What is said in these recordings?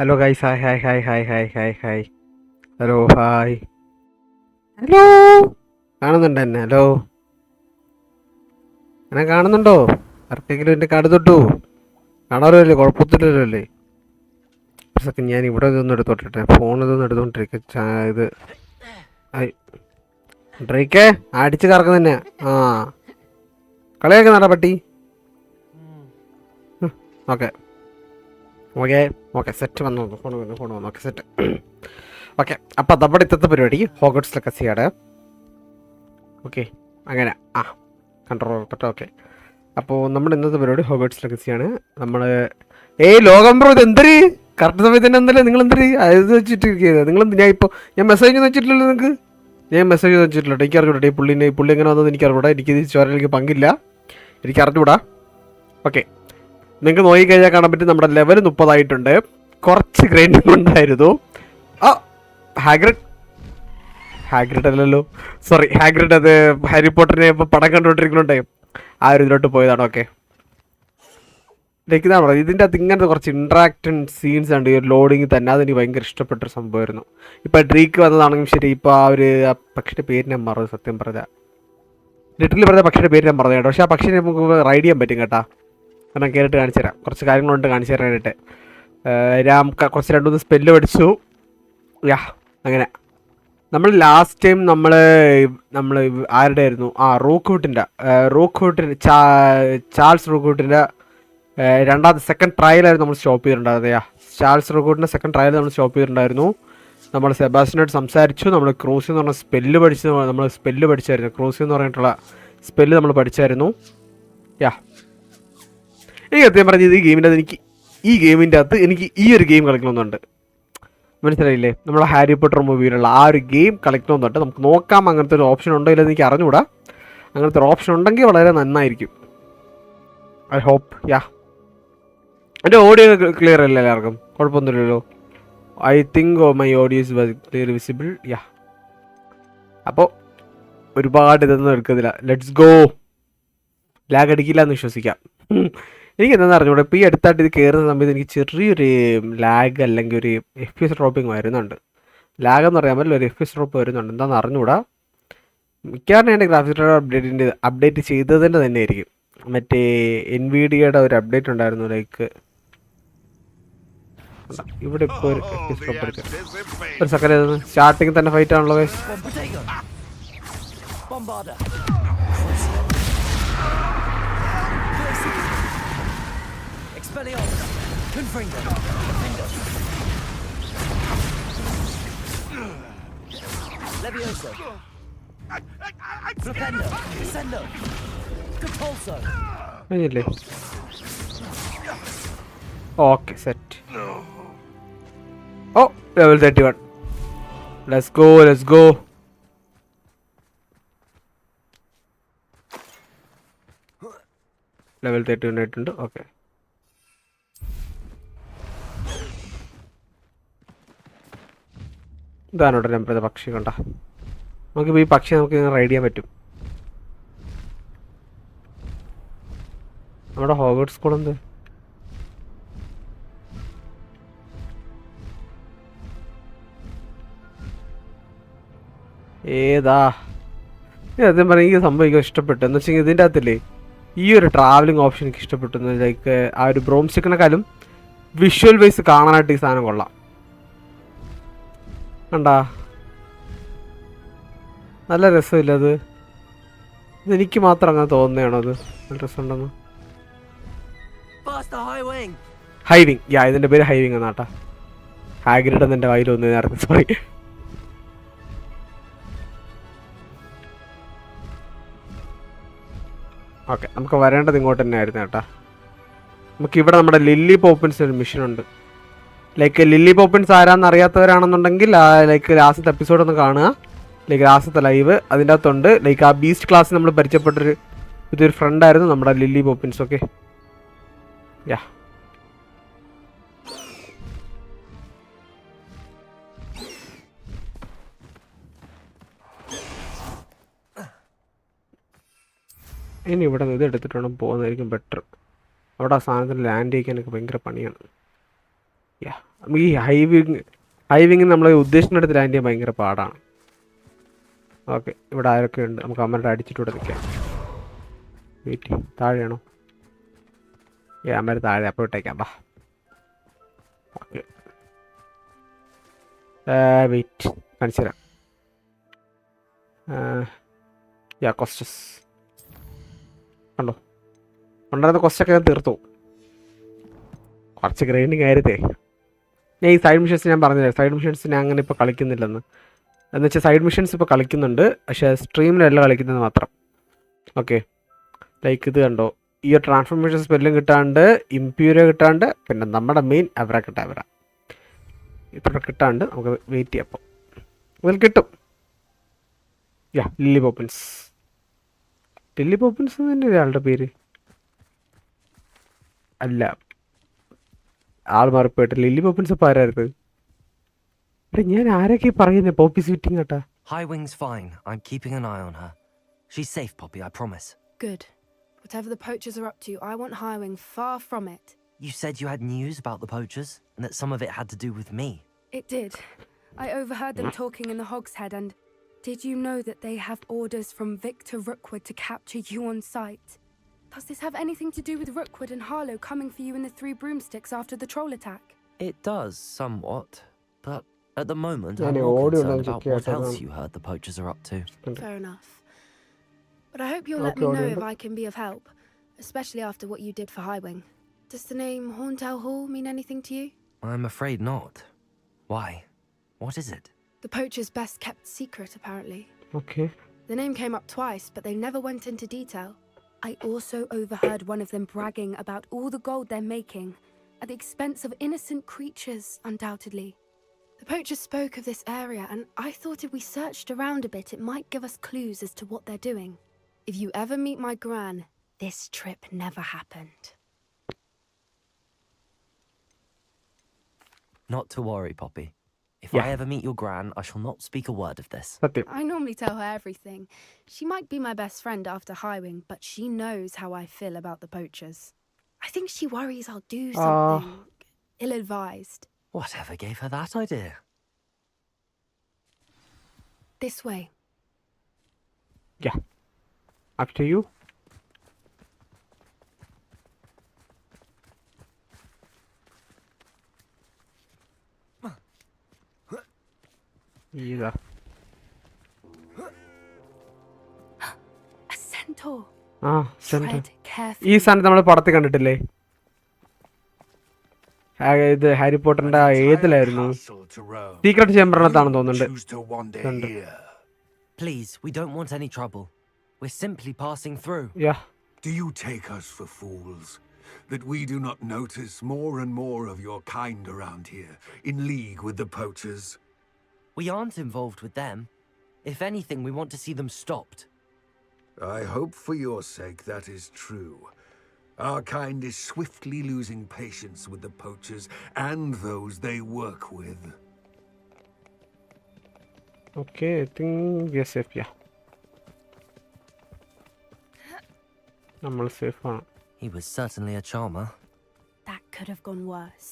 Hello guys, hi hi hi hi hi hi hi. Hello hi. Hello, കാണുന്നുണ്ട് എന്നെ? Hello, എന്നെ കാണുന്നുണ്ടോ? ആർക്കെങ്കിലും എൻ്റെ കാർഡ് തൊട്ടു? കാണാറില്ലേ? കുഴപ്പത്തില്ലല്ലോ അല്ലേ? ഒരു സെക്കൻഡ്, ഞാൻ ഇവിടെ ഇതൊന്നും എടുത്തോട്ടെ. ഫോൺ ഇതൊന്നും എടുത്തോണ്ടിരിക്കുക. ഇത് ഡ്രേക്കേ അടിച്ച് കറക്കം തന്നെ. ആ, കളിയൊക്കെ നട പട്ടി. ഓക്കെ ഓക്കെ ഓക്കെ, സെറ്റ് വന്നു. ഫോൺ വന്നു. Okay, set. ഓക്കെ, അപ്പം നമ്മുടെ ഇന്നത്തെ പരിപാടി ഹോഗട്ട്സ് ലെഗസിയാണ്. ഓക്കെ, അങ്ങനെ കൺട്രോൾ പറ്റും. ഓക്കെ, അപ്പോൾ നമ്മുടെ ഇന്നത്തെ പരിപാടി ഹോഗട്ട്സ് ലെഗസിയാണ്. നമ്മൾ ലോകം ബ്രോ, ഇത് എന്തൊരു കറക്റ്റ് സമയത്ത് തന്നെ എന്തല്ലേ നിങ്ങൾ എന്തൊരു അത് വെച്ചിട്ടിരിക്കുന്നത്? ഞാൻ മെസ്സേജ് വെച്ചിട്ടില്ലല്ലോ നിങ്ങൾക്ക്. ഞാൻ മെസ്സേജ് വെച്ചിട്ടില്ല. എനിക്ക് അറിഞ്ഞൂടാ ഈ പുള്ളി എങ്ങനെ വന്നത് എനിക്ക് അറിഞ്ഞൂടാ. എനിക്ക് ചോരയിലേക്ക് പങ്കില്ല, എനിക്ക് അറിഞ്ഞൂടാ. ഓക്കെ, നിങ്ങൾക്ക് നോക്കിക്കഴിഞ്ഞാൽ കാണാൻ പറ്റും നമ്മുടെ ലെവൽ 30 ആയിട്ടുണ്ട്. കുറച്ച് ഗ്രൈൻഡിങ് ഉണ്ടായിരുന്നു. ഹാഗ്രിഡ് അല്ലല്ലോ, സോറി, ഹാഗ്രിഡ് അത് ഹാരി പോട്ടറിനെ ഇപ്പോൾ പടം കണ്ടുകൊണ്ടിരിക്കുന്നുണ്ടേ ആ ഒരു ഇതിലോട്ട് പോയതാണ്. ഓക്കെ, ലൈക്ക് ഇതാണ് പറയുന്നത്. ഇതിൻ്റെ അകത്ത് ഇങ്ങനത്തെ കുറച്ച് ഇൻട്രാക്ഷൻ സീൻസ് ഉണ്ട് ഈ ഒരു ലോഡിങ് തന്നെ. അതെനിക്ക് ഭയങ്കര ഇഷ്ടപ്പെട്ടൊരു സംഭവമായിരുന്നു. ഇപ്പോൾ ഡ്രീക്ക് വന്നതാണെങ്കിലും ശരി, ഇപ്പോൾ ആ ഒരു പക്ഷിയുടെ പേര് ഞാൻ മറന്നു, സത്യം പറഞ്ഞാൽ ലിറ്ററലി പറഞ്ഞ പക്ഷിയുടെ പേര് ഞാൻ പറഞ്ഞു കേട്ടോ. പക്ഷേ ആ പക്ഷിനെ നമുക്ക് റൈഡ് ചെയ്യാൻ പറ്റും കേട്ടോ. കാരണം കയറിയിട്ട് കാണിച്ചു തരാം, കുറച്ച് കാര്യങ്ങളുണ്ട് കാണിച്ചു തരാനായിട്ട്. കുറച്ച് 2-3 സ്പെല്ല് പഠിച്ചു. അങ്ങനെ നമ്മൾ ലാസ്റ്റ് ടൈം നമ്മൾ ആരുടെ ആയിരുന്നു? റോക്ക്വുഡിൻ്റെ ചാൾസ് റോക്ക്വുഡിൻ്റെ സെക്കൻഡ് ട്രയലായിരുന്നു നമ്മൾ സ്റ്റോപ്പ് ചെയ്തിട്ടുണ്ടായിരുന്നത്. ചാൾസ് റോക്ക്വുഡിൻ്റെ സെക്കൻഡ് ട്രയൽ നമ്മൾ സ്റ്റോപ്പ് ചെയ്തിട്ടുണ്ടായിരുന്നു. നമ്മൾ സെബാസ്റ്റിനോട് സംസാരിച്ചു. നമ്മൾ ക്രൂസി എന്ന് പറഞ്ഞ സ്പെല്ല് പഠിച്ചായിരുന്നു. ക്രൂസി എന്ന് പറഞ്ഞിട്ടുള്ള സ്പെല്ല് നമ്മൾ പഠിച്ചായിരുന്നു. എനിക്ക് സത്യം പറഞ്ഞത് ഈ ഗെയിമിൻ്റെ അകത്ത് എനിക്ക് ഈ ഒരു ഗെയിം കളിക്കണമെന്നുണ്ട്. മനസ്സിലായില്ലേ? നമ്മളെ ഹാരി പോട്ടർ മൂവിയിലുള്ള ആ ഒരു ഗെയിം കളിക്കണമെന്നുണ്ട്. നമുക്ക് നോക്കാം അങ്ങനത്തെ ഒരു ഓപ്ഷൻ ഉണ്ടോ ഇല്ലെന്ന് എനിക്ക് അറിഞ്ഞുകൂടാ. അങ്ങനത്തെ ഒരു ഓപ്ഷൻ ഉണ്ടെങ്കിൽ വളരെ നന്നായിരിക്കും. I hope. എൻ്റെ ഓഡിയോ ക്ലിയർ അല്ലേ എല്ലാവർക്കും? കുഴപ്പമൊന്നുമില്ലല്ലോ. I think my audio is clear visible. അപ്പോൾ ഒരുപാട് ഇതൊന്നും എടുക്കുന്നില്ല. Let's go. ലാഗ് അടിക്കില്ല എന്ന് വിശ്വസിക്കാം. എനിക്ക് എന്താണെന്ന് അറിഞ്ഞൂടെ, ഇപ്പോൾ ഈ അടുത്തായിട്ട് ഇത് കയറുന്ന സമയത്ത് എനിക്ക് ചെറിയൊരു ലാഗ് അല്ലെങ്കിൽ ഒരു FPS ഡ്രോപ്പിംഗ് വരുന്നുണ്ട്. ലാഗ് എന്ന് പറയാൻ പറ്റില്ല, ഒരു FPS ഡ്രോപ്പ് വരുന്നുണ്ട്. എന്താണെന്ന് അറിഞ്ഞൂടാ. മിക്കവാറും എൻ്റെ ഗ്രാഫിക്സ് അപ്ഡേറ്റ് ചെയ്തതിൻ്റെ തന്നെ ആയിരിക്കും. മറ്റേ NVIDIAയുടെ ഒരു അപ്ഡേറ്റ് ഉണ്ടായിരുന്നു. ലൈക്ക് ഇവിടെ ഇപ്പോൾ ഒരു FPS ഡ്രോപ്പ് എടുക്കുക. ഒരു സെക്കൻഡ്, സ്റ്റാർട്ടിങ് തന്നെ ഫൈറ്റ് ആണല്ലോ. കഴിഞ്ഞില്ലേ? Okay, set. Level 31. Let's go. Level 31 ആയിട്ടുണ്ട്. ഓക്കെ, ഇതാണ് ഇവിടെ നമ്പർ. പക്ഷി കണ്ട, നമുക്കിപ്പോൾ ഈ പക്ഷി നമുക്ക് റൈഡ് ചെയ്യാൻ പറ്റും. നമ്മുടെ ഹോഗർട്സ് സ്കൂൾ എന്ത് ഏതാ? സത്യം പറഞ്ഞാൽ എനിക്ക് സംഭവിക്കാൻ ഇഷ്ടപ്പെട്ടു. എന്ന് വെച്ചാൽ ഇതിൻ്റെ അകത്തില്ലേ ഈ ഒരു ട്രാവലിംഗ് ഓപ്ഷൻ എനിക്ക് ഇഷ്ടപ്പെട്ടു. ലൈക്ക് ആ ഒരു ബ്രോം സ്റ്റിക്കിനെക്കാളും വിഷ്വൽ വൈസ് കാണാനായിട്ട് ഈ സാധനം കൊള്ളാം. കണ്ടാ, നല്ല രസമില്ല അത്? ഇതെനിക്ക് മാത്രം അങ്ങനെ തോന്നുന്നതാണോ അത് നല്ല രസമുണ്ടെന്ന്? ഹൈവിങ്. ഇതിൻ്റെ പേര് ഹൈവിങ് എന്നാട്ടാ. ഹാഗ്രിഡ് എന്ന് എൻ്റെ വായിൽ വന്നു നേരത്തെ, സോറി. ഓക്കെ, നമുക്ക് വരേണ്ടത് ഇങ്ങോട്ട് തന്നെ ആയിരുന്നു കേട്ടാ. നമുക്കിവിടെ നമ്മുടെ ലില്ലി പോപ്പിൻസ് ഒരു മിഷനുണ്ട്. ലൈക്ക് ലില്ലി പോപ്പിൻസ് ആരാന്ന് അറിയാത്തവരാണെന്നുണ്ടെങ്കിൽ ലൈക്ക് ലാസ്റ്റത്തെ എപ്പിസോഡ് ഒന്ന് കാണുക. ലൈക്ക് ലാസ്റ്റത്തെ ലൈവ് അതിൻ്റെ അകത്തുണ്ട്. ലൈക്ക് ആ ബീസ്റ്റ് ക്ലാസ് നമ്മൾ പരിചയപ്പെട്ടൊരു ഇതൊരു ഫ്രണ്ടായിരുന്നു നമ്മുടെ ലില്ലി പോപ്പിൻസ്. ഓക്കെ, ഇനി ഇവിടെ നിന്ന് ഇത് എടുത്തിട്ട് വേണം പോകുന്നതായിരിക്കും ബെറ്റർ. അവിടെ ആ സാധനത്തിൽ ലാൻഡ് ചെയ്യിക്കാനൊക്കെ ഭയങ്കര പണിയാണ്. യാ നമുക്ക് ഈ ഹൈവിങ് നമ്മൾ ഉദ്ദേശിക്കുന്നിടത്തിൽ അതിൻ്റെ ഭയങ്കര പാടാണ്. ഓക്കെ, ഇവിടെ ആരൊക്കെ ഉണ്ട്? നമുക്ക് അമ്മയുടെ അടിച്ചിട്ട് ഇവിടെ നിൽക്കാം. വെയിറ്റ്, താഴെയാണോ? അമ്മ താഴെ, അപ്പോൾ ഇട്ടേക്കാം. ബാ. ഓക്കെ, വെയിറ്റ് കാണിച്ചു തരാം. ക്വസ്റ്റ്യൻസ് കണ്ടോ? ഉണ്ടായിരുന്ന ക്വസ്റ്റ്യൊക്കെ ഞാൻ തീർത്തു. കുറച്ച് ഗ്രൈൻഡിങ് ആയിരുന്നേ. ഞാൻ ഈ സൈഡ് മിഷൻസ് ഞാൻ പറഞ്ഞില്ലേ, സൈഡ് മിഷൻസ് ഞാൻ അങ്ങനെ ഇപ്പോൾ കളിക്കുന്നില്ലെന്ന്. എന്ന് വെച്ചാൽ സൈഡ് മിഷൻസ് ഇപ്പോൾ കളിക്കുന്നുണ്ട്, പക്ഷേ സ്ട്രീമിലല്ല കളിക്കുന്നത് മാത്രം. ഓക്കെ, ലൈക്ക് ഇത് കണ്ടോ, ഈ ഒരു ട്രാൻസ്ഫോർമേഷൻ സ്പെല്ലും കിട്ടാണ്ട്, ഇംപ്യൂരിയ കിട്ടാണ്ട്, പിന്നെ നമ്മുടെ മെയിൻ അവര കിട്ടാവര ഇപ്പോൾ കിട്ടാണ്ട് നമുക്ക് വെയിറ്റ് ചെയ്യാം. അപ്പോൾ ഇതിൽ കിട്ടും. Lily Poppins. ലില്ലി പോപ്പിൻസ് തന്നെ ഒരാളുടെ പേര് അല്ല, ആൾ മാറിപ്പോയിട്ട്. ലില്ലി പോപ്പിൻസ് ഇപ്പോൾ ആരായിരുന്നു? ഞാൻ ആരൊക്കെ പറയുന്നത്? പോപ്പി സ്വീറ്റിംഗ് കേട്ടാ. Highwing's fine. I'm keeping an eye on her. She's safe, Poppy, I promise. Good. Whatever the poachers are up to, I want Highwing far from it. You said you had news about the poachers, and that some of it had to do with me. It did. I overheard them talking in the Hogshead, and did you know that they have orders from Victor Rookwood to capture you on sight? Does this have anything to do with Rookwood and Harlow coming for you in the Three Broomsticks after the troll attack? It does, somewhat. But at the moment, Yeah, I'm the more audio concerned doesn't about care what for else them. you heard the poachers are up to. Fair enough. But I hope you'll let Okay, me know audio. if I can be of help, especially after what you did for Highwing. Does the name Horntail Hall mean anything to you? I'm afraid not. Why? What is it? The poacher's best kept secret, apparently. Okay, The name came up twice, but they never went into detail. I also overheard one of them bragging about all the gold they're making, at the expense of innocent creatures, undoubtedly. The poachers spoke of this area, and I thought if we searched around a bit, it might give us clues as to what they're doing. If you ever meet my gran, this trip never happened. Not to worry, Poppy. If Yeah. I ever meet your gran, I shall not speak a word of this. സത്യം. I normally tell her everything. She might be my best friend after Highwing, but she knows how I feel about the poachers. I think she worries I'll do something ill-advised. Whatever gave her that idea? This way. After you. ഇതാ A centaur. Centre. Tread carefully. ഈ സാധനം നമ്മൾ പടത്തിൽ കണ്ടിട്ടില്ലേ? ഇത് Harry പോട്ടറിന്റെ ഏതിലായിരുന്നു? Secret ചേമ്പറിനകത്താണെന്ന് തോന്നുന്നുണ്ട്. Please, we don't want any trouble. We're simply passing through. Do you take us for fools? That we do not notice more and more of your kind around here, in league with the poachers? We aren't involved with them. If anything, we want to see them stopped. I hope for your sake that is true. Our kind is swiftly losing patience with the poachers and those they work with. Okay, I think we are safe. നമ്മൾ safe ആണ്. He was certainly a charmer. That could have gone worse.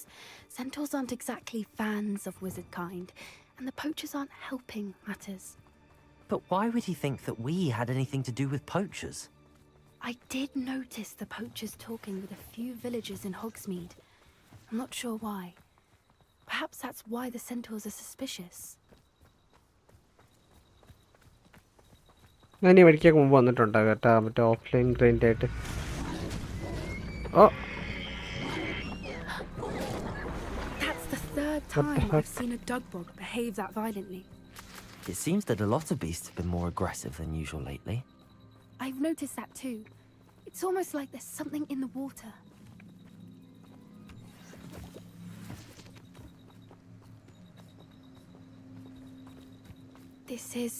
Centaurs aren't exactly fans of wizard kind, and the poachers aren't helping matters. But why would he think that we had anything to do with poachers? I did notice the poachers talking with a few villagers in Hogsmeade. I'm not sure why. Perhaps that's why the centaurs are suspicious. ഞാൻ ഈ വഴിക്കൊക്കെ മുമ്പ് വന്നിട്ടുണ്ടോ കേട്ടാ, മറ്റേ offline grind ആയിട്ട്. That's the third time I've seen a dugbog behave that violently. It seems that a lot of beasts have been more aggressive than usual lately. I've noticed that too. It's almost like there's something in the water. This is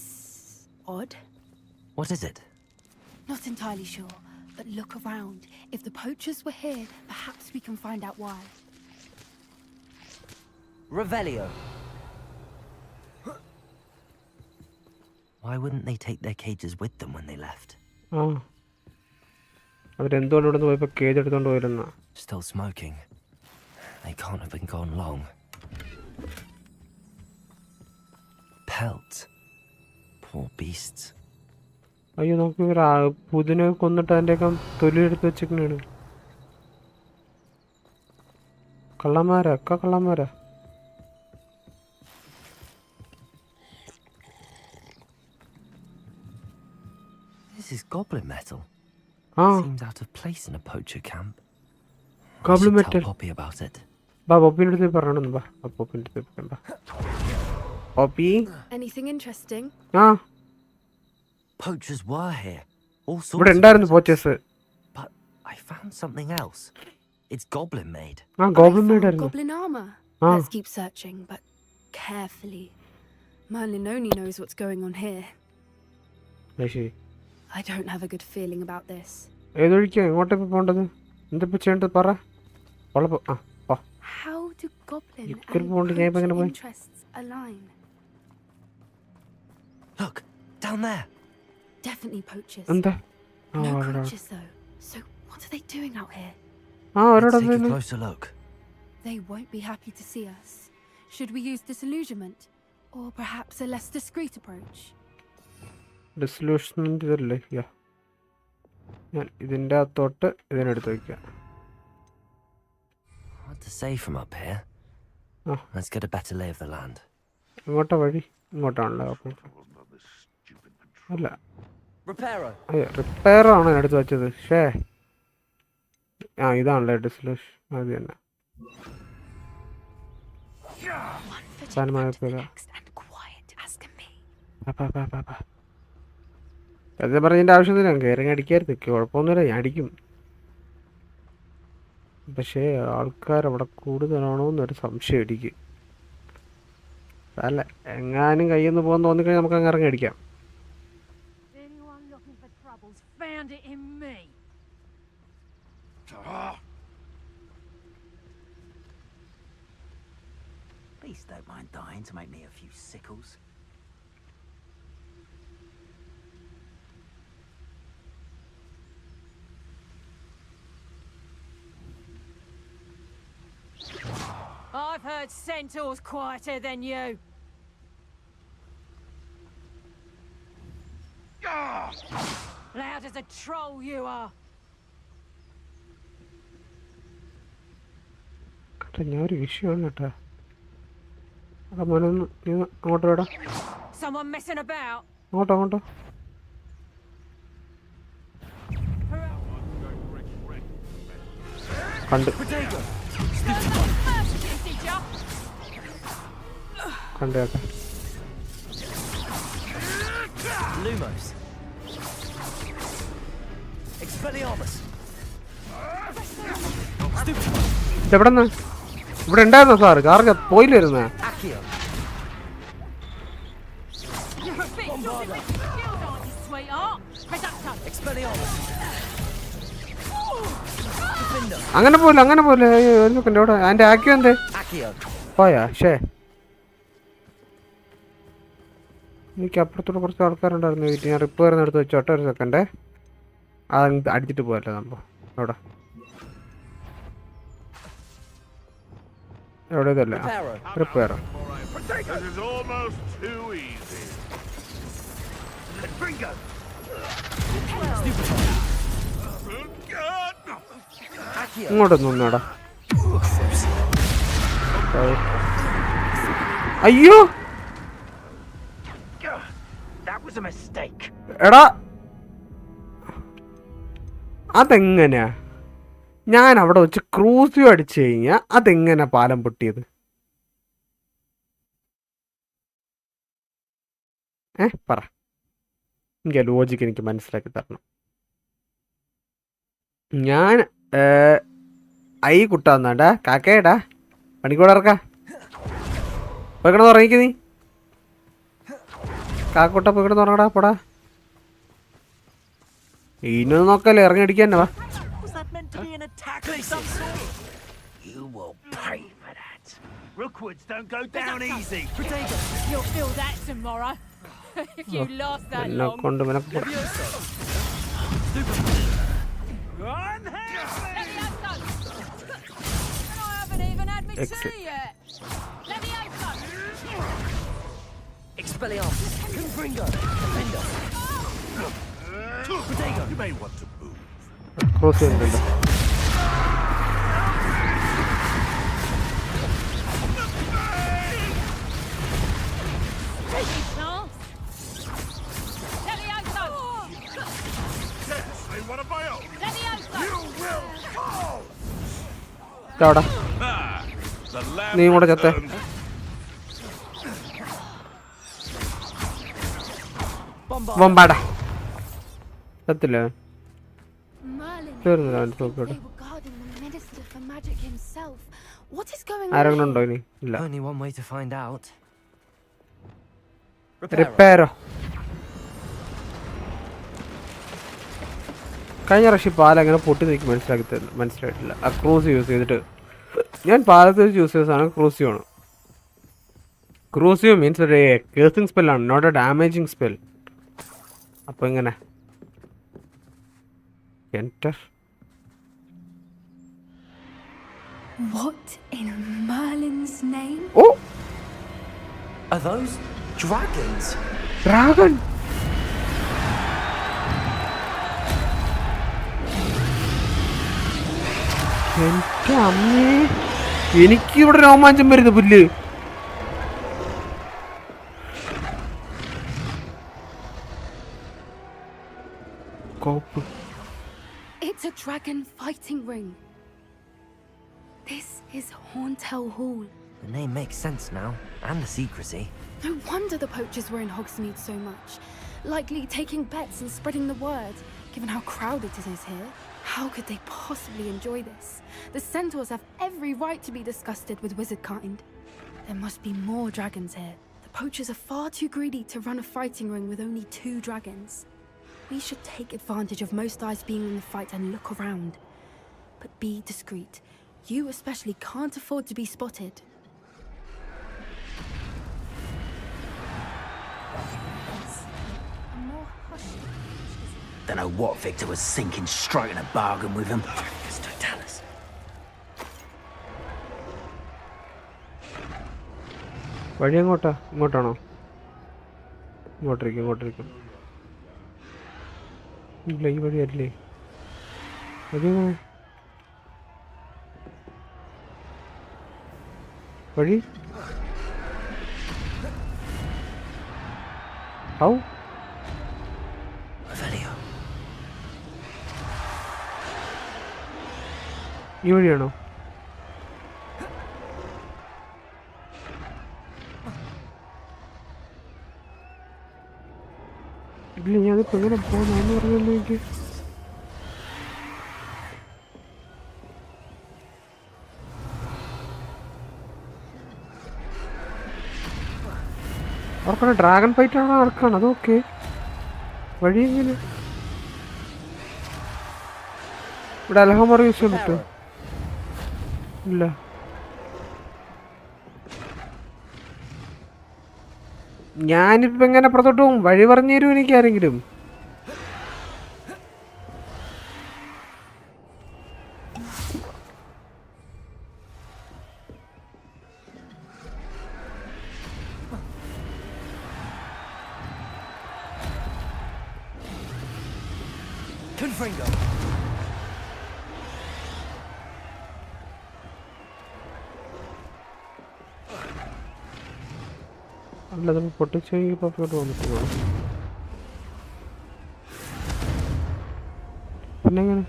odd. What is it? Not entirely sure, but look around. If the poachers were here, perhaps we can find out why. Revelio. Why wouldn't they take their cages with them when they left? അവരെന്തുകൊണ്ട് ഇവിടെ നിന്ന് പോയപ്പോൾ cage എടുത്തോണ്ട് പോയിരുന്ന? Still smoking. They can't have been gone long. Pelts. Poor beasts. അയ്യോ നോക്കി പുതിനെ കൊന്നിട്ട് അതിൻ്റെയൊക്കെ തൊലി എടുത്ത് വെച്ചിരിക്കണാണ്. കള്ളന്മാരാ ഒക്കെ കള്ളന്മാരാ. This is goblin metal. ആ Seems out of place in a poacher camp. goblin I should metal. tell Poppy about it. ബാ പോപ്പിൻ്റെ അടുത്ത് പറയണം. ബാ പോപ്പിൻ്റെ അടുത്ത് ബാ. Poppy Anything interesting? ആ Poachers were here. All sorts ഇവിടെ of ഉണ്ടായിരുന്നു poachers. പോച്ചസ്. But I found something else. It's goblin made. ആ I ഗോബ്ലിൻ found മെയ്ഡ് ആയിരുന്നു. goblin armor. Ah. Let's keep searching, but carefully. Merlin only knows what's going on here. ശരി. I don't have a good feeling about this. ഏതൊഴിക്കാ എങ്ങോട്ടാ ഇപ്പൊ പോണ്ടത്? എന്താ ചെയ്യേണ്ടത് പറ. ആ പോ. How do goblin You could and want to get back in poacher a way. interests align? Look, down there. Definitely poachers. എന്താ? ആ No അവിടെ. creatures though. So what are they doing out here? ആ ഒരാടെ Let's take a closer look. They won't be happy to see us. Should we use disillusionment? Or perhaps a less discreet approach? ഡിസൊല്യൂഷൻമെന്റ് ഇതല്ലേ? യാ ഞാൻ ഇതിൻ്റെ അകത്തോട്ട് ഇതിനെടുത്ത് വയ്ക്കാം. Hard to say from up here. Oh. Let's get a better lay of the land. ഇങ്ങോട്ടാ വഴി? ഇങ്ങോട്ടാണല്ലോ. അല്ല Reparo. അയ്യോ റിപ്പയറാണ് എടുത്ത് വെച്ചത്. ഷേ ആ ഇതാണല്ലേ ഡിസൊല്യൂഷൻ. അത് തന്നെ. One foot Sign in my front of the pillar. next and quiet as can be. അത് പറഞ്ഞതിൻ്റെ ആവശ്യത്തില്ല. കയറി അടിക്കായിരുന്നു. കുഴപ്പമൊന്നുമില്ല, ഞാൻ അടിക്കും. പക്ഷേ ആൾക്കാർ അവിടെ കൂടുതലാണോ എന്നൊരു സംശയം എനിക്ക്. അല്ല എങ്ങാനും കയ്യിൽ നിന്ന് പോകാൻ തോന്നിക്കഴിഞ്ഞാൽ നമുക്ക് അങ്ങ് ഇറങ്ങി അടിക്കാം. Anyone looking for troubles found it in me. Please don't mind dying to make me a few sickles. I've heard centaurs quieter than you. Loud as a troll you are. കേട്ടോ ഞാൻ ഒരു വിഷയമാണ് കേട്ടോ. അവിടെ മോനൊന്ന് നീ അങ്ങോട്ട് വേടാ. Someone messing about. അങ്ങോട്ടോ. കണ്ട് കണ്ട് കേട്ടോ. Lumos. Expelliarmus. ഇതെവിടെ നിന്ന്? ഇവിടെ ഉണ്ടായിരുന്നോ സാറ്? കാറിന് പോയില്ലായിരുന്നേ? Accio. You're a bit dotted with skills, aren't you, sweetheart? Reducto. Expelliarmus. Defender. അങ്ങനെ പോലെ ഒരു സെക്കൻഡ്. ഇവിടെ അതിൻ്റെ ആക്കിയോ എന്തേ Accio. പോയാ? ഷേ എനിക്ക് അപ്പുറത്തോടെ കുറച്ച് ആൾക്കാരുണ്ടായിരുന്നു. വീട്ടിൽ ഞാൻ റിപ്പയറിന് എടുത്ത് വെച്ചോട്ടെ ഒരു സെക്കൻഡേ. അത് അടിച്ചിട്ട് പോയല്ലേ സംഭവം. എവിടെ ഇതല്ലേ? റിപ്പയറോ? This is almost too easy. ഇങ്ങോട്ടൊന്നും ഒന്നേടാ. അയ്യോ That was a mistake. എടാ അതെങ്ങനെയാ? ഞാൻ അവിടെ വെച്ച് ക്രൂസിയോ അടിച്ചു കഴിഞ്ഞാൽ അതെങ്ങനെ പാലം പൊട്ടിയത്? പറ. എനിക്ക് ലോജിക്ക് എനിക്ക് മനസ്സിലാക്കി തരണം. ഞാൻ ഐ കുട്ടാന്നാടാ കാക്കയടാ പണിക്കൂടെ ഇറക്കാ പോയിക്കണ ഉറങ്ങിക്ക് നീ. കാക്കൂട്ട പോയിക്കണ ഉറങ്ങടാ പോടാ. ഇനൊന്നും നോക്കല്ലേ, ഇറങ്ങി അടിക്കാൻ വാ. Was that meant to be an attack of some sort? You will pay for that. Rookwoods don't go down easy. You'll feel that tomorrow. If you last that എന്നെ long. കൊണ്ട് Unhappy! And I haven't even had exit. Expelliarmus. Confringo. Defender. Protego. You may want to move. Cross ചെയ്യുന്നുണ്ട്. One of my own. ഇതാടാ The lamb നീ കൂടെ ചത്തേ. returned. ബോംബാടാ ചത്തില്ലേ? Merlin, തീർന്നില്ല അവൻ they തോക്കോട്ടെ. were guarding the Minister for Magic himself. What is going ആരെങ്കിലും on? ഉണ്ടോ ഇനി? ഇല്ല. Only one way to find out. റിപ്പയറോ? കഴിഞ്ഞ പ്രാവശ്യം പാലങ്ങനെ പൊട്ടി നിൽക്കി മനസ്സിലായിട്ടില്ല. ആ ക്രൂസ് യൂസ് ചെയ്തിട്ട് ഞാൻ പാലത്ത് യൂസ് ചെയ്ത സാധനം ക്രൂസിയോ ആണ്. ക്രൂസിയോ മീൻസ് ഒരു കേസിങ് സ്പെല്ലാണ്, നോട്ട് എ ഡാമേജിങ് സ്പെൽ. അപ്പോൾ എങ്ങനെ enter? What in Merlin's name? ഓ Are those dragons? ഡ്രാഗൺ! എൻ്റെ അമ്മേ, എനിക്കിവിടെ രോമാഞ്ചം വരുന്നു പുല്ല്. കോപ്പ്. It's a dragon fighting ring. This is Hauntel Hall. The name makes sense now, and the secrecy. No wonder the poachers were in Hogsmeade so much. Likely taking bets and spreading the word, given how crowded it is here. How could they possibly enjoy this? The centaurs have every right to be disgusted with wizard kind. There must be more dragons here. The poachers are far too greedy to run a fighting ring with only 2 dragons. We should take advantage of most eyes being in the fight and look around. But be discreet. You especially can't afford to be spotted. Don't know what Victor was thinking, striking a bargain with him. It's Totalis. വഴി എങ്ങോട്ടാ? ഇങ്ങോട്ടാണോ? ഇങ്ങോട്ടിരിക്കും. ഇല്ല, ഈ വഴിയല്ലേ. വഴി എങ്ങനെ? വഴി how? ഈ വഴിയാണോ? ഇല്ല, ഞാനിപ്പോ എങ്ങനെ പോകാന്ന് പറഞ്ഞല്ലോ എനിക്ക്. അവർക്കാണ് ഡ്രാഗൺ ഫൈറ്റ് ആണ് നടക്കാണ്. അതൊക്കെ വഴി എങ്ങനെ? ഇവിടെ അലഹമാർ യൂസ് ചെയ്യാൻ പറ്റുമോ? ഇല്ല. ഞാനിപ്പോ എങ്ങനെ പുറത്തോട്ട് പോകും? വഴി പറഞ്ഞു തരുമോ എനിക്ക് ആരെങ്കിലും? Confringo. അല്ല, നമ്മൾ പൊട്ടിച്ചെങ്കിൽ പുറത്തോട്ട് വന്നിട്ട് പിന്നെ എങ്ങനെ?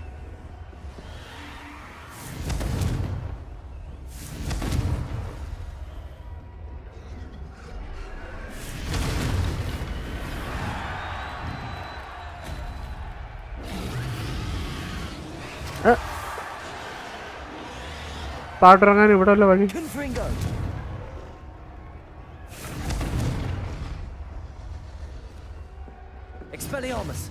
പാട്ടിറങ്ങാൻ ഇവിടെ അല്ല വഴി. Confringo. Expelliarmus.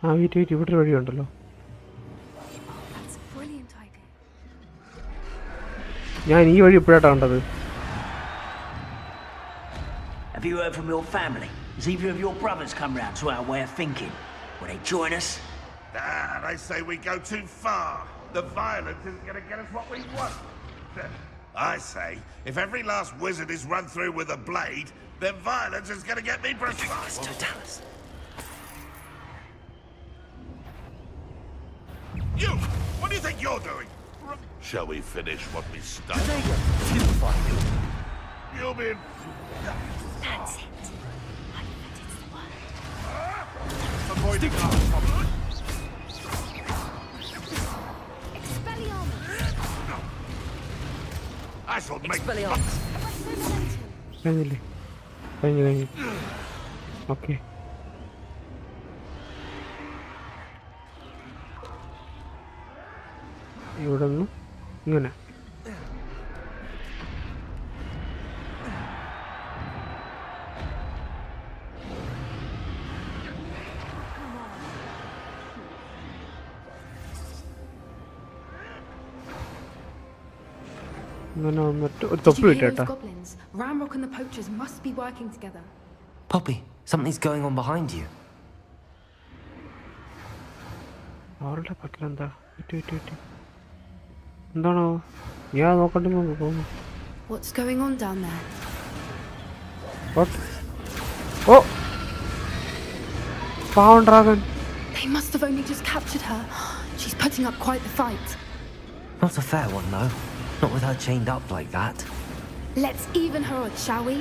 ആ വീറ്റ് ഇവിടെ ഒരു വഴിയുണ്ടല്ലോ. That's a brilliant idea. ഞാൻ ഈ വഴി എപ്പോഴാണ് കണ്ടത്? Have you heard from your family? Has either of your brothers come round to our way of thinking? Will they join us? They say we go too far. The violence isn't going to get us what we want. I say, if every last wizard is run through with a blade, then violence is going to get me precise. You! What do you think you're doing? Shall we finish what we started? You'll be... That's it. I bet it's the word. avoiding our problem. Expelliarmus! I shall make... Expelliarmus. കഴിഞ്ഞില്ലേ കഴിഞ്ഞു okay ഇവിടെ നിന്ന് ഇങ്ങനെ ഇങ്ങനെ വന്നിട്ട് ഒരു Did തൊപ്പി you hear വിട്ടേട്ടാ those goblins? Ramrock and the poachers must be working together. Poppy, something's going on behind you. അവരുടെ പക്കലെന്താ എന്താണോ ഞാൻ നോക്കണ്ടേ പോകുന്നു What's going on down there? ഓ പാവം dragon They must have only just captured her. She's putting up quite the fight. Not a fair one, though. Not with her chained up like that. Let's even her odds, shall we?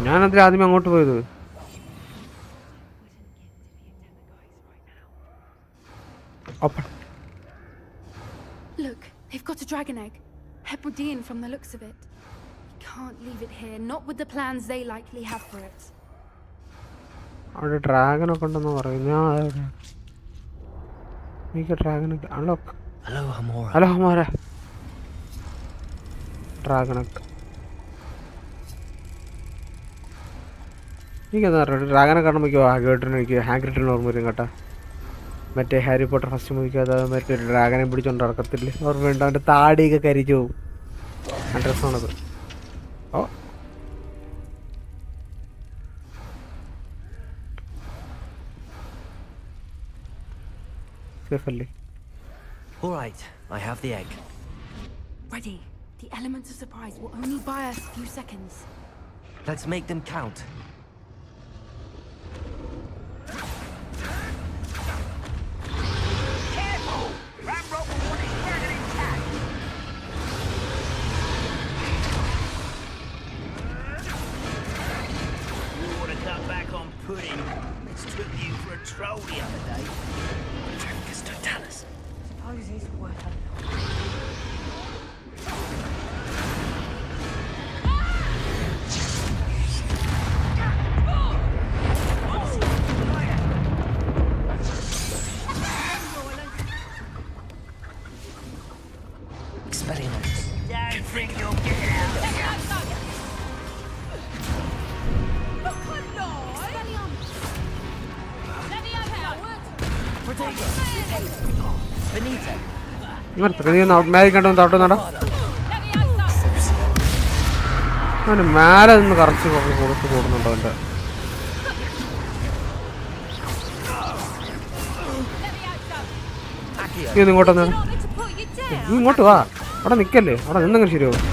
ഞാനതിൽ ആദ്യം അങ്ങോട്ട് പോയത് Look, they've got a dragon egg. Hebridean from the looks of it. We can't leave it here, not with the plans they likely have for it. അവിടെ ഡ്രാഗനൊക്കെ ഉണ്ടെന്ന് പറയും എനിക്ക് ഡ്രാഗനൊക്കെ unlock Hello, Hamora. Hello Hamara ഡ്രാഗനൊക്കെ എനിക്കെന്താ പറയുക ഡ്രാഗനെ കാണുമ്പോൾ എനിക്ക് ഹാഗ്രിഡിന് ഓർമ്മ വരും കേട്ടോ മറ്റേ ഹാരി പോട്ടർ ഫസ്റ്റ് മൂവിക്ക് അത് മറ്റേ ഡ്രാഗനെ പിടിച്ചോണ്ട് നടക്കത്തില്ലേ ഓർമ്മയുണ്ട് അവൻ്റെ താടിയൊക്കെ കരിച്ചു പോകും ആ ഡ്രസ്സാണത് ഓ സേഫ് അല്ലേ All right, I have the egg. Ready. The elements of surprise will only buy us a few seconds. Let's make them count. Careful! Ramrock will want his dragon intact. You ought to cut back on pudding. Mistook you for a troll the other day. Dracus Totalis. Suppose it's worth a Expelliarmus. Don't think you'll get it out of here. Look alive! Let me have Protego. Benita. മാരി കണ്ടോ തട്ടോ നടാ അവന് മേലെ നിന്ന് കറച്ച് കൊടുത്ത് കൂടുന്നുണ്ടോ അവൻ്റെ നീ ഇങ്ങോട്ടൊന്ന് നീ ഇങ്ങോട്ട് വാ അവിടെ നിൽക്കല്ലേ അവിടെ നിന്നെങ്ങനെ ശരിയാവും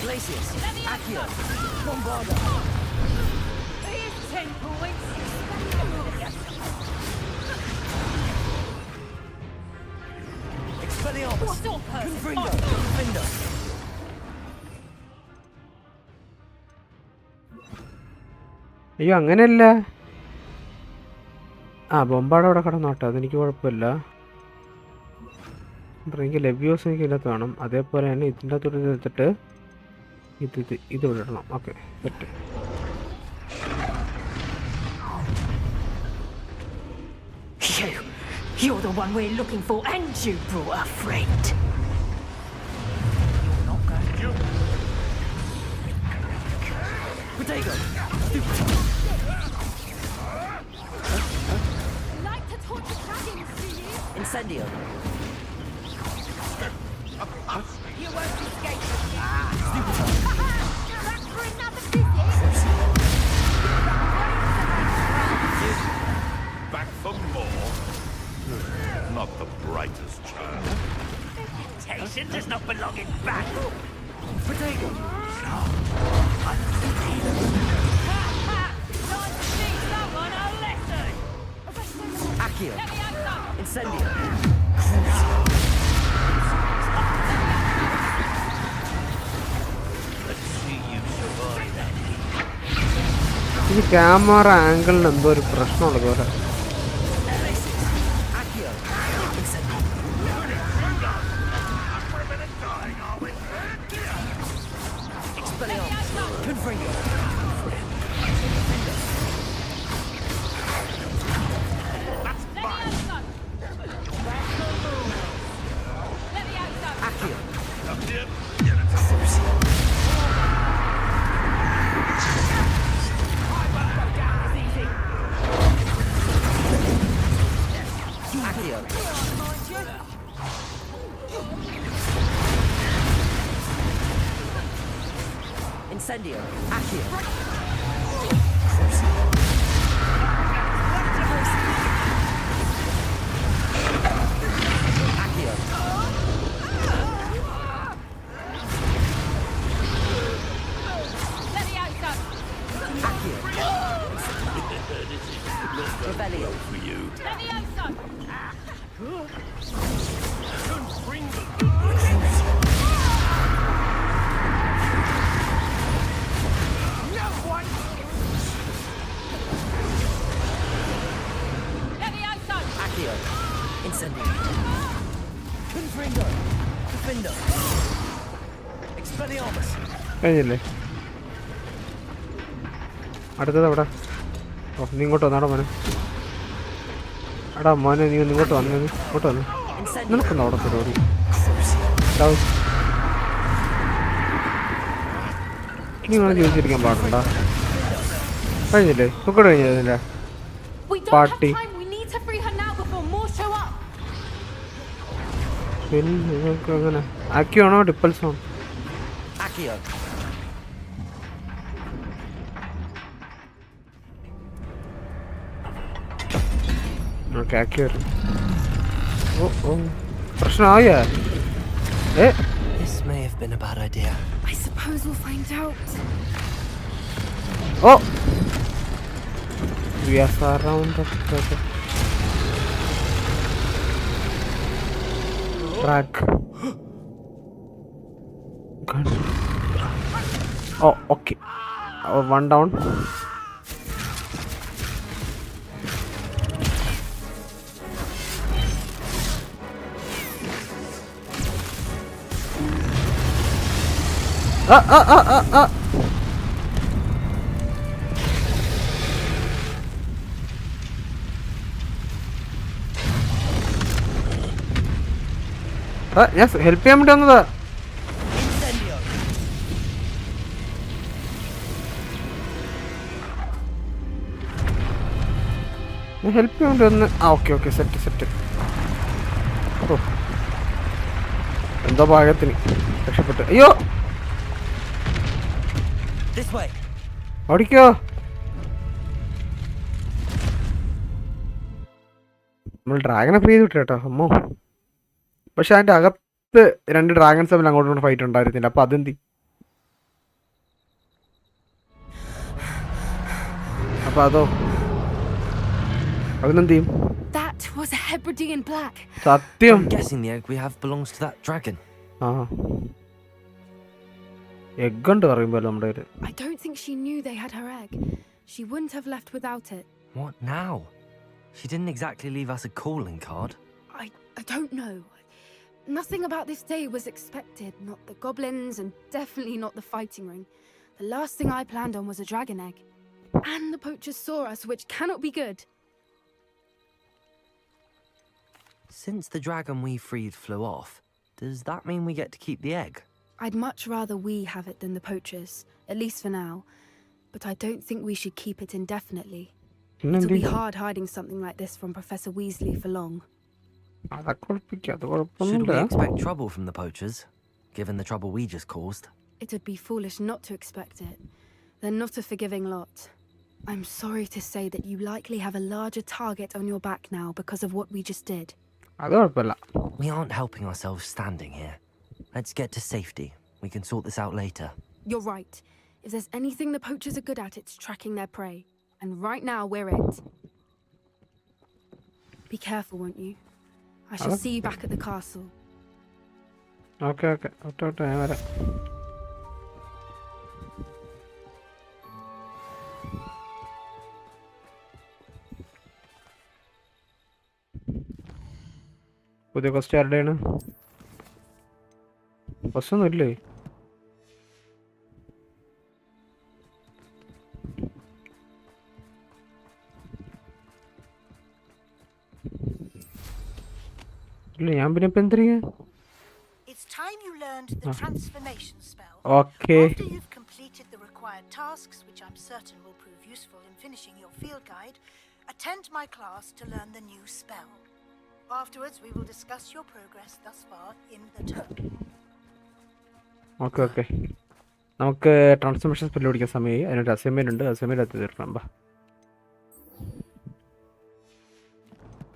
Glacius. Accio. Bombarda. Here's 10 points. Expelliarmus. Stop her. Confringo. Confringo. അയ്യോ അങ്ങനെയല്ല ആ ബൊമ്പാട് അവിടെ കിടന്നോട്ടെ അതെനിക്ക് കുഴപ്പമില്ല എനിക്ക് ലെവ്യോസ് എനിക്ക് ഇതിനകത്ത് വേണം അതേപോലെ തന്നെ ഇതിൻ്റെ അകത്തോട്ട് എടുത്തിട്ട് ഇത് വിടണം okay set You're the one we're looking for, and you brought a friend. You're not going to... Protego. Like to torture dragons, do you? Incendio. You Back for more? Not the brightest child. Reputation does not belong in battle. Potato. Time to teach someone a lesson! Accio. Leviosa! Incendio. Let's see you survive that. ഈ camera ആംഗിളിന് എന്തോ ഒരു പ്രശ്നമുള്ളത് പോലെ. Accio. Incendio. Expelliarmus. Confringo. Leviosa! Leviosa! Accio. Accio. Incendio. Accio. Accio. Leviosa! Accio. Rebellion. Leviosa! Leviosa! Accio. Incendio. Confringo. Defendo. Expelliarmus. കഴിഞ്ഞില്ലേ? അടുത്തത് എവിടെ? ഓ, നീ ഇങ്ങോട്ട് വന്നാടാ മോനെ. എടാ മോനെ, നീ ഒന്ന് ഇങ്ങോട്ട് വന്നു. ഇങ്ങോട്ട് വന്നു. Incendio. നിനക്കൊന്നും അവിടെ പരിപാടി. ഉണ്ടാവും. നീ ഇങ്ങനെ ചോദിച്ചിരിക്കാൻ പാടുണ്ടാ? കഴിഞ്ഞില്ലേ? ഇങ്ങോട്ട് കഴിഞ്ഞില്ലേ? We don't Party. have time. We need to free her now before more show up. പിന്നെ നിങ്ങൾക്ക് അങ്ങനെ ആക്കിയാണോ ഡിപ്പൽസ് ആണോ? Accio. ഓക്കെ ആക്കി വരും. ഓ ഓ പ്രശ്നമായാ? ഏ This may have been a bad idea. I suppose we'll find out. Oh we are surrounded. Drag. Gun. Oh, okay. One down. ഞാൻ help ചെയ്യാൻ വേണ്ടി വന്നതാ. Incendio. ഞാൻ ഹെൽപ്പ് ചെയ്യാൻ വേണ്ടി വന്ന്. ആ ഓക്കെ ഓക്കെ സെറ്റ് സെറ്റ്. ഓ എന്തോ ഭാഗത്തിന് രക്ഷപ്പെട്ടു. അയ്യോ This way. ഓടിക്കോ. നമ്മൾ ഡ്രാഗനെ ഫ്രീ ചെയ്ത് വിട്ടു കേട്ടോ അമ്മോ. പക്ഷെ അതിൻ്റെ അകത്ത് രണ്ട് ഡ്രാഗൺസ് തമ്മിൽ അങ്ങോട്ടും ഇങ്ങോട്ട് ഫൈറ്റ് ഉണ്ടായിരുന്നില്ല. അപ്പം അതെന്തി? അപ്പം അതോ അതിനെന്ത് ചെയ്യും? That was a Hebridean black. സത്യം. I'm guessing the egg we have belongs to that dragon. ആ എഗ്ഗുണ്ട് പറയുമ്പോൾ നമ്മുടെ കയ്യിൽ. I don't think she knew they had her egg. She wouldn't have left without it. What now? She didn't exactly leave us a calling card. I don't know. Nothing about this day was expected. Not the goblins, and definitely not the fighting ring. The last thing I planned on was a dragon egg. And the poachers saw us, which cannot be good. Since the dragon we freed flew off, does that mean we get to keep the egg? I'd much rather we have it than the poachers, at least for now. But I don't think we should keep it indefinitely. It'll be hard hiding something like this from Professor Weasley for long. അതൊക്കെ കുഴപ്പിക്കാം. അത് Should കുഴപ്പമൊന്നുമില്ല. we expect trouble from the poachers? given the trouble we just caused. It would be foolish not to expect it. They're not a forgiving lot. I'm sorry to say that you likely have a larger target on your back now because of what we just did. അത് കുഴപ്പമില്ല. We aren't helping ourselves standing here. Let's get to safety. We can sort this out later. You're right. If there's anything the poachers are good at, it's tracking their prey. And right now, we're it. Be careful, won't you? I shall see you back at the castle. Okay okay ഞാൻ വരാം. പുതിയ question ആരുടെയാണ്? ക്വസ്റ്റൊന്നും ഇല്ലേ? ഇല്ല, ഞാൻ പിന്നെ ഇപ്പം എന്തിരിക്കുക? It's time you learned the transformation spell. Okay. After you've completed the required tasks, which I'm certain will prove useful in finishing your field guide, attend my class to learn the new spell. Afterwards, we will discuss your progress thus far in the term. Okay നമുക്ക് transformation spell പഠിക്കാൻ സമയമായി. അതിനൊരു assignment ഉണ്ട്. Assignment എത്തി തീർക്കണം.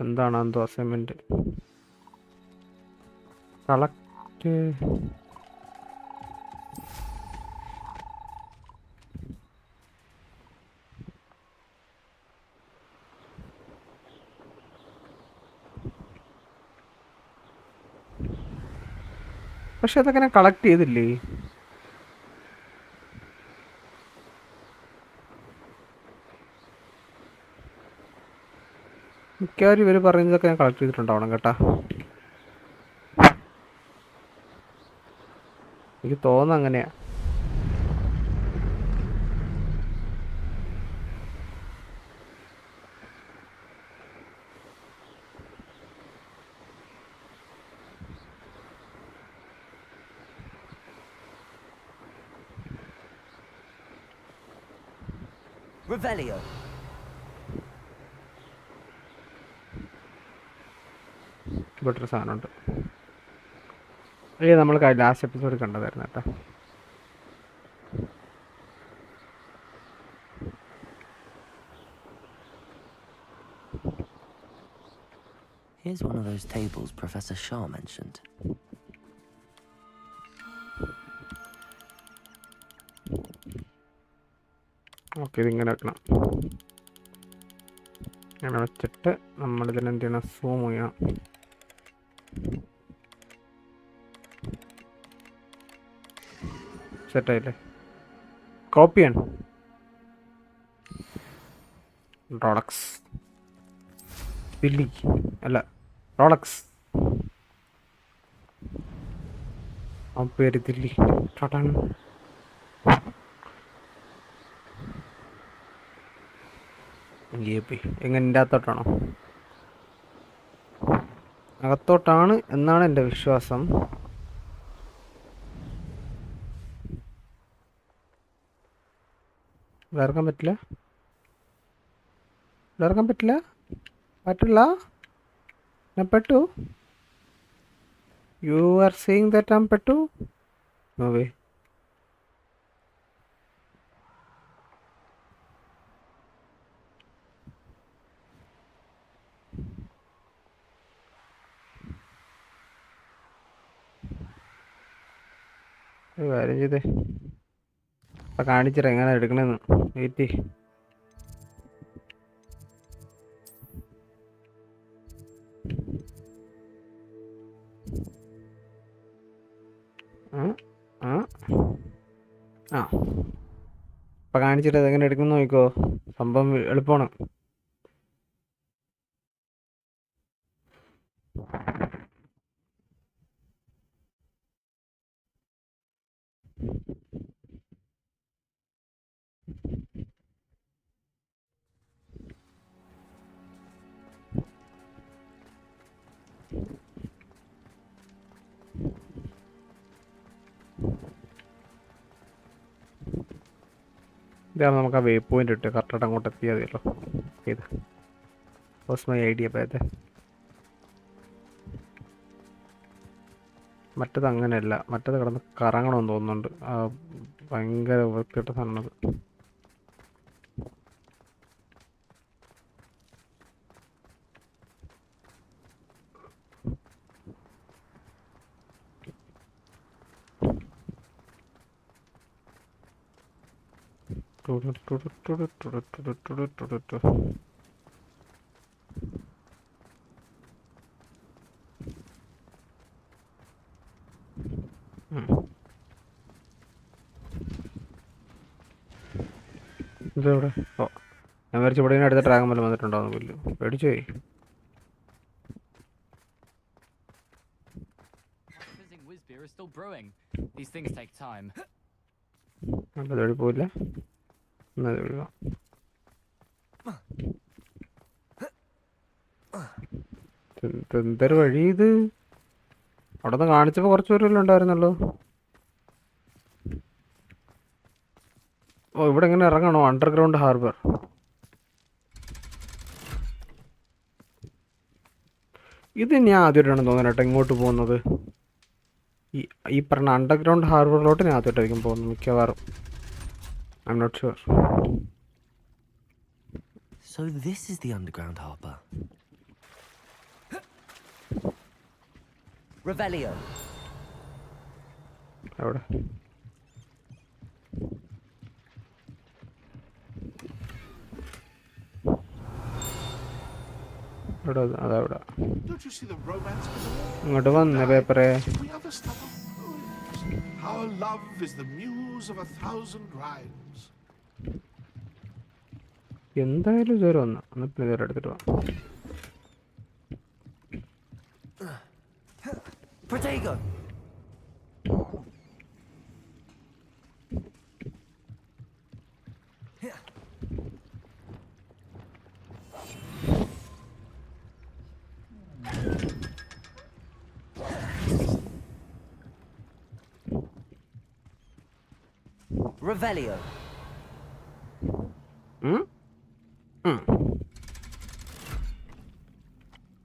എന്താണ് എന്തോ assignment? Collect പക്ഷെ അതൊക്കെ ഞാൻ കളക്ട് ചെയ്തില്ലേ? മിക്കവാറും ഇവർ പറയുന്നതൊക്കെ ഞാൻ കളക്ട് ചെയ്തിട്ടുണ്ടാവണം കേട്ടാ. എനിക്ക് തോന്നുന്നു അങ്ങനെയാ. Revelio. ഇവിടെ സാധനമുണ്ട്. നമ്മൾ ലാസ്റ്റ് എപ്പിസോഡ് കണ്ടതായിരുന്നു കേട്ടോ. Here's one of those tables Professor Shah mentioned. Okay, ഇതിങ്ങനെ വെക്കണം. ഇങ്ങനെ വെച്ചിട്ട് നമ്മളിതിനെന്ത് ചെയ്യണം? സൂം ചെയ്യണം. സെറ്റായില്ലേ? കോപ്പി ചെയ്യണം. റോളക്സ് ദില്ലി അല്ല റോളക്സ് ആ പേര് ദില്ലി ടാട്ടാണ്. എങ്ങനെ എൻ്റെ അകത്തോട്ടാണോ? അകത്തോട്ടാണ് എന്നാണ് എൻ്റെ വിശ്വാസം. ഇറക്കാൻ പറ്റില്ല, ഇറക്കാൻ പറ്റില്ല, പറ്റില്ല. ഞാൻ പെട്ടു. You are seeing that I am പെട്ടു? No way. കാര്യം ചെയ്തേ, അപ്പം കാണിച്ചിട്ട് എങ്ങനെ എടുക്കണമെന്ന്. വെയിറ്റ്. ആ അപ്പം കാണിച്ചിട്ട് അതെങ്ങനെ എടുക്കണം നോക്കിക്കോ. സംഭവം എളുപ്പമാണ്. ഇതാണ് നമുക്ക് ആ വേ പോയിന്റ് ഇട്ട് കറക്റ്റായിട്ട് അങ്ങോട്ട് എത്തിയാൽ മതിയല്ലോ. ഇത് വാസ് മൈ ഐഡിയ. അപ്പോൾ മറ്റത് അങ്ങനെയല്ല, മറ്റത് കിടന്ന് കറങ്ങണമെന്ന് തോന്നുന്നുണ്ട്. ഭയങ്കര വൃത്തികെട്ട സാധനമാണ്. ഇതെവിടെ? ഓ, ഞാൻ വിചാരിച്ചു ഇവിടെ അടുത്ത ഡ്രാഗൺ വല്ലതും വന്നിട്ടുണ്ടാവുന്നു. പുല്ല് പേടിച്ചു പോയി. നല്ലത് വഴി പോയില്ല. എന്നത് വഴി പോവാം. എന്തൊരു വഴി ഇത്? അവിടെ നിന്ന് കാണിച്ചപ്പോൾ കുറച്ച് പേരെല്ലാം ഉണ്ടായിരുന്നല്ലോ. ഓ, ഇവിടെ എങ്ങനെ ഇറങ്ങണോ? Underground harbour. ഇത് ഞാൻ ആദ്യമായിട്ടാണ് തോന്നുന്നത് കേട്ടോ ഇങ്ങോട്ട് പോകുന്നത്. ഈ പറഞ്ഞ അണ്ടർഗ്രൗണ്ട് ഹാർബറിലോട്ട് ഞാൻ ആദ്യമായിട്ടായിരിക്കും പോകുന്നത് മിക്കവാറും. I am not sure. So this is the underground harbour. Revelio. എവിടെ? അതവിടെ. ഇങ്ങോട്ട് വന്ന പേപ്പറേ. എന്തായാലും ഇതുവരെ വന്നു. എന്നിട്ട് ഇതുവരെ എടുത്തിട്ട് വാ. Protego. Revelio.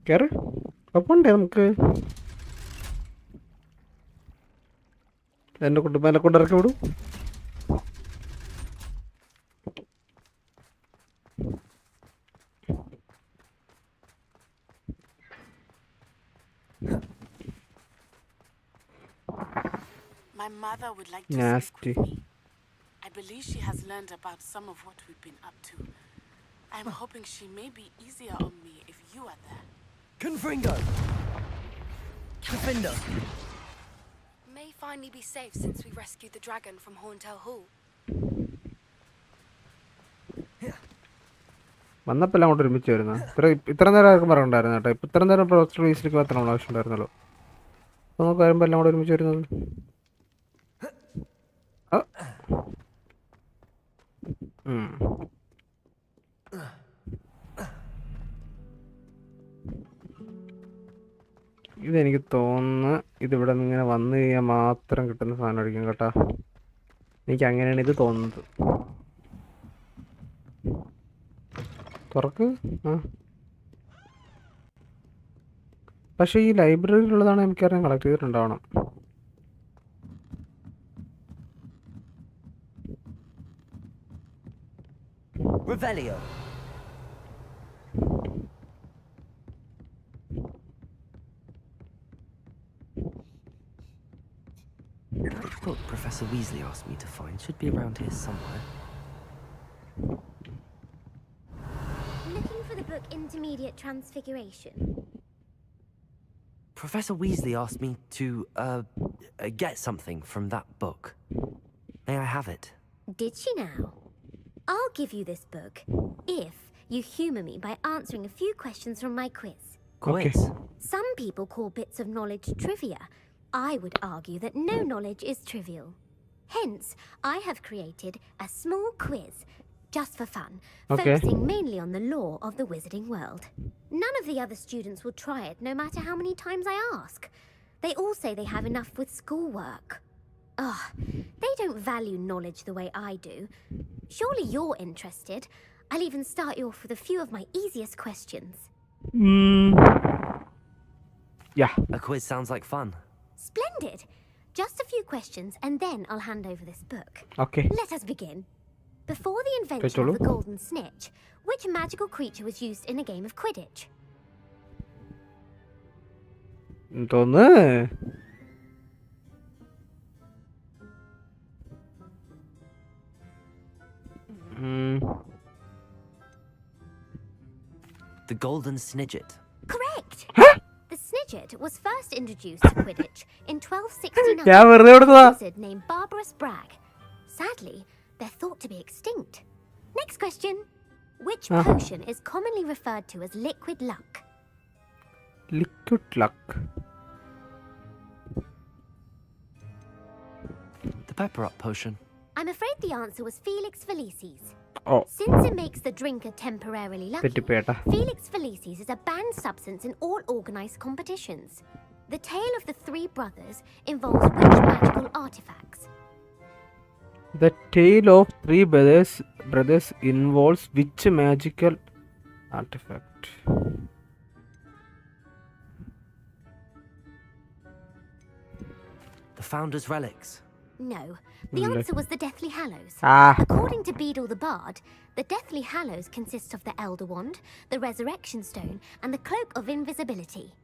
കേറ്. കുഴപ്പമുണ്ടേ നമുക്ക്. എന്നെ കൊണ്ട് ഇറക്കി വിടും. My mother would like to Nasty. speak with me. I believe she has learned about some of what we've been up to. I'm hoping she may be easier on me if you are there. Confringo. Defender. May finally be safe since we rescued the dragon from Horntail Hall. വന്നപ്പോൾ എല്ലാം കൊണ്ട് ഒരുമിച്ച് വരുന്ന ഇത്ര നേരം ആർക്കും പറയണ്ടായിരുന്നു കേട്ടോ. ഇപ്പം ഇത്ര നേരം പ്രൊഫഷണൽ വീസിലേക്ക് മാത്രം നമ്മൾ ആവശ്യം ഉണ്ടായിരുന്നല്ലോ. അപ്പോൾ നമുക്ക് വരുമ്പോൾ എല്ലാം കൂടെ ഒരുമിച്ച് വരുന്നത്. ഇതെനിക്ക് തോന്നുന്നു ഇതിവിടെ നിന്ന് ഇങ്ങനെ വന്നു കഴിഞ്ഞാൽ മാത്രം കിട്ടുന്ന സാധനമായിരിക്കും കേട്ടോ. എനിക്ക് അങ്ങനെയാണ് ഇത് തോന്നുന്നത്. തുറക്ക്. പക്ഷേ ഈ ലൈബ്രറിയിലുള്ളതാണ് എനിക്കറിയാം collect ചെയ്തിട്ടുണ്ടാവണം. Revelio. That book Professor Weasley asked me to find should be around here somewhere. Looking for the book Intermediate Transfiguration? Professor Weasley asked me to, get something from that book. May I have it? Did she now? I'll give you this book if you humour me by answering a few questions from my quiz. Quiz? Some people call bits of knowledge trivia. I would argue that no knowledge is trivial. Hence, I have created a small quiz just for fun, focusing mainly on the lore of the wizarding world. None of the other students will try it, no matter how many times I ask. They all say they have enough with schoolwork. Ugh, they don't value knowledge the way I do. Surely you're interested. I'll even start you off with a few of my easiest questions. Yeah. A quiz sounds like fun. Splendid. Just a few questions and then I'll hand over this book. Okay. Let us begin. Before the invention of the golden snitch, which magical creature was used in a game of Quidditch? എന്തോന്ന്? The golden snidget. Correct. The snidget was first introduced to Quidditch in 1269 ഞാൻ വെറുതെ by a കൊടുത്തതാ. wizard named Barbarous Bragg. Sadly, they're thought to be extinct. Next question. Which potion is commonly referred to as liquid luck? Liquid luck. The pepper up potion. I'm afraid the answer was Felix Felicis. Oh. Since it makes the drinker temporarily lucky, തെറ്റിപ്പോയേട്ടാ. Felix Felicis is a banned substance in all organized competitions. The tale of the three brothers involves which magical artifacts? The tale of three brothers involves which magical artifact? The founder's relics. No. The answer was the Deathly Hallows. Ah. According to Beedle the Bard, the Deathly Hallows consists of the Elder Wand, the Resurrection Stone, and the Cloak of Invisibility.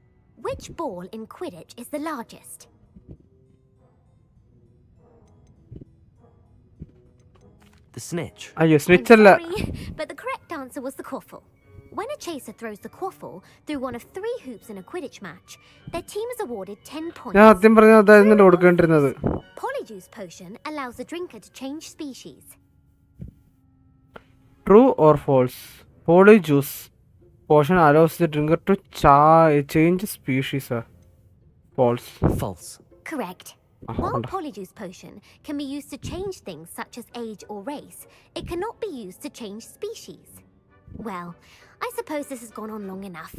Which ball in Quidditch is the largest? The snitch. അയ്യോ I'm Snitch അല്ല. sorry, but the correct answer was the quaffle. When a chaser throws the quaffle through one of 3 hoops in a Quidditch match, their team is awarded 10 points. ഞാൻ സത്യം പറഞ്ഞാൽ അതായിരുന്നല്ലോ കൊടുക്കേണ്ടിരുന്നത്. Polyjuice potion allows the drinker to change species. True or false? Polyjuice potion allows the drinker to change species. False. False. Correct. While Polyjuice potion can be used to change things such as age or race, it cannot be used to change species. Well, I suppose this has gone on long enough.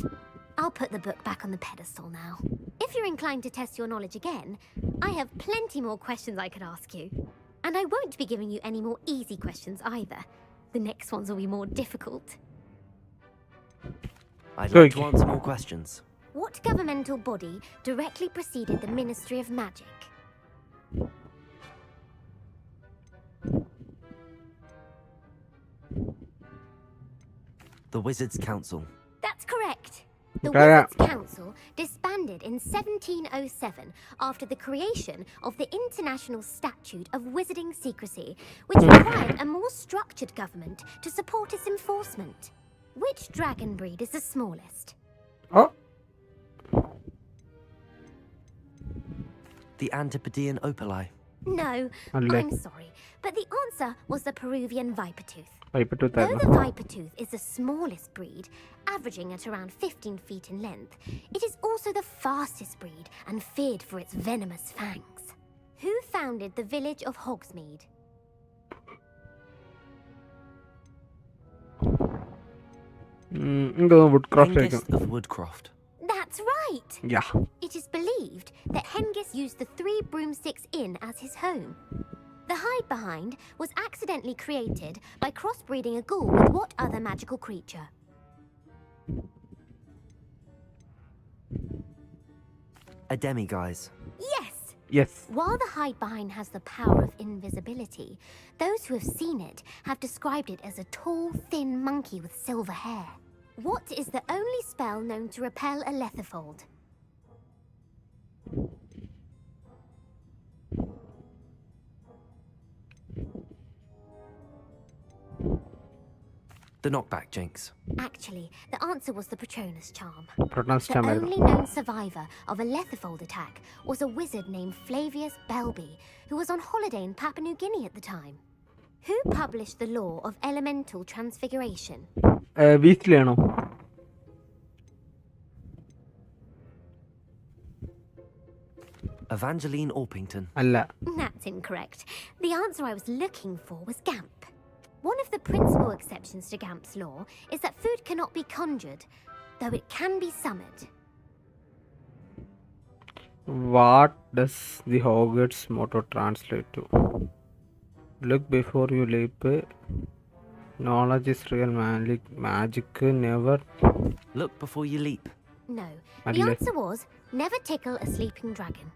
I'll put the book back on the pedestal now. If you're inclined to test your knowledge again, I have plenty more questions I could ask you. And I won't be giving you any more easy questions either. The next ones will be more difficult. I'd like to answer more questions. What governmental body directly preceded the Ministry of Magic? The Wizards' Council. That's correct. The Yeah. Wizards' Council disbanded in 1707 after the creation of the International Statute of Wizarding Secrecy, which required a more structured government to support its enforcement. Which dragon breed is the smallest? Oh. The Antipodean Opali. No, Alle. I'm sorry, but the answer was the Peruvian Vipertooth. Vipertooth Though ആയിരുന്നു. the Vipertooth is the smallest breed, averaging at around 15 feet in length, it is also the fastest breed and feared for its venomous fangs. Who founded the village of Hogsmeade? എന്തോ വുഡ്ക്രാഫ്റ്റ് ആയിരിക്കും. Hengist of Woodcroft. That's right! Yeah. It is believed that Hengist used the 3 broomsticks inn as his home. The hide behind was accidentally created by crossbreeding a ghoul with what other magical creature? A demiguise. Yes! Yes. While the hide behind has the power of invisibility, those who have seen it have described it as a tall, thin monkey with silver hair. What is the only spell known to repel a letherfold? The knockback jinx. Actually, the answer was the Patronus charm. Patronus The charm only ആയിരുന്നു. known survivor of a letherfold attack was a wizard named Flavius Belby, who was on holiday in Papua New Guinea at the time. Who published the law of elemental transfiguration? വീസിലി ആണോ? Evangeline Orpington. അല്ല. That's incorrect. The answer I was looking for was Gamp. One of the principal exceptions to Gamp's law is that food cannot be conjured, though it can be summoned. What does the Hogwarts motto translate to? Look before you leap. Knowledge is real, magic never. Look before you leap. No. The answer was never tickle a sleeping dragon.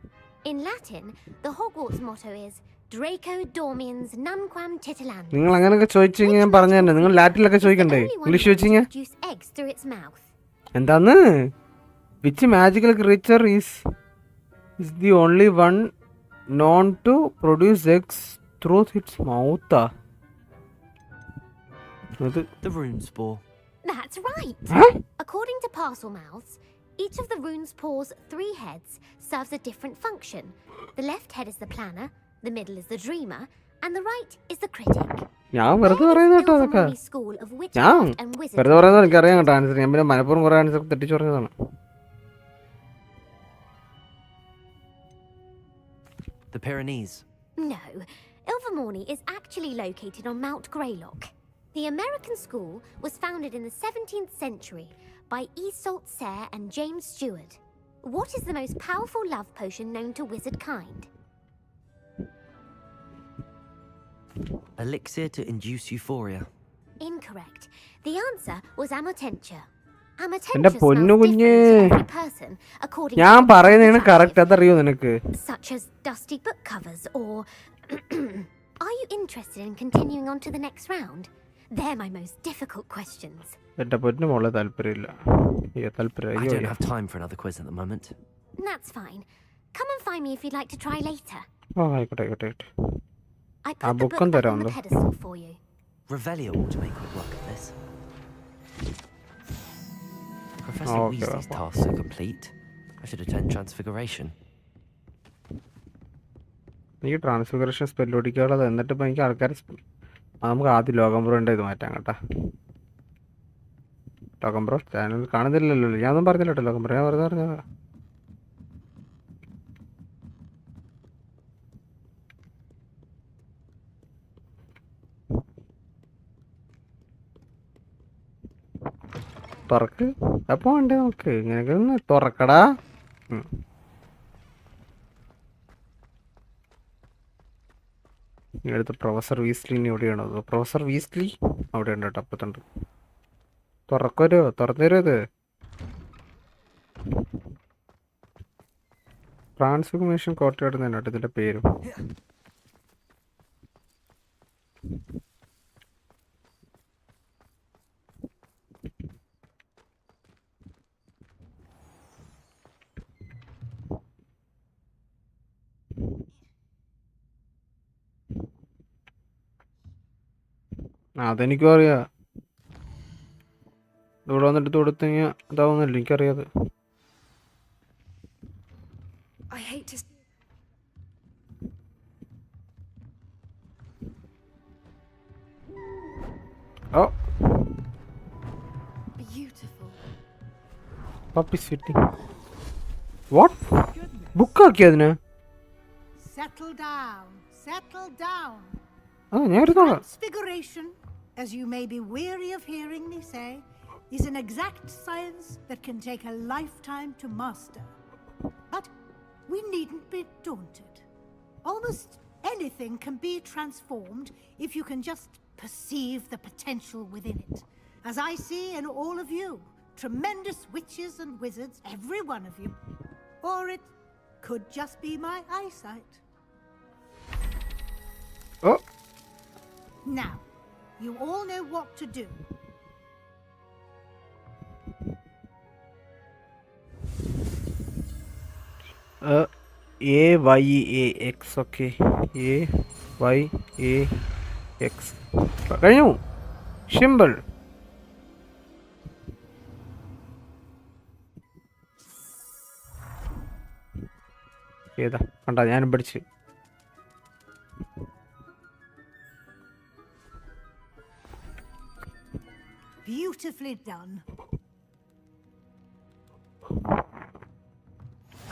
In Latin, the Hogwarts motto is Draco Dormiens Nunquam Titilandus. നിങ്ങൾ അങ്ങനെയൊക്കെ ചോദിച്ചെങ്കിൽ ഞാൻ പറഞ്ഞു തന്നെ. നിങ്ങൾ ലാറ്റിലൊക്കെ ചോദിക്കണ്ടേ? English ചോദിച്ചെങ്കിൽ Produce eggs through its mouth. എന്താന്ന്? Which magical creature is the only one known to produce eggs through its mouth? The rune spore. That's right. Huh? According to parcel mouths, each of the rune spore's 3 heads serves a different function. The left head is the planner, the middle is the dreamer, and the right is the critic. ഞാൻ വെറുതെ പറയുന്നത് കേട്ടോ അതൊക്കെ. School of ഞാൻ witchcraft and wizardry. വെറുതെ പറയുന്നത് എനിക്കറിയാം കേട്ടോ ആൻസർ. ഞാൻ പിന്നെ മനഃപൂർവ്വം കുറേ ആൻസർ തെറ്റിച്ചു പറഞ്ഞതാണ്. The Pyrenees. No, Ilvermorny is actually located on Mount Greylock. The American school was founded in the 17th century by Isolde Sayre and James Stewart. What is the most powerful love potion known to wizard kind? Elixir to induce euphoria. Incorrect. The answer was Amotentia. എന്റെ Amotentia പൊന്നു smells കുഞ്ഞേ. different to every person according ഞാൻ to പറയുന്നതാണ് the correct. അതറിയോ നിനക്ക്? such as dusty book covers or are you interested in continuing on to the next round? They're my most difficult questions. എന്റെ പൊന്നു മോളെ താല്പര്യമില്ല. അയ്യോ താല്പര്യം. I അയ്യോ don't have time for another quiz at the moment. That's fine. Come and find me if you'd like to try later. ഓ ആയിക്കോട്ടെ ആയിക്കോട്ടെ ആയിക്കോട്ടെ. I put the book ബുക്കും back on the തരാമല്ലോ. pedestal for you. Revelio ought to make quick work of this. Professor Okay, Weasley's well. tasks are complete. I should attend Transfiguration. എനിക്ക് transfiguration spell ഓടിക്കാനുള്ളത്. എന്നിട്ട് ഇപ്പം എനിക്ക് ആൾക്കാർ നമുക്ക് ആദ്യം ലോകം ബ്രോൻ്റെ ഇത് മാറ്റാം കേട്ടോ. ലോകം ബ്രോ ചാനൽ കാണുന്നില്ലല്ലോ. ഞാനൊന്നും പറഞ്ഞില്ല കേട്ടോ ലോകം ബ്രോ. ഞാൻ വെറുതെ പറഞ്ഞതാ. തുറക്ക്. അപ്പോൾ വേണ്ടേ നമുക്ക് ഇങ്ങനെയൊക്കെ ഒന്ന് തുറക്കടാ. അടുത്ത് പ്രൊഫസർ വീസ്ലിന് എവിടെയാണോ? പ്രൊഫസർ വീസ്ലി അവിടെ ഉണ്ട് കേട്ടോ. അപ്പത്തുണ്ട്. തുറക്കരോ? തുറന്നേരോ ഇത്? ട്രാൻസ്ഫോർമേഷൻ കോർട്ട് തന്നെ കേട്ടോ ഇതിൻ്റെ പേരും. അതെനിക്കും അറിയാം. ഇവിടെ വന്നിട്ട് കൊടുത്തു കഴിഞ്ഞാൽ ഇതാവുന്നല്ലോ എനിക്കറിയാതെ. I hate to. ഓ Beautiful. Puppy sitting. വാട്ട്? ബുക്കാക്കി അതിന്? Settle down. Settle down. ആ ഞാൻ എടുത്തോളാം. Transfiguration, as you may be weary of hearing me say, is an exact science that can take a lifetime to master. But we needn't be daunted. Almost anything can be transformed if you can just perceive the potential within it. As I see in all of you, tremendous witches and wizards, every one of you. Or it could just be my eyesight. Oh Now, you all know what to do. AYAX. Okay. AYAX കഴിഞ്ഞു. Simple. ഏതാ കണ്ടാ ഞാനും പഠിച്ച്. Beautifully done.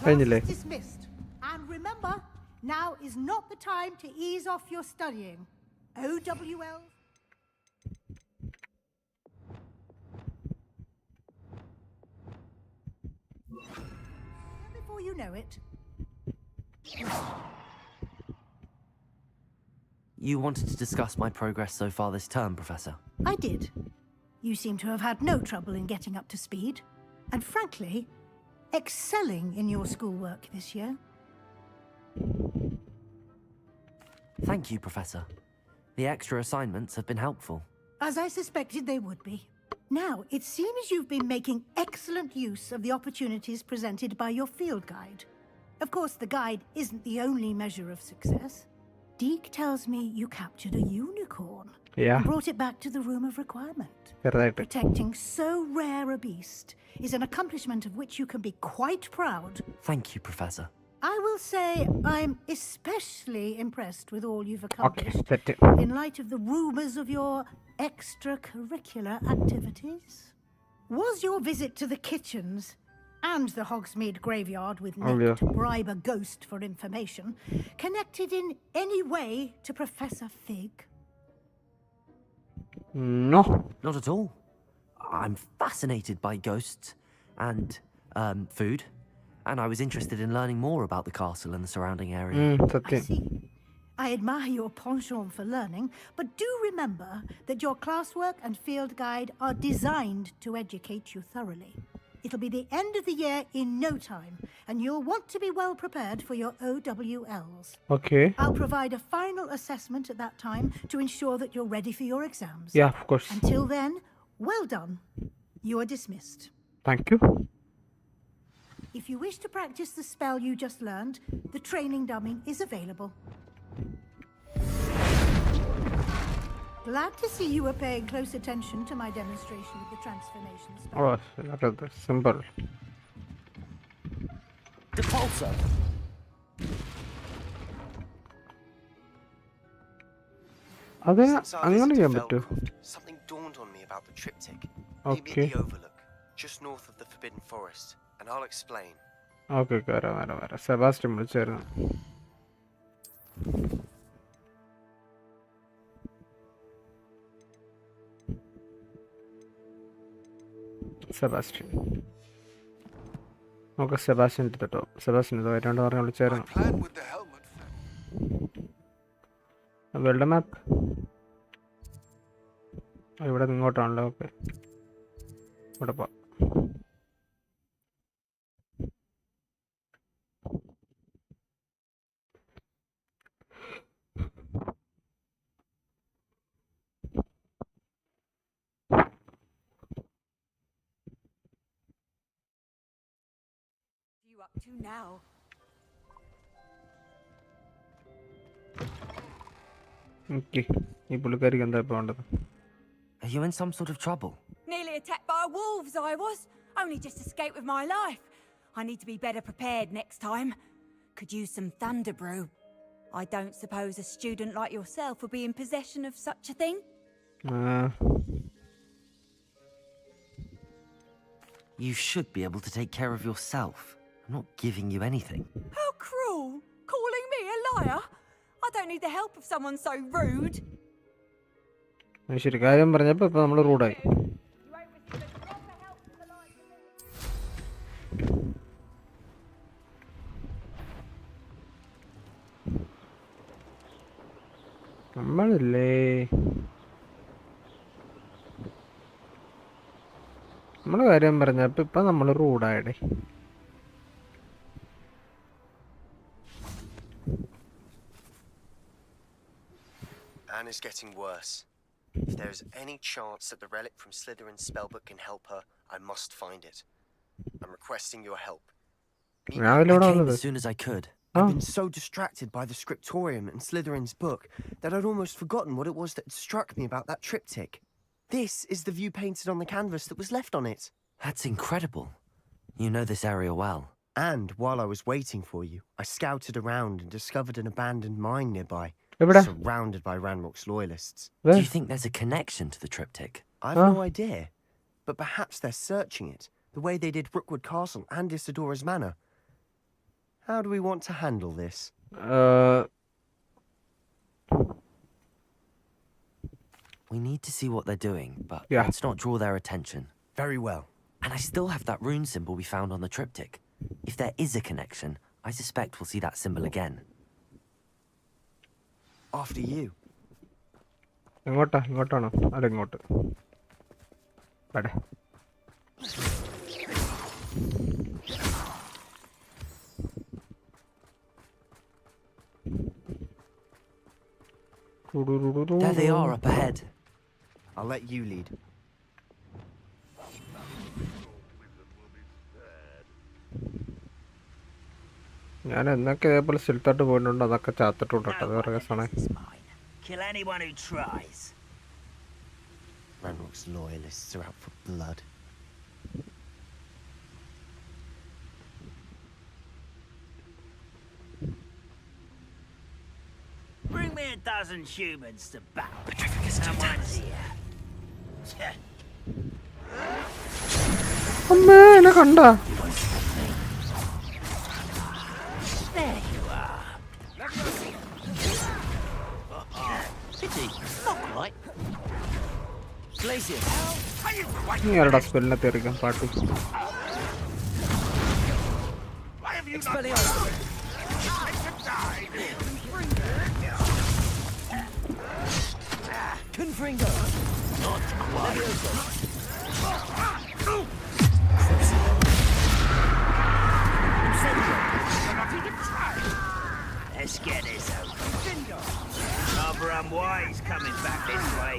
കഴിഞ്ഞില്ലേ? Class dismissed. And remember, now is not the time to ease off your studying. OWL. Before you know it. You wanted to discuss my progress so far this term, Professor? I did. You seem to have had no trouble in getting up to speed. And frankly, excelling in your schoolwork this year. Thank you, Professor. The extra assignments have been helpful. As I suspected they would be. Now, it seems you've been making excellent use of the opportunities presented by your field guide. Of course, the guide isn't the only measure of success. Deke tells me you captured a unicorn and brought it back to the room of requirement. Right. Protecting so rare a beast is an accomplishment of which you can be quite proud. Thank you, Professor. I will say I'm especially impressed with all you've accomplished Okay, in light of the rumors of your extracurricular activities. Was your visit to the kitchens and the Hogsmeade graveyard with Nick to bribe a ghost for information connected in any way to Professor Fig? No. Not at all. I'm fascinated by ghosts and food, and I was interested in learning more about the castle and the surrounding area. I see. I admire your penchant for learning, but do remember that your classwork and field guide are designed to educate you thoroughly. It'll be the end of the year in no time, and you'll want to be well prepared for your OWLs. Okay. I'll provide a final assessment at that time to ensure that you're ready for your exams. Yeah, of course. Until then, well done. You are dismissed. Thank you. If you wish to practice the spell you just learned, the training dummy is available. Glad to see you are paying close attention to my demonstration of the transformation spell. Oh, that is simple. Depulsor! Since our visit to Feldcroft, something dawned on me about the triptych. Maybe Okay. at the Overlook, just north of the Forbidden Forest, and I'll explain. Okay, വരാം. Sebastian വിളിച്ചായിരുന്നു. Sebastian. നമുക്ക് Sebastian എടുത്തിട്ടോ. Sebastian ഇതോ രണ്ട് പറഞ്ഞ് വിളിച്ചായിരുന്നു. World map ഇവിടെ നിന്ന് ഇങ്ങോട്ടാണല്ലോ. Okay, ഇവിടെ പോവാം. Up to now. Okay. ഈ പുള്ളിക്കാരിക്ക് എന്താ ഇപ്പോൾ വേണ്ടത്? Are you in some sort of trouble? Nearly attacked by wolves, I was. Only just escaped with my life. I need to be better prepared next time. Could use some thunder brew. I don't suppose a student like yourself would be in possession of such a thing? You should be able to take care of yourself. I'm not giving you anything. How cruel! Calling me a liar? I don't need the help of someone so rude. ശരി, കാര്യം പറഞ്ഞപ്പോൾ ഇപ്പം നമ്മൾ റൂഡായി. നമ്മളില്ലേ നമ്മള് കാര്യം പറഞ്ഞപ്പോൾ ഇപ്പം നമ്മൾ റൂഡായിടേ. Anne is getting worse. If there is any chance that the relic from Slytherin's spellbook can help her, I must find it. I'm requesting your help. I came as soon as I could. I've been so distracted by the scriptorium and Slytherin's book that I'd almost forgotten what it was that struck me about that triptych. This is the view painted on the canvas that was left on it. That's incredible. You know this area well. And while I was waiting for you, I scouted around and discovered an abandoned mine nearby, surrounded by Ranrock's loyalists. Do you think there's a connection to the triptych? I've no idea, but perhaps they're searching it, the way they did Rookwood Castle and Isidora's Manor. How do we want to handle this? We need to see what they're doing, but Yeah. let's not draw their attention. Very well. And I still have that rune symbol we found on the triptych. If there is a connection, I suspect we'll see that symbol again. After you. ഇങ്ങോട്ടാണോ? അല്ല, ഇങ്ങോട്ട്. There they are up ahead. I'll let you lead. ഞാൻ എന്നൊക്കെ ഇതേപോലെ സ്ഥലത്തോട്ട് പോയിട്ടുണ്ടോ അതൊക്കെ ചാത്തിട്ടുണ്ട് കേട്ടോ. അത് വേറെ രസമാണ്. Kill anyone who tries. Ranrock's loyalists are out for blood. Bring me a dozen humans to battle. Someone's here. അമ്മേ എന്നെ കണ്ടാ. There you are. Pity, not quite. Glacier. നീ ആരടാ സ്പെല്ലിനെ തെറിക്കാൻ പാട്ട്. Expelliarmus. Confringo. Not quite. Let's get this over. Rather unwise coming back this way.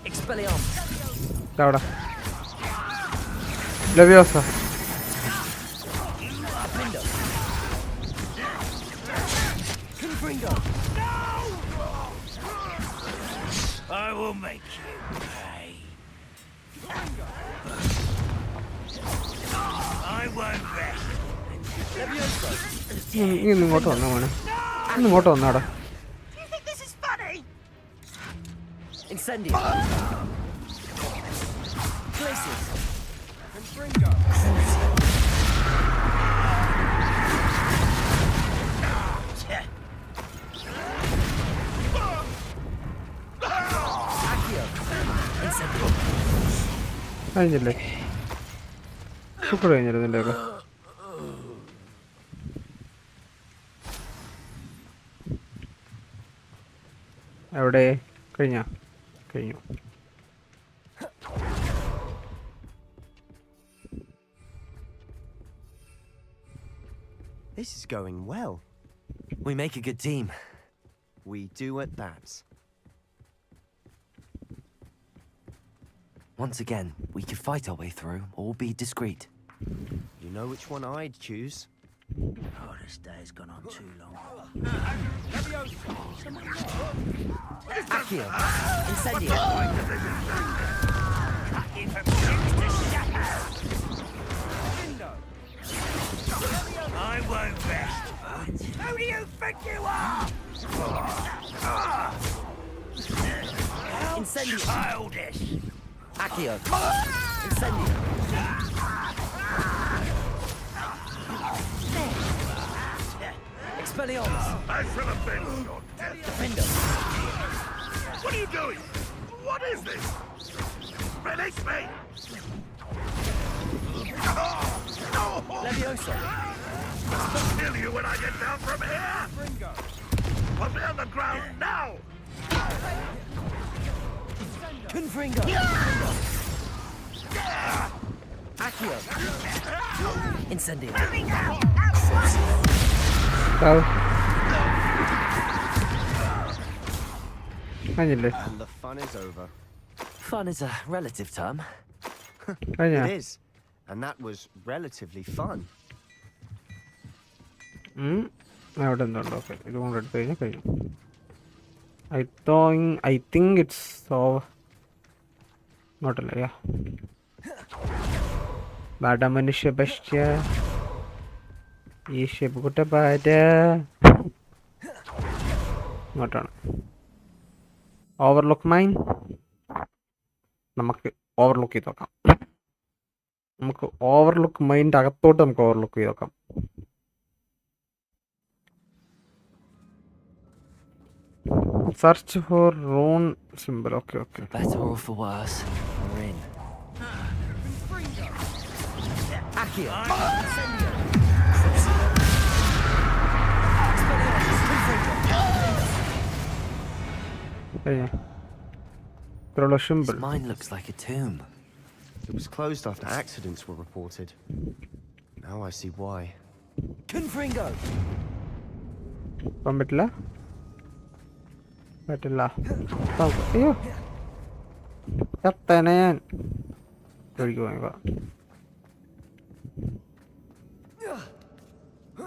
Expelliarmus. ഇതാവടാ ലവ്യോസ. Pindo. Confringo. I will make you pay. I won't rest. Levioso. നീ ഇങ്ങോട്ട് വന്നാ മോനെ. ഇങ്ങോട്ട് വന്നാടാ. Do you think this is funny? Incendio. Glacier. Confringo. Accio. Incendio. കഴിഞ്ഞില്ലേ? Super കഴിഞ്ഞിരുന്നില്ലേക്കെ. എവിടെ കഴിഞ്ഞു. This is going well. We make a good team. We do at that. Once again, we could fight our way through or be discreet. You know which one I'd choose? Oh, this day has gone on too long. Accio. Incendio. Cutting from chips to shadows. I won't rest. Who do you think you are? Incendio. Childish. Accio. Incendio. Expelliarmus. I should have been your death. Defendo. What are you doing? What is this? Release me! Levioso. I'll kill you when I get down from here! Put me on the ground now! Confringo. Accio. Incendio. കഴിഞ്ഞില്ലേ? And the fun is over. Fun is a relative term. കഴിഞ്ഞ It is. And that was relatively fun. അവിടെ എന്തുണ്ടോ? Okay, ഇത് കൊണ്ട് എടുത്തു കഴിഞ്ഞാൽ കഴിഞ്ഞു. I think it's so നോട്ടല്ലേ. ബാഡ മനുഷ്യ ബഷ്യ ഈ ഷേപ്പ് കുട്ട ബാഡ ഇങ്ങോട്ടാണ്. ഓവർലുക്ക് മൈൻ നമുക്ക് ഓവർലുക്ക് ചെയ്ത് നോക്കാം. നമുക്ക് ഓവർലുക്ക് മൈൻഡ് അകത്തോട്ട് നമുക്ക് ഓവർലുക്ക് ചെയ്ത് നോക്കാം. Search for rune symbol. Okay. For better or for worse, we're in. Accio. Incendio. symbol. Mine looks like a tomb. It was closed after accidents were reported. Now I see why. Confringo. പോകാൻ പറ്റില്ല. പറ്റില്ല. അയ്യോ ചത്തനെ ഞാൻ ഒഴുകി പോയ.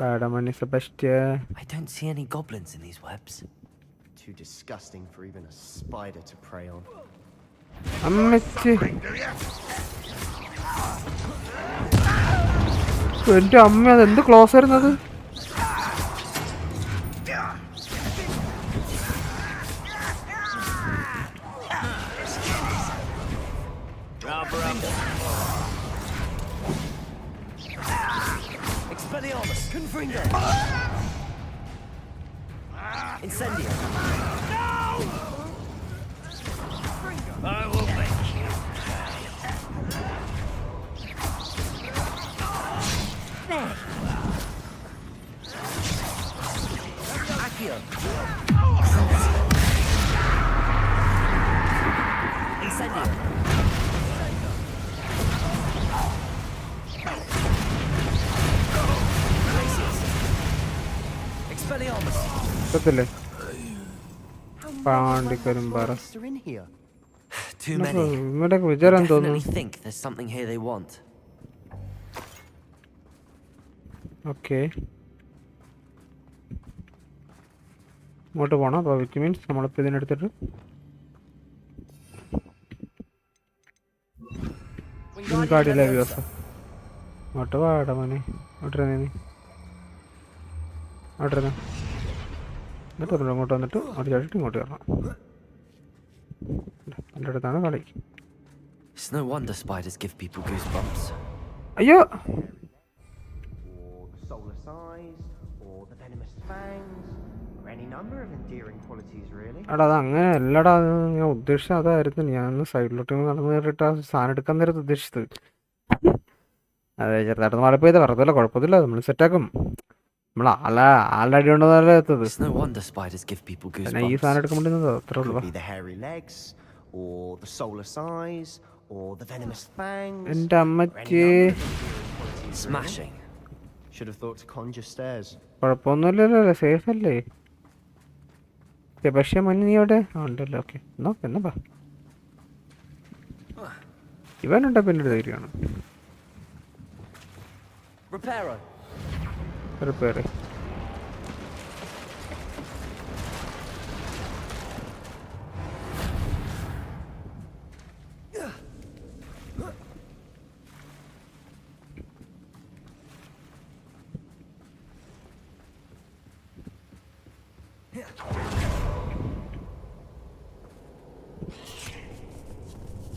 Spider-Man is the best. I don't see any goblins in these webs. Too disgusting for even a spider to prey on. അമ്മച്ചി എന്റെ അമ്മ അതെന്ത് ക്ലോസ് ആയിരുന്നത്. Expelliarmus, Confringo. Incendio. I will make you. There. Accio. Incendio. Expelliarmus. പറ്റില്ലേ പാണ്ടിക്കരും പറ. Monster in here. Too many. ഇങ്ങോട്ടേക്ക് വിചാരം Definitely തോന്നുന്നു. think there's something here they want. Okay ഇങ്ങോട്ട് പോകണം. അപ്പോൾ വിച്ച് മീൻസ് നമ്മളിപ്പോൾ ഇതിനെടുത്തിട്ട് കാടില്ല ദിവസം ഇങ്ങോട്ട് വാടാ മോനെ. ഇങ്ങോട്ടിരുന്നേ നീ ഇങ്ങോട്ടിരുന്നേ. എന്നിട്ട് നമ്മൾ ഇങ്ങോട്ട് വന്നിട്ട് അങ്ങോട്ട് ചാടിയിട്ട് ഇങ്ങോട്ട് കയറണം. എൻ്റെ അടുത്താണ് കളി. It's no wonder spiders give people goosebumps. അയ്യോ Or the soulless eyes, or the venomous fangs, or any number of endearing qualities, really. എടാ അത് അങ്ങനെ അല്ലടാ. അത് ഞാൻ ഉദ്ദേശിച്ചത് അതായിരുന്നു. ഞാൻ സൈഡിലോട്ട് നടന്നു കയറിയിട്ട് ആ സാധനം എടുക്കാൻ നേരത്ത് ഉദ്ദേശിച്ചത്. അതെ ചെറുതായിട്ട് മാറിപ്പോയത് വെറുതെ കുഴപ്പമില്ല. നമ്മൾ സെറ്റാക്കും. നമ്മൾ ആളുടെ അടി കൊണ്ടതല്ലേ എത്തത്. It's no wonder spiders give people പിന്നെ ഈ goosebumps. സാധനം എടുക്കാൻ വേണ്ടി അത്രേ ഉള്ളൂ. Could be the hairy legs, or the soulless eyes, or the venomous fangs. എൻ്റെ അമ്മച്ചി Smashing. Should have thought to conjure stairs. കുഴപ്പമൊന്നുമില്ലല്ലോ. സേഫ് അല്ലേ. പക്ഷേ മഞ്ഞ നീ അവിടെ ഉണ്ടല്ലോ. ഓക്കെ എന്നാ ബാ. ഇവനുണ്ട പിന്നെ ഒരു ധൈര്യമാണ്. Reparo. റിപ്പയർ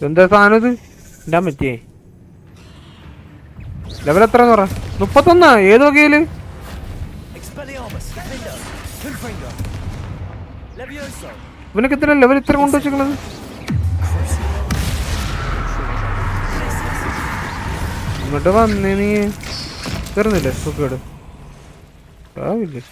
എന്താ സാധനം ഇത്? എന്താ പറ്റിയേ? ലെവൽ എത്രന്ന് പറ? 31. ഏത് വകയില്? Expelliarmus, Confringo, Confringo. Levioso. ഇവനൊക്കെ ഇത്ര ലെവൽ ഇത്ര കൊണ്ടു വെച്ചിട്ടുള്ളത്? ഇങ്ങോട്ട് വന്നേ നീ. തീർന്നില്ലേ സുഖേട്? ആവില്ലേ?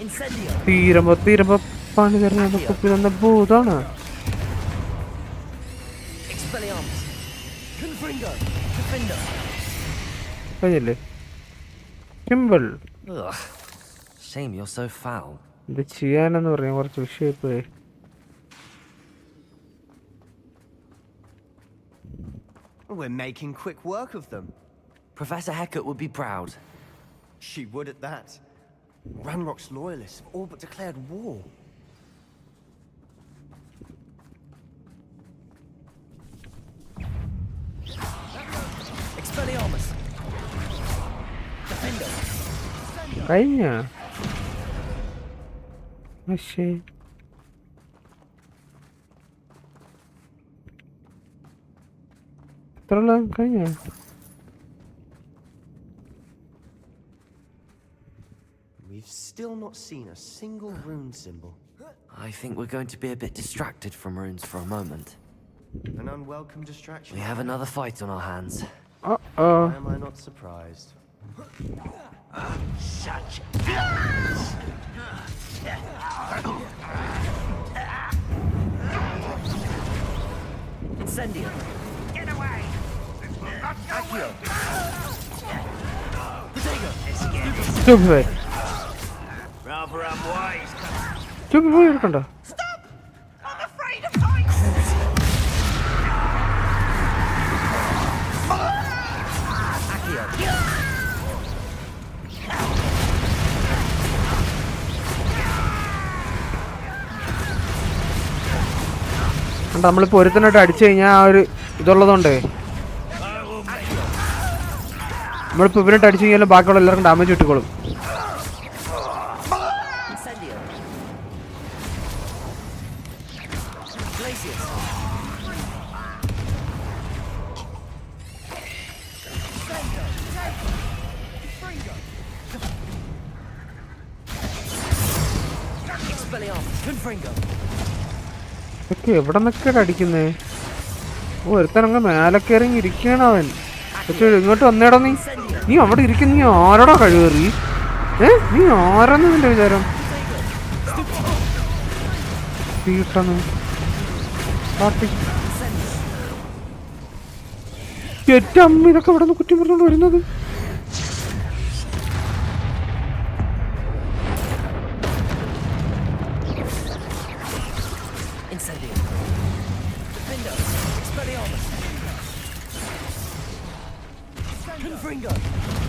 Incendio. തീരുമ്പോ പണി തരുന്ന കുപ്പി തന്ന ഭൂതാണ്. Expelliarmus, Confringo, Confringo. കഴിഞ്ഞില്ലേ? Simple. Ugh. Shame you're so foul. ഇത് ചെയ്യാനെന്ന് പറയാൻ കുറച്ച് വിഷയപ്പോയി. We're making quick work of them. Professor Hecat would be proud. She would at that. Ranrock's loyalists have all but declared war. Expelliarmus. Defender. കഴിഞ്ഞ പക്ഷേ ഇത്രയുള്ള കഴിഞ്ഞ. We've still not seen a single rune symbol. I think we're going to be a bit distracted from runes for a moment. An unwelcome distraction. We have another fight on our hands. Uh-oh. Why am I not surprised? Such Incendio. Get away! This will not Stupid. Rather unwise. Stupid boy എടുക്കണ്ട. I'm afraid of heights. നമ്മളിപ്പോൾ ഒരുത്തനായിട്ട് അടിച്ചു കഴിഞ്ഞാൽ ആ ഒരു ഇതുള്ളതുകൊണ്ടേ നമ്മളിപ്പോൾ ഇവനായിട്ട് അടിച്ചു കഴിഞ്ഞാലും ബാക്കിയുള്ള എല്ലാവർക്കും ഡാമേജ് കിട്ടിക്കോളും. ഒക്കെ എവിടെ നിന്നൊക്കെയാണ് അടിക്കുന്നേ? ഓ ഒരുത്തനങ്ങ് മേലെ കയറി ഇരിക്കുകയാണ് അവൻ. പക്ഷേ ഇങ്ങോട്ട് വന്നേടാ നീ അവിടെ ഇരിക്കുന്ന നീ ആരോടാ കഴിവേറി? നീ ആരാന്ന് നിന്റെ വിചാരം? ഏറ്റവും ഇതൊക്കെ ഇവിടെ നിന്ന് കുറ്റി പറഞ്ഞോണ്ട് വരുന്നത്.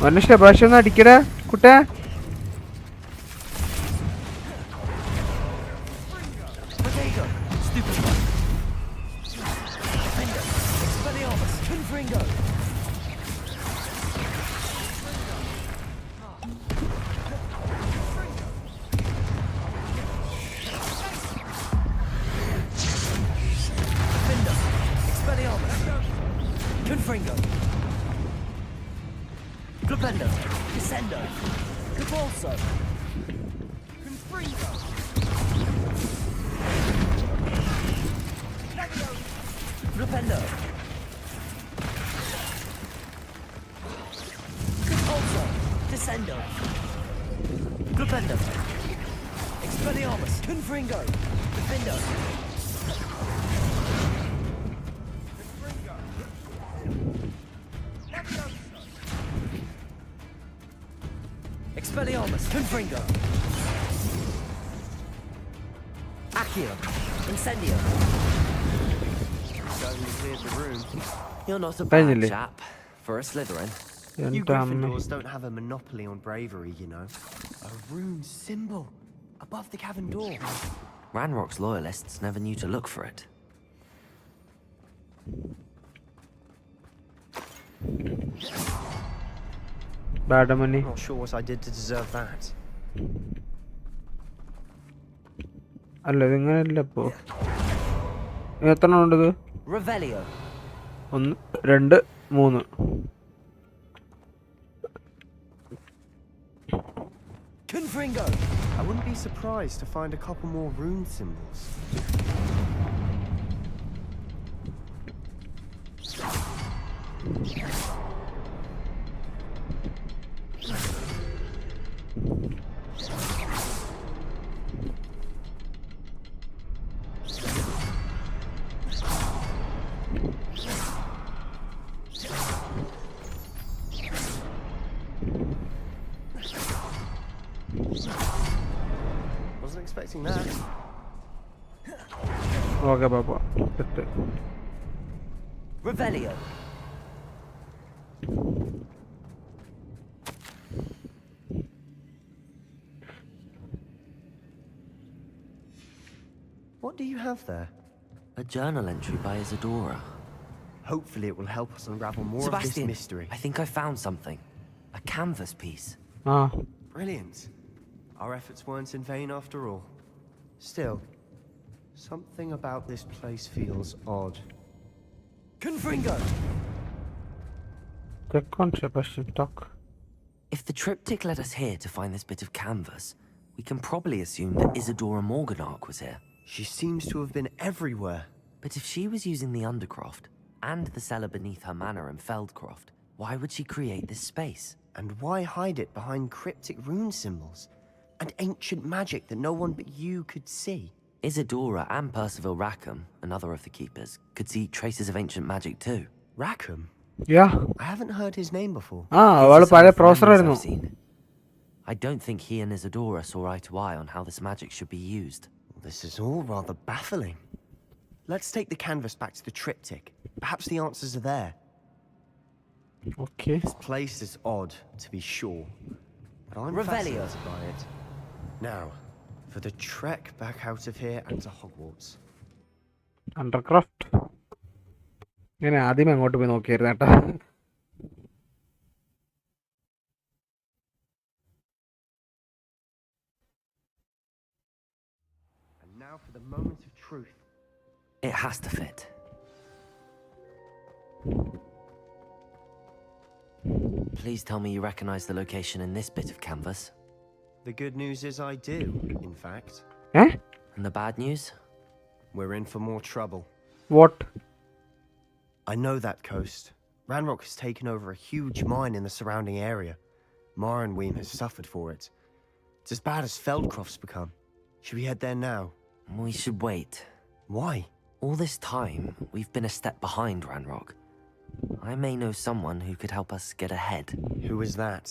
മനുഷ്യ ഭാഷ ഒന്ന് അടിക്കടാ കുട്ടാ. You're not a bad chap for a Slytherin. You Gryffindors don't have a monopoly on bravery, you know. A rune symbol above the cavern door. Ranrock's loyalists never knew to look for it. Bad money. Not sure what I did to deserve that. അല്ല ഇതിങ്ങനെയല്ല ഇപ്പോ. എത്ര ഉണ്ട്? Revelio. 1 2 3. Confringo. I wouldn't be surprised to find a couple more rune symbols. Wasn't expecting that. Okay, Papa. Revelio. What do you have there? A journal entry by Isadora. Hopefully it will help us unravel more Sebastian, of this mystery. I think I found something. A canvas piece. Ah. Brilliant. Our efforts weren't in vain after all. Still, something about this place feels odd. Confringo! Check on Sebastian, talk. If the triptych led us here to find this bit of canvas, we can probably assume that Isadora Morganark was here. She seems to have been everywhere. But if she was using the Undercroft, and the cellar beneath her manor in Feldcroft, why would she create this space? And why hide it behind cryptic rune symbols? And ancient magic that no one but you could see? Isadora and Percival Rackham, another of the keepers, could see traces of ancient magic too. Rackham? Yeah. I haven't heard his name before. അവള് These are some പഴയ of the professor memories ആയിരുന്നു. I've seen. I don't think he and Isadora saw eye to eye on how this magic should be used. This is all rather baffling. Let's take the canvas back to the triptych. Perhaps the answers are there. Okay. This place is odd, to be sure, but I'm Revelio. fascinated by it. Now, for the trek back out of here and to Hogwarts. Undercraft. ഇങ്ങനെ ആദ്യമേ അങ്ങോട്ട് പോയി നോക്കിയായിരുന്നു കേട്ടാ. And now for the moment of truth. It has to fit. Please tell me you recognize the location in this bit of canvas. The good news is I do, in fact. And the bad news? We're in for more trouble. What? I know that coast. Ranrock has taken over a huge mine in the surrounding area. Mornweem has suffered for it. It's as bad as Feldcroft's become. Should we head there now? We should wait. Why? All this time, we've been a step behind Ranrock. I may know someone who could help us get ahead. Who is that?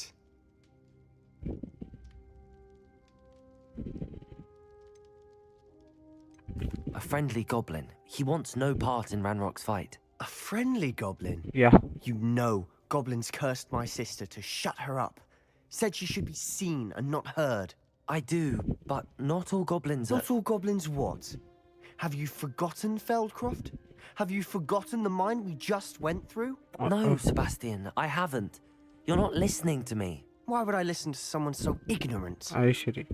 A friendly goblin. He wants no part in Ranrock's fight. A friendly goblin? Yeah. You know goblins cursed my sister to shut her up. Said she should be seen and not heard. I do, but not all goblins are... Not all goblins what? Have you forgotten Feldcroft? Have you forgotten the mine we just went through? No, Sebastian, I haven't. You're not listening to me. Why would I listen to someone so ignorant? Aishari.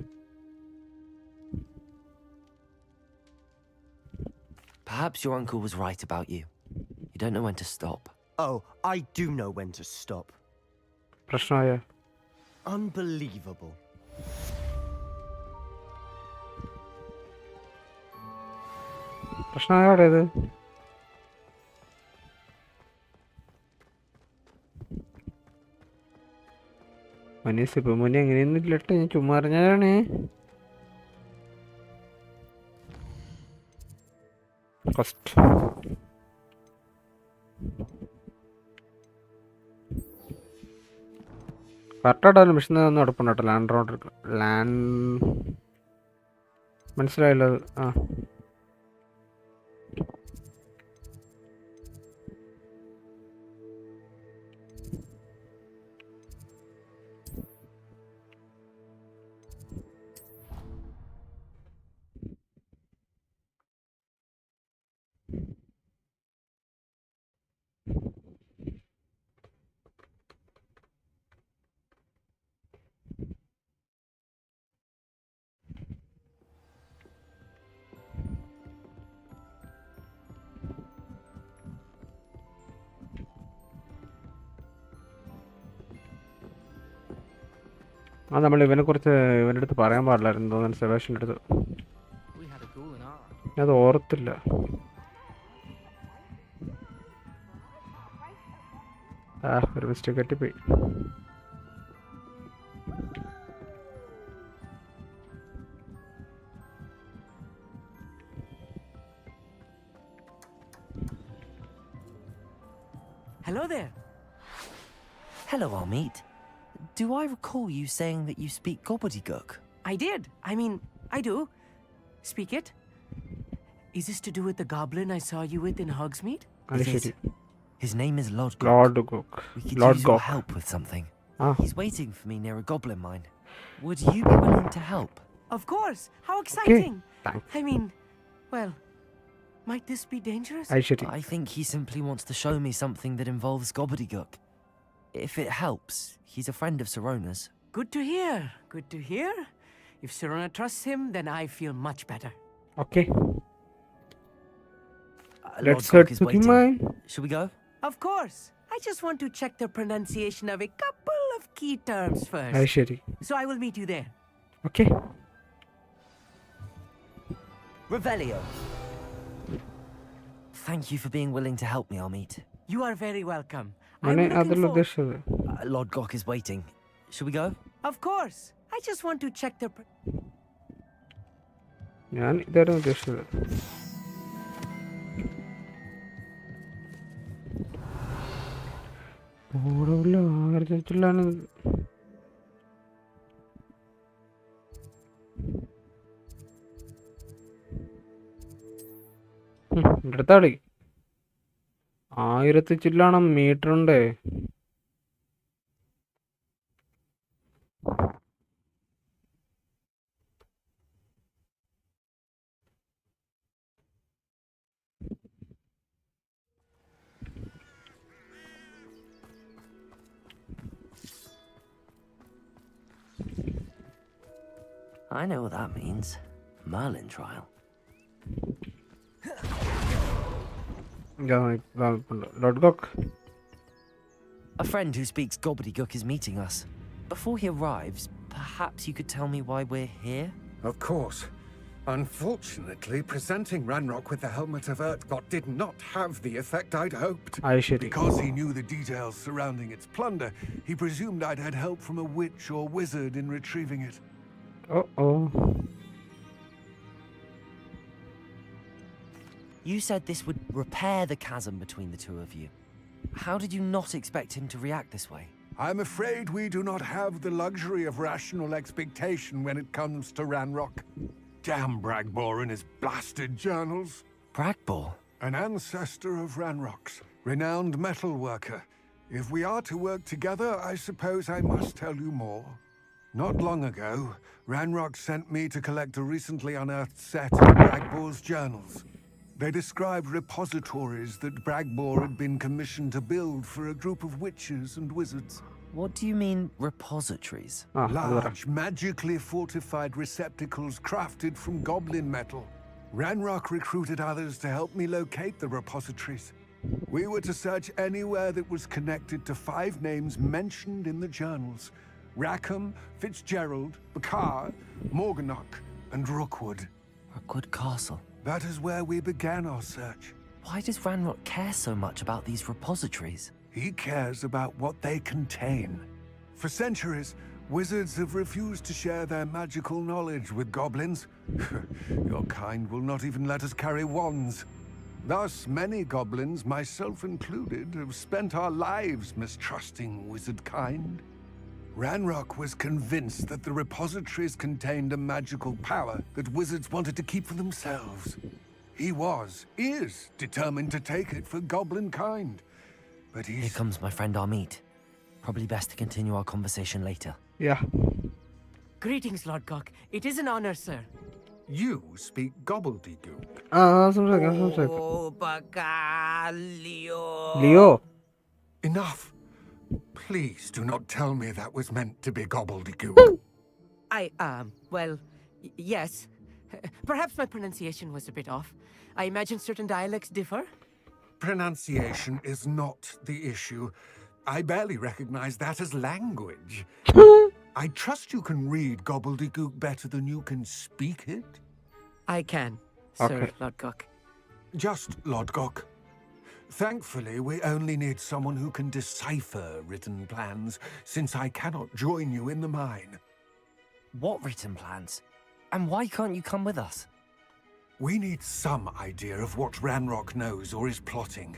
Perhaps your uncle was right about you. You don't know when to stop. Oh, I do know when to stop. പ്രശ്നമായ. Unbelievable. പ്രശ്നമായ ഇത്. മനീസിപ്പോ മുന്നേ എങ്ങനെയൊന്നും ഇല്ലട്ടെ, ഞാൻ ചുമ്മാ അറിഞ്ഞാലാണ്. First കറക്റ്റായിട്ടാലും mission ഒന്നും ഉറപ്പുണ്ട് കേട്ടോ. Land road മനസ്സിലായല്ലോ അത്. ആ നമ്മൾ ഇവനെക്കുറിച്ച് ഇവൻ്റെ അടുത്ത് പറയാൻ പാടില്ലായിരുന്നു തോന്നുന്നു, സെബാസ്റ്റ്യൻ്റെ അടുത്ത്. ഞാൻ അത് ഓർത്തില്ല. ഒരു മിസ്റ്റേക്ക് പറ്റിപ്പോയി. Hello there. Hello, Amit. Do I recall you saying that you speak gobbledygook? I did. I mean, I do. Speak it. Is this to do with the goblin I saw you with in Hogsmeade? His name is Lodgok. Lodgok. We could use your help with something. He's waiting for me near a goblin mine. Would you be willing to help? Of course. How exciting. Thanks. I mean, well, might this be dangerous? I think he simply wants to show me something that involves gobbledygook. If it helps, he's a friend of Sirona's. Good to hear. Good to hear. If Sirona trusts him, then I feel much better. Okay. Let's head to the mine. Should we go? Of course. I just want to check the pronunciation of a couple of key terms first. Aishari. So I will meet you there. Okay. Revelio. Thank you for being willing to help me, Amit. You are very welcome. Lodgok is waiting. Should we go? Of course. I just want to check the... ഞാൻ ഇതായിരുന്നു ഉദ്ദേശിച്ചത്. എടുത്താളി 1000 ചില്ലാണം metre ഉണ്ട്. I know what that means. Merlin trial. Lodgok. A friend who speaks gobbledygook is meeting us. Before he arrives, perhaps you could tell me why we're here? Of course. Unfortunately, presenting Ranrock with the helmet of Urtkot did not have the effect I'd hoped. Because he knew the details surrounding its plunder, he presumed I'd had help from a witch or wizard in retrieving it. Uh-oh. You said this would repair the chasm between the two of you. How did you not expect him to react this way? I'm afraid we do not have the luxury of rational expectation when it comes to Ranrock. Damn Bragbor and his blasted journals. Bragbor? An ancestor of Ranrock's, renowned metal worker. If we are to work together, I suppose I must tell you more. Not long ago, Ranrock sent me to collect a recently unearthed set of Bragbor's journals. They described repositories that Bragbor had been commissioned to build for a group of witches and wizards. What do you mean, repositories? Large, magically fortified receptacles crafted from goblin metal. Ranrock recruited others to help me locate the repositories. We were to search anywhere that was connected to 5 names mentioned in the journals. Rackham, Fitzgerald, Bakar, Morganach, and Rookwood. Rookwood Castle. That is where we began our search. Why does Ranrock care so much about these repositories? He cares about what they contain. For centuries, wizards have refused to share their magical knowledge with goblins. Your kind will not even let us carry wands. Thus, many goblins, myself included, have spent our lives mistrusting wizard kind. Ranrock was convinced that the repositories contained a magical power that wizards wanted to keep for themselves. He is determined to take it for goblin kind. But he's... Here comes my friend Amit. Probably best to continue our conversation later. Yeah. Greetings, Lord Gok. It is an honor, sir. You speak gobbledygook. Leo. Enough. Please do not tell me that was meant to be gobbledygook. Well, yes. Perhaps my pronunciation was a bit off. I imagine certain dialects differ. Pronunciation is not the issue. I barely recognize that as language. I trust you can read gobbledygook better than you can speak it? I can, sir, Lord Gok. Just Lord Gok. Thankfully, we only need someone who can decipher written plans, since I cannot join you in the mine. What written plans? And why can't you come with us? We need some idea of what Ranrock knows or is plotting.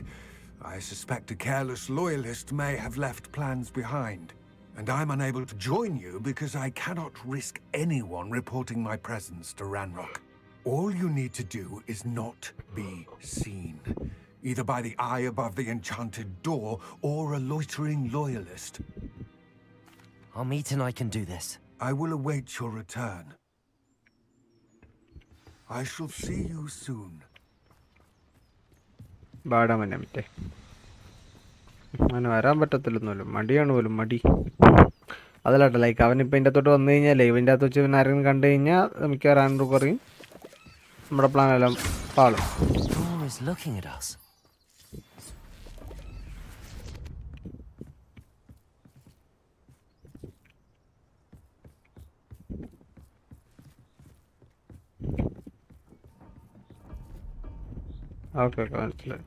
I suspect a careless loyalist may have left plans behind. And I'm unable to join you because I cannot risk anyone reporting my presence to Ranrock. All you need to do is not be seen. Either by the eye above the enchanted door, or a loitering loyalist. Amit and I can do this. I will await your return. I shall see you soon. ബാടാമറ്റേ അവന് വരാൻ പറ്റത്തില്ലെന്നല്ലോ, മടിയാണ് പോലും മടി. അതല്ലാട്ടെ, like അവനിപ്പോൾ ഇതിൻ്റെ അകത്തോട്ട് വന്നു കഴിഞ്ഞാൽ ഇവൻ്റെ അകത്ത് വെച്ച് പിന്നെ ആരെങ്കിലും കണ്ടു കഴിഞ്ഞാൽ മിക്കവാറും ആൻഡ്രൂ പറയും നമ്മുടെ പ്ലാൻ എല്ലാം പാളും. ഓക്കെ മനസ്സിലായി.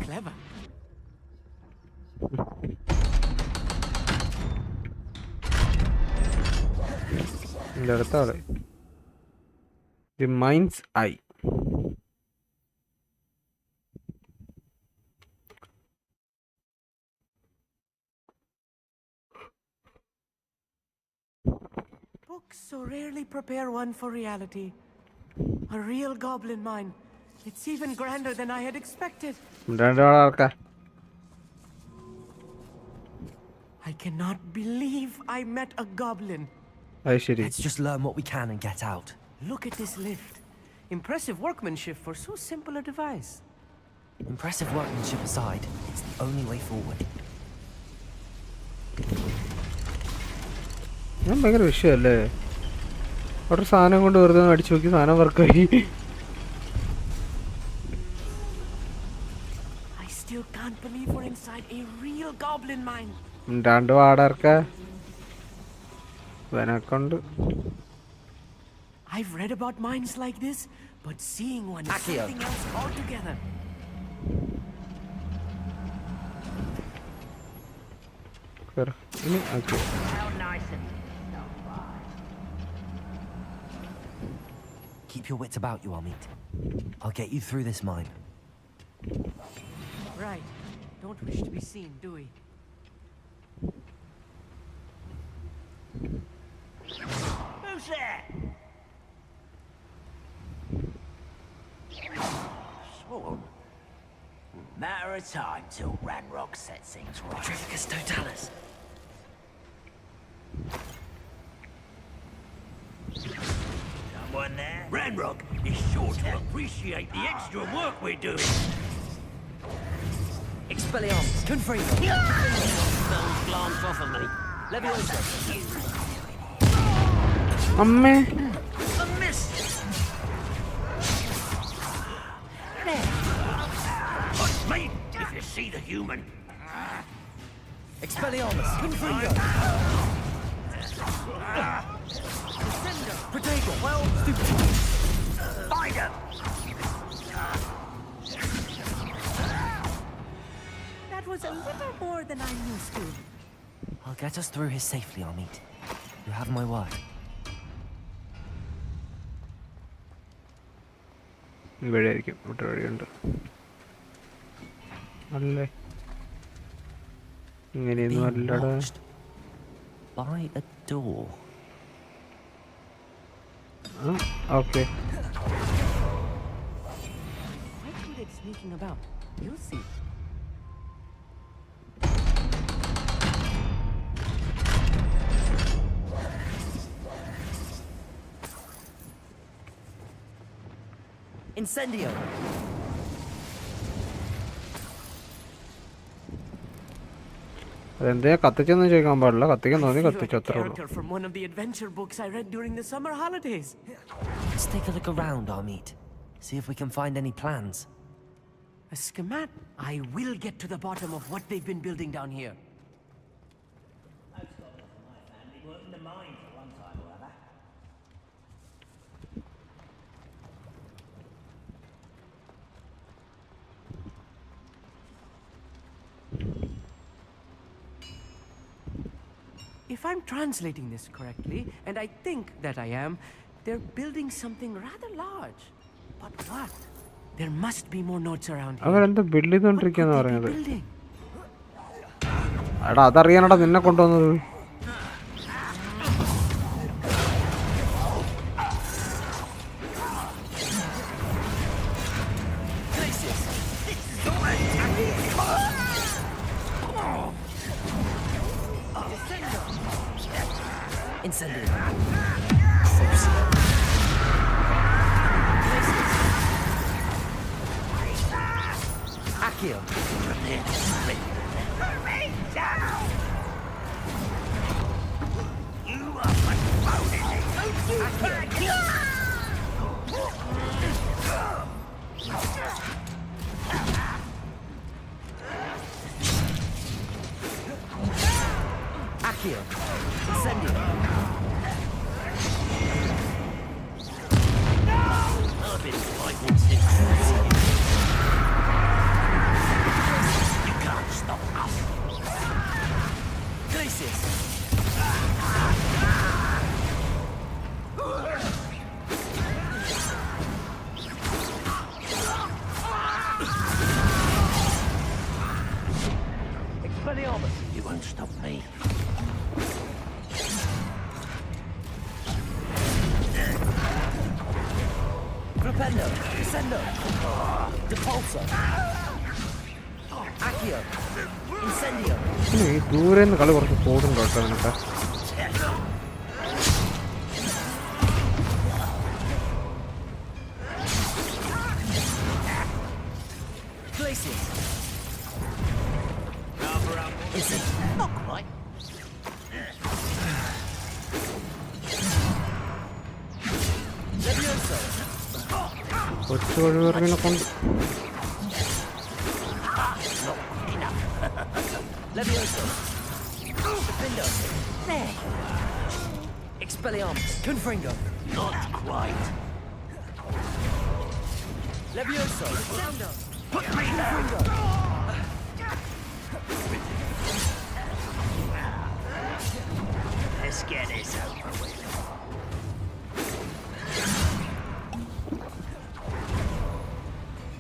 Clever. ഇതിൻ്റെ അടുത്താണ് the minds I. so rarely prepare one for reality. A real goblin mine. It's even grander than I had expected. I cannot believe I met a goblin. Let's just learn what we can and get out. Look at this lift. Impressive workmanship for so simple a device. Impressive workmanship aside, it's the only way forward. ഞാൻ ഭയങ്കര വിഷയമല്ലേ ഒരു സാധനം കൊണ്ട് വെറുതെ അടിച്ചു നോക്കി സാധനം വർക്കായി I still can't believe we're inside a real goblin mine. രണ്ട് വാടർക്ക വനക്കൊണ്ട് I've read about mines like this, but seeing one is something else altogether. How nice of you. Keep your wits about you, Amit. I'll get you through this mine. Right. Don't wish to be seen, do we? Who's there? Swarm. Matter of time till Ranrock sets things right. Petrificus totalis. Someone there? Ranrock is sure to appreciate the extra work we're doing. Expelliarmus, Confringo. Don't glance off of me. Leviosa. അമ്മേ A miss! But mate, if you see the human. Expelliarmus, Confringo. Protego. Well, stupid. Find him! That was a little more than I'm used to. I'll get us through here safely, Amit. You have my word. ഇവിടെ ആയിരിക്കും ഇവിടെ വഴിയുണ്ട് അല്ലേ ഇങ്ങനെയൊന്നും അല്ലടാ By a door. Okay Why could it sneaking about? You'll see. Incendio. അതെന്താ കത്തിച്ചെന്ന് ചോദിക്കാൻ പാടില്ല കത്തിക്കാൻ തോന്നി I feel like കത്തിച്ചു a അത്രേ ഉള്ളൂ character from one of the adventure books I read during the summer holidays. Let's take a look around, Amit. See if we can find any plans. A schemat. I will get to the bottom of what they've been building down here. If I'm translating this correctly, and I think that I am, they're building something rather large. But what? There must be more notes around here. അവരെന്താ build ചെയ്തോണ്ടിരിക്കാന്ന് What could they പറയുന്നത് be building? എടാ അതറിയാനടാ നിന്നെ കൊണ്ടുവന്നത് Incendio. Accio. Accio. Incendio. I've been fighting since you can't stop us. Glacius. Expelliarmus, you won't stop me. Defender. Descendo. Depulsor. Accio. Incendio. ഈ ദൂരെ നിന്ന് കളി കുറച്ച് പോകുന്നുണ്ട് കേട്ടോ നിനക്ക്. Glacius. Is it not quite? Levioso. കൊച്ചു വഴിവരവിനെ കൊണ്ട് Levioso. Defendo. There. Expelliarmus. Confringo. Not quite. Levioso. Descendo. Put me down. Let's get this over with.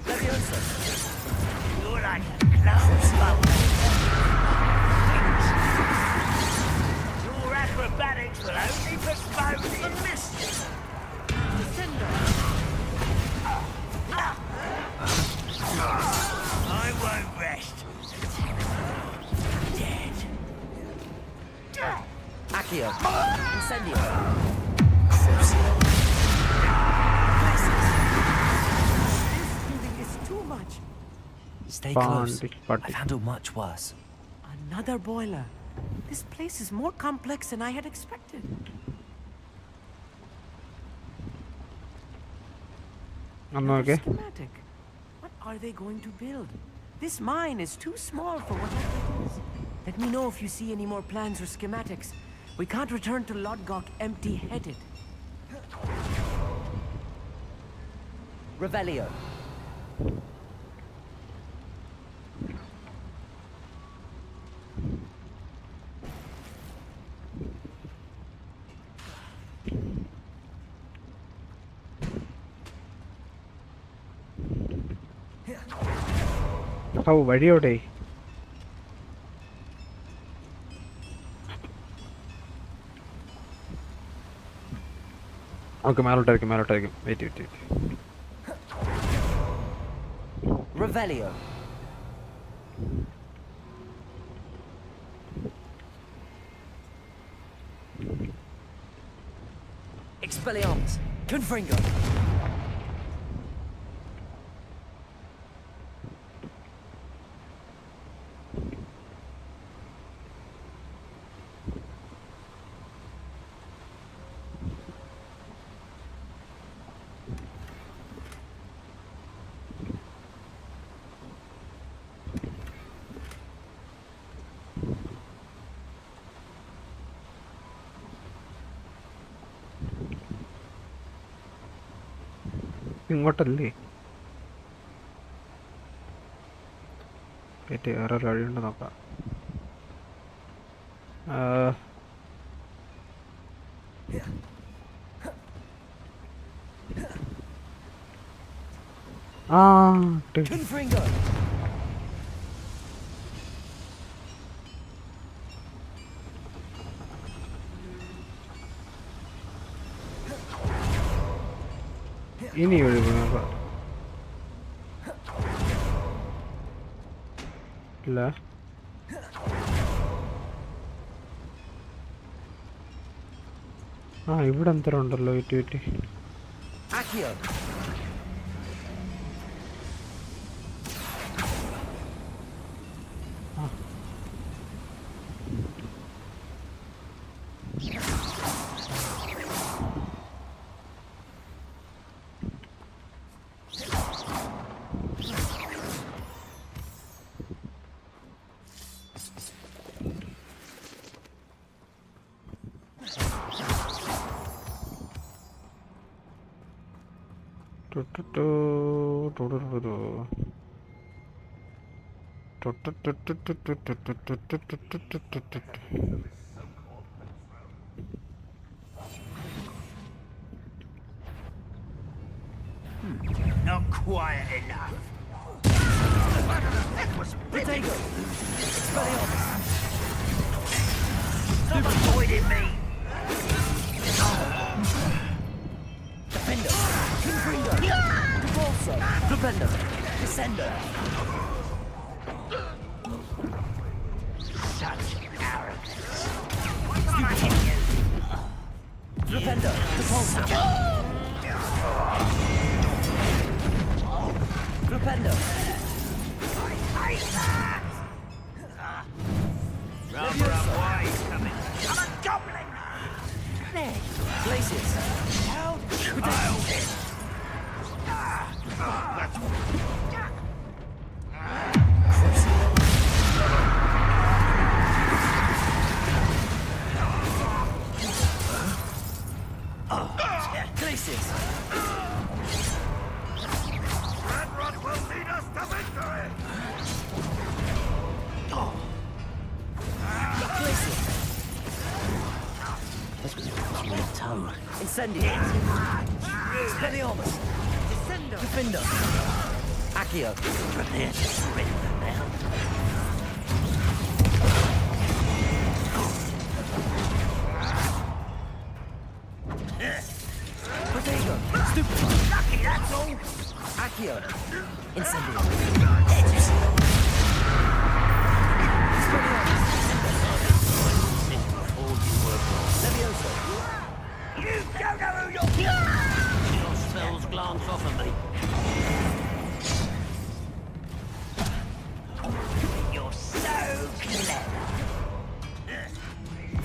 Levioso. You're like a clown's bubble. Your acrobatics will only postpone the mischief. Descendo. I won't rest. Dead. Accio. Incendio. This is too much. Stay close. I've handled much worse. Another boiler. This place is more complex than I had expected. Okay. Schematic. What are they going to build? This mine is too small for what it is. Let me know if you see any more plans or schematics. We can't return to Lodgok empty-headed. Revelio. ഓ വഴിയോടെ okay മേലോട്ടായിരിക്കും wait Revelio. Expelliarmus. Confringo. ഇങ്ങോട്ടല്ലേ വേറെ വഴിയുണ്ട് നോക്കാം. Confringo. ഇനി വഴി നോക്കാം. ഇല്ല ഇവിടെ എന്തരം ഉണ്ടല്ലോ. Wait Accio. Not quiet enough. That was Potato. Expelliarmus. Stop avoiding me. Defender. Confringo. Sender. Such arrogance. Defender. Repulsor. Defender. I hate that! Rather unwise coming. I'm a goblin! There. Glaciers. I'll it. That's Glaciers. Red Rod will lead us to victory! Glaciers. That's really toe. Incendiary. Expelliarmus. Descender. Defender. Accio. Prepare to surrender now. Protego. Stupid. Lucky, that's all. Accio. Incendiary. Levioso. You don't know who you're... Your spells glance off of me. You're so clever.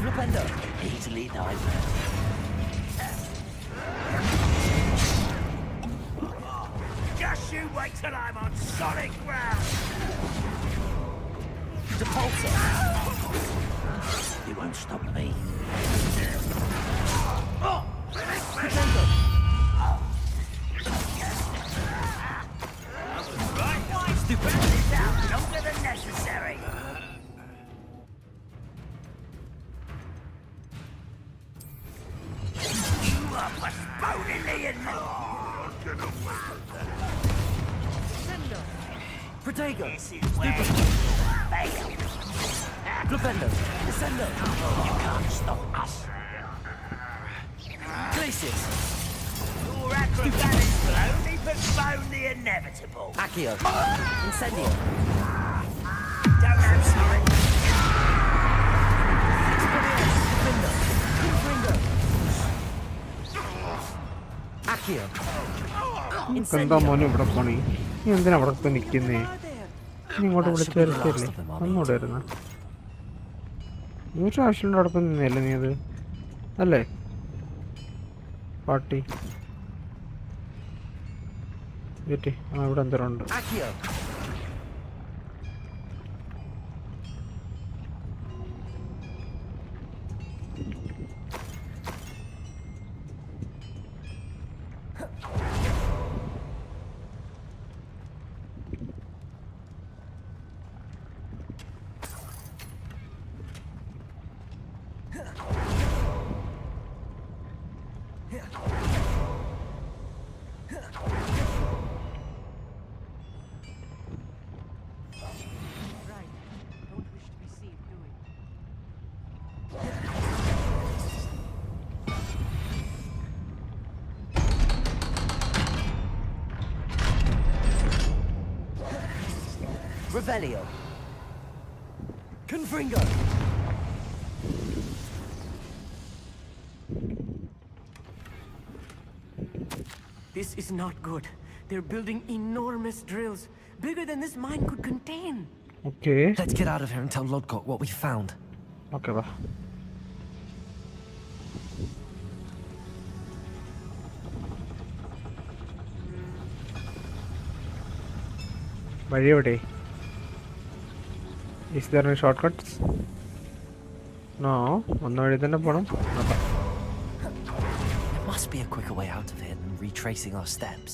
Flipendo. Easily diverted. Just you wait till I'm on solid ground. Depulsor. You won't stop me. Protego. Right, stupid. This out longer than necessary. You are postponing the Protego. This is where you fail. Flipendo. Descendo. You can't stop us. Glaciers. Your acrobatics will only postpone the inevitable. Accio. Incendio. Don't answer it. Defender. Confringo. Accio. എന്താ മോനെ ഇവിടെ പണി? നീ എന്തിനാ അവിടെ ഇപ്പൊ നിക്കുന്നേ? നീ ഇങ്ങോട്ട് വിളിച്ചു വരത്തില്ലേ? അങ്ങോട്ട് വരുന്ന 100 ആവശ്യമുണ്ട് അവിടെ ഇപ്പം നിന്നല്ലേ നീ അത് അല്ലേ പാട്ടി കേട്ടി ആ ഇവിടെ എന്തോരം ഉണ്ട്. Accio. Revelio. Confringo. This is not good. They're building enormous drills, bigger than this mine could contain. Okay. Let's get out of here and tell Lodgok what we found. Okay, വാ. വഴി എവിടെ? Is there any shortcuts? No. ഒന്ന് വഴി തന്നെ പോണം. നോക്കാം. There must be a quicker way out of here than retracing our steps.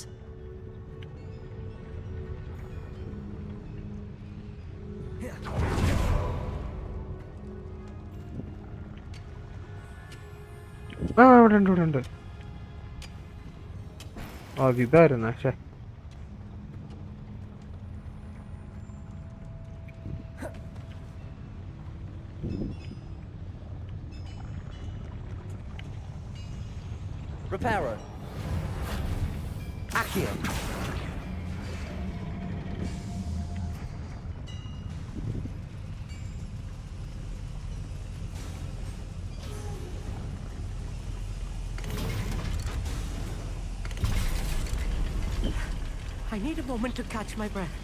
ആ ഇവിടെ ഉണ്ട് ഇവിടെ ഉണ്ട്. അത് ഇതായിരുന്നു പക്ഷേ Reparo. Accio. I need a moment to catch my breath.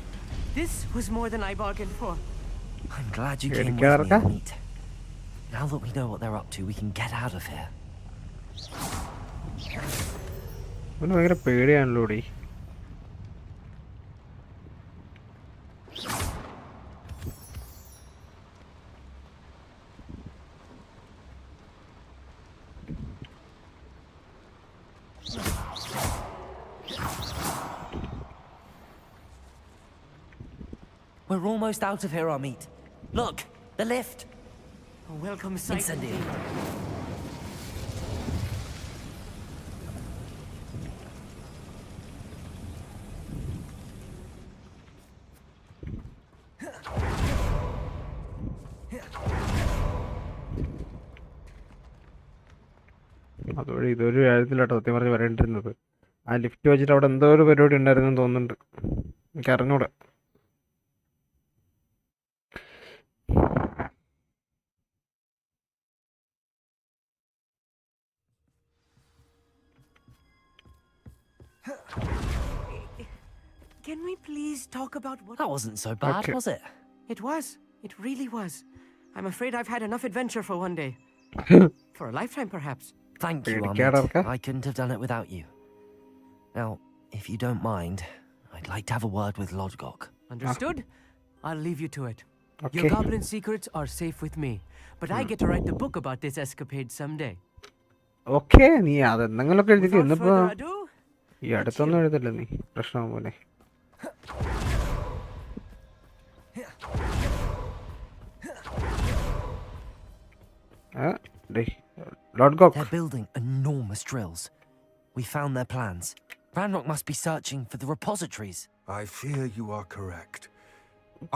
This was more than I bargained for. I'm glad you came with me, Amit. Now that we know what they're up to, we can get out of here. അവന് ഭയങ്കര പേടിയാണല്ലോ D. We're almost out of here, Amit. Look, the lift. A welcome sight. Incendio. അതുവഴി ഇതൊരു കാര്യത്തിലാട്ടോ സത്യം പറഞ്ഞ് വരേണ്ടിരുന്നത്. ആ lift വെച്ചിട്ട് അവിടെ എന്തോ ഒരു പരിപാടി ഉണ്ടായിരുന്നു തോന്നുന്നുണ്ട്. എനിക്ക് അറിഞ്ഞൂടാ. Can we please talk about what... That wasn't so bad, Okay. was it? It was. It really was. I'm afraid I've had enough adventure for one day. For a lifetime, perhaps. Thank you, പേടിക്കാതെ Amit. ആൾക്കാ. I couldn't have done it without you. Now, if you don't mind, I'd like to have a word with Lodgok. Understood? I'll leave you to it. Okay. Your goblin secrets are safe with me, but I get to write the book about this escapade someday. Okay, നീ അതെന്തെങ്കിലുമൊക്കെ എഴുതിക്കോ. Without ഇന്നിപ്പോ further ado, ഈ അടുത്തൊന്നും എഴുതല്ലേ നീ, പ്രശ്നമാകും പോലെ. Lodgok. They're building enormous drills. We found their plans. Ranrock must be searching for the repositories. I fear you are correct.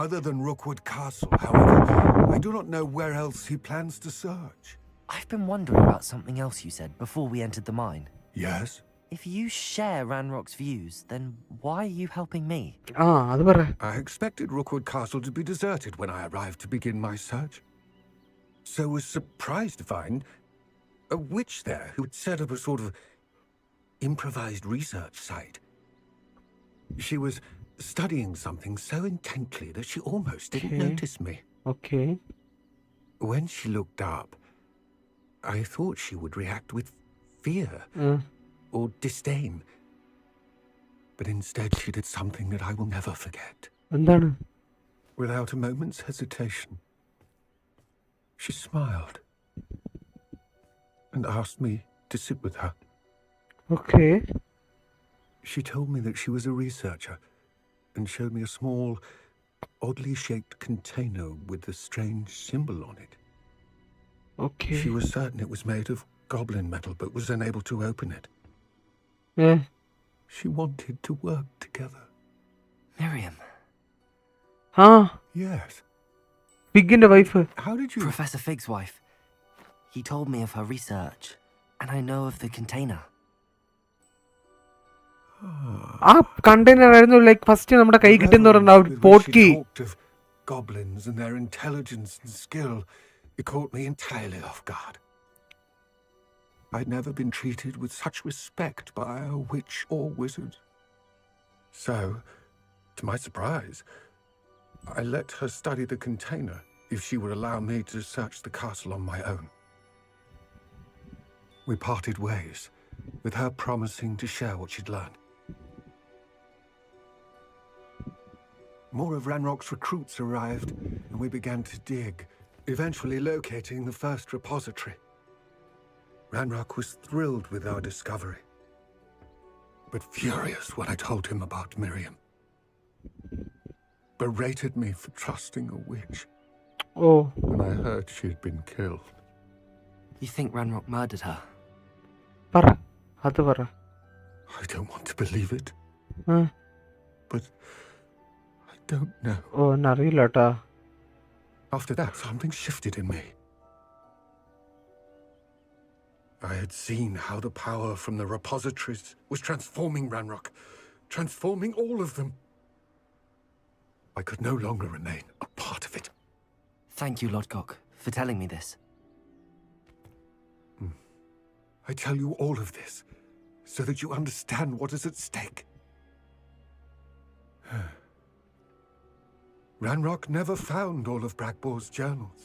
Other than Rookwood Castle, however, I do not know where else he plans to search. I've been wondering about something else you said before we entered the mine. Yes? If you share Ranrock's views, then why are you helping me? അത് പറ. I expected Rookwood Castle to be deserted when I arrived to begin my search. So was surprised to find a witch there who had set up a sort of improvised research site. She was studying something so intently that she almost didn't Okay. notice me. Okay. When she looked up, I thought she would react with fear or disdain. But instead she did something that I will never forget. എന്താണ്? Without a moment's hesitation, she smiled and asked me to sit with her. Okay. She told me that she was a researcher and showed me a small, oddly shaped container with a strange symbol on it. Okay. She was certain it was made of goblin metal but was unable to open it. She wanted to work together. Miriam. Yes. Piggന്റെ wife. How did you... Professor Fig's wife. He told me of her research, and I know of the container. ആ container ആയിരുന്നു like first നമ്മുടെ കൈ കിട്ടുന്ന പറഞ്ഞ portkey. Goblins and their intelligence and skill, it caught me entirely off guard. I'd never been treated with such respect by a witch or wizard. So, to my surprise, I let her study the container if she would allow me to search the castle on my own. We parted ways, with her promising to share what she'd learned. More of Ranrock's recruits arrived, and we began to dig, eventually locating the first repository. Ranrock was thrilled with our discovery, but furious when I told him about Miriam. Berated me for trusting a witch. Oh. When I heard she had been killed. You think Ranrock murdered her? പറ. അത് പറ. I don't want to believe it. But I don't know. ഓ എന്നറിയില്ല കേട്ടാ. After that, something shifted in me. I had seen how the power from the repositories was transforming Ranrock, transforming all of them. I could no longer remain a part of it. Thank you, Lodgok, for telling me this. I tell you all of this so that you understand what is at stake. Ranrock never found all of Bragbor's journals.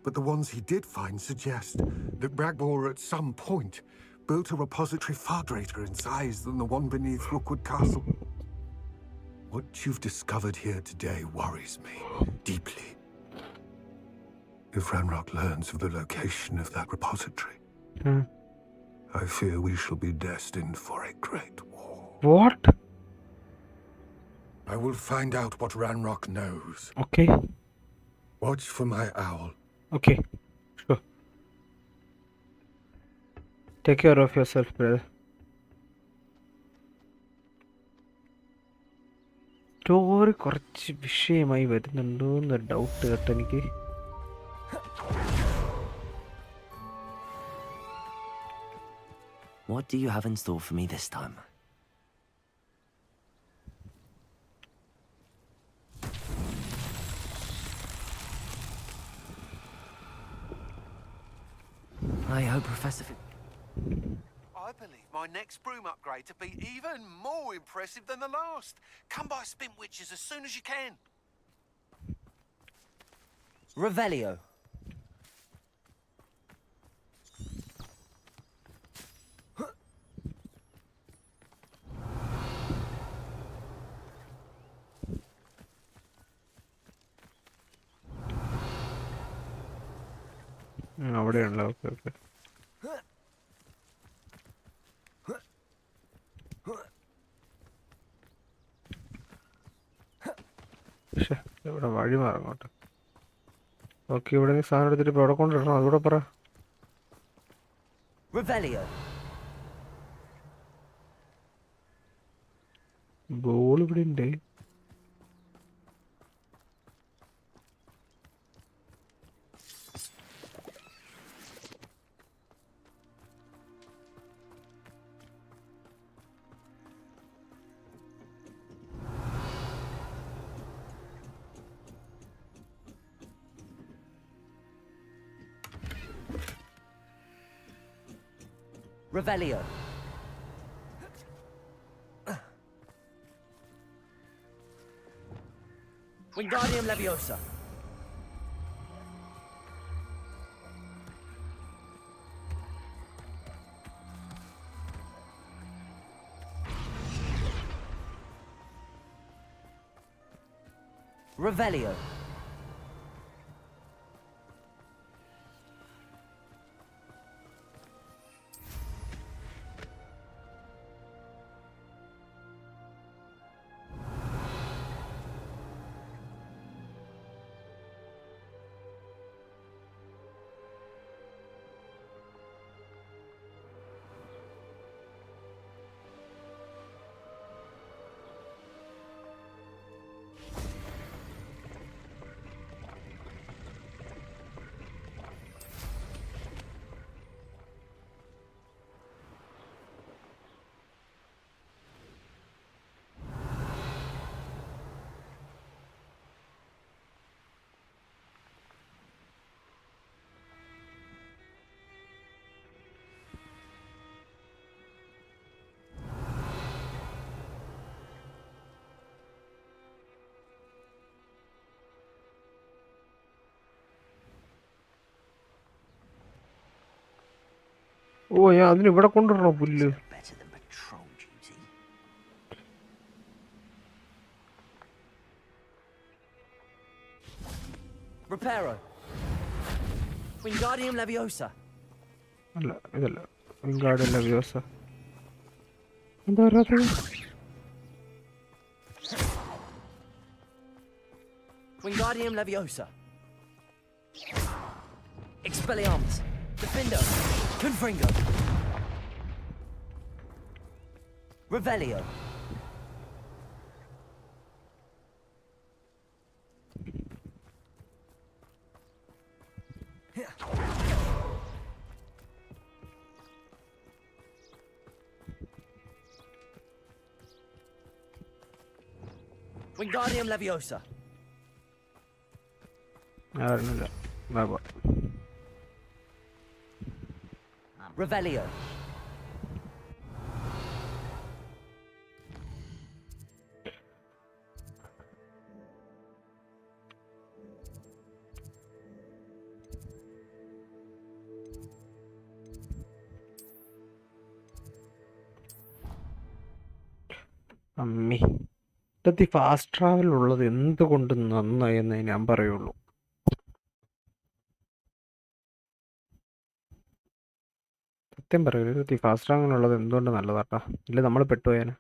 But the ones he did find suggest that Bragbor at some point built a repository far greater in size than the one beneath Rookwood Castle. What you've discovered here today worries me deeply. If Ranrock learns of the location of that repository, I fear we shall be destined for a great war. What? I will find out what Ranrock knows. Okay. Watch for my owl. Okay. Sure. Take care of yourself, brother. Story കുറച്ച് വിഷയമായി വരുന്നുണ്ടോ എന്ന doubt കേട്ടോ എനിക്ക്. What do you have in store for me this time? I hope Professor... I believe my next broom upgrade to be even more impressive than the last. Come by Spintwitches as soon as you can. Revelio. അവിടെയാണല്ലോ. Okay okay. പക്ഷേ ഇവിടെ വഴി മാറങ്ങോട്ട്. Okay, ഇവിടെ നീ സാധനം എടുത്തിട്ട് ഇപ്പോൾ എവിടെ കൊണ്ടിടണം അതുകൂടെ പറ. ബോൾ ഇവിടെ ഉണ്ട്. Revelio. Wingardium Leviosa. Revelio. ഓ, ഞാൻ അതിന് ഇവിടെ കൊണ്ടുവരണോ പുല്ല്? Reparo. Wingardium Leviosa. അല്ല, ഇതല്ല. Wingardium Leviosa. എന്താ പറയാ? Wingardium Leviosa. Expelliarmus. Defendo. Confringo. Revelio. Wingardium Leviosa. അറിയില്ല. Revelio. അമ്മി ഇടത്തി ഫാസ്റ്റ് ട്രാവൽ ഉള്ളത് എന്തുകൊണ്ട് നന്നായി എന്നേ ഞാൻ പറയുള്ളൂ. സത്യം പറയൂ, ഇടത്തി ഫാസ്റ്റ് ട്രാവൽ ഉള്ളത് എന്തുകൊണ്ട് നല്ലതാട്ടാ. ഇല്ല നമ്മൾ പെട്ടുപോയാന്.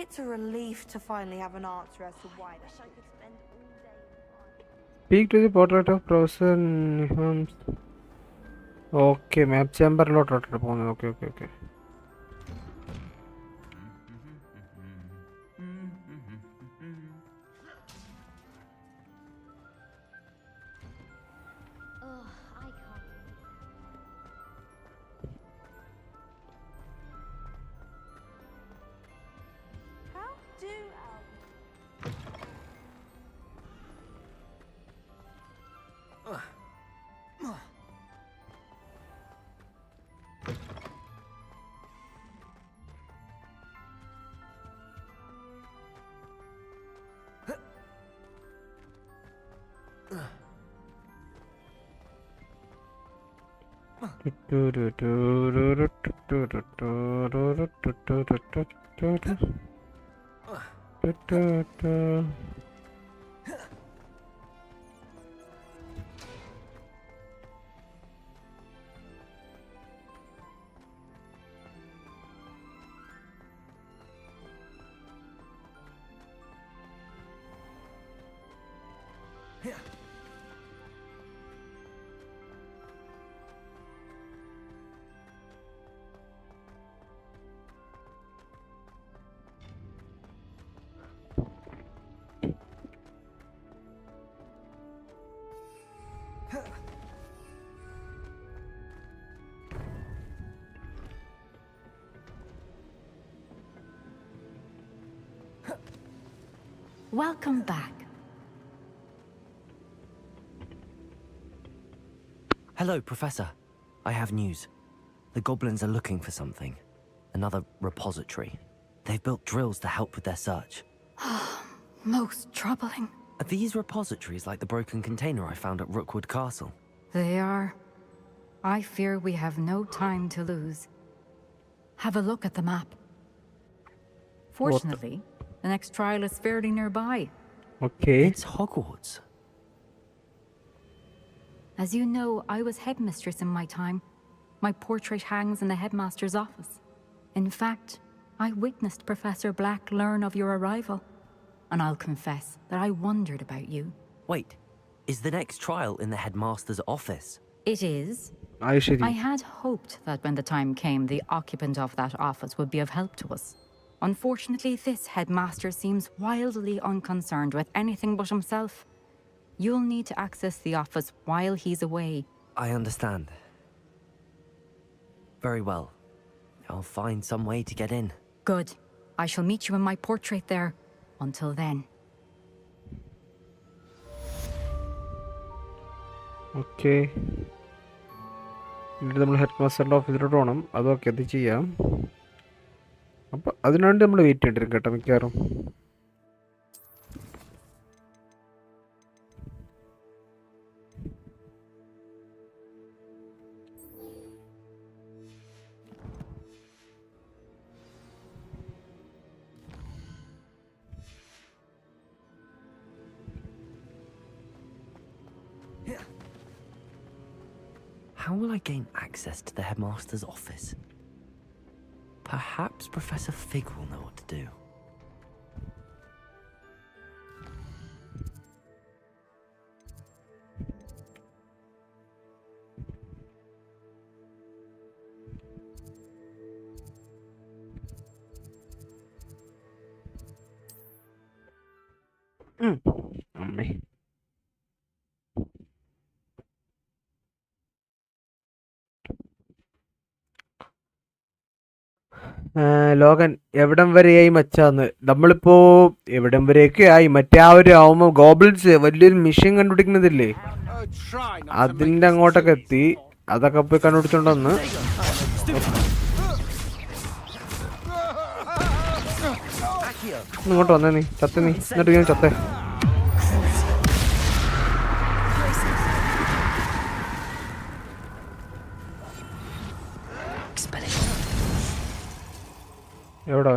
It's a relief to finally have an answer as to why that I could spend all day. Speak to the portrait of Professor Nihams. Okay, map chamber lot. Okay. Welcome back. Hello, Professor. I have news. The goblins are looking for something. Another repository. They've built drills to help with their search. Most troubling. Are these repositories like the broken container I found at Rookwood Castle? They are. I fear we have no time to lose. Have a look at the map. Fortunately, the next trial is fairly nearby. Okay. It's Hogwarts. As you know, I was headmistress in my time. My portrait hangs in the headmaster's office. In fact, I witnessed Professor Black learn of your arrival. And I'll confess that I wondered about you. Wait, is the next trial in the headmaster's office? It is. I had hoped that when the time came, the occupant of that office would be of help to us. Unfortunately, this headmaster seems wildly unconcerned with anything but himself. You'll need to access the office while he's away. I understand. Very well. I'll find some way to get in. Good. I shall meet you in my portrait there. Until then. Okay. എന്നിട്ട് നമ്മൾ head മാസ്റ്ററിൻ്റെ ഓഫീസിലോട്ട് പോകണം. അതൊക്കെ അത് ചെയ്യാം. അപ്പോൾ അതിനുവേണ്ടി നമ്മൾ wait ചെയ്യേണ്ടി കേട്ടോ മിക്കവാറും. How will I gain access to the headmaster's office? Perhaps Professor Fig will know what to do. ലോകൻ എവിടം വരെയായി മച്ചാന്ന്? നമ്മളിപ്പോ എവിടം വരെയൊക്കെ ആയി. മറ്റേ ആ ഒരു ആവുമ്പോ ഗോബ്ലിൻസ് വലിയൊരു മിഷൻ കണ്ടുപിടിക്കുന്നതില്ലേ, അതിന്റെ അങ്ങോട്ടൊക്കെ എത്തി. അതൊക്കെ പോയി കണ്ടുപിടിച്ചോണ്ടന്ന് ഇങ്ങോട്ട് വന്നേ. നീ ചത്ത, നീ എന്നിട്ട് ഞാൻ ചത്തേ. എവിടെ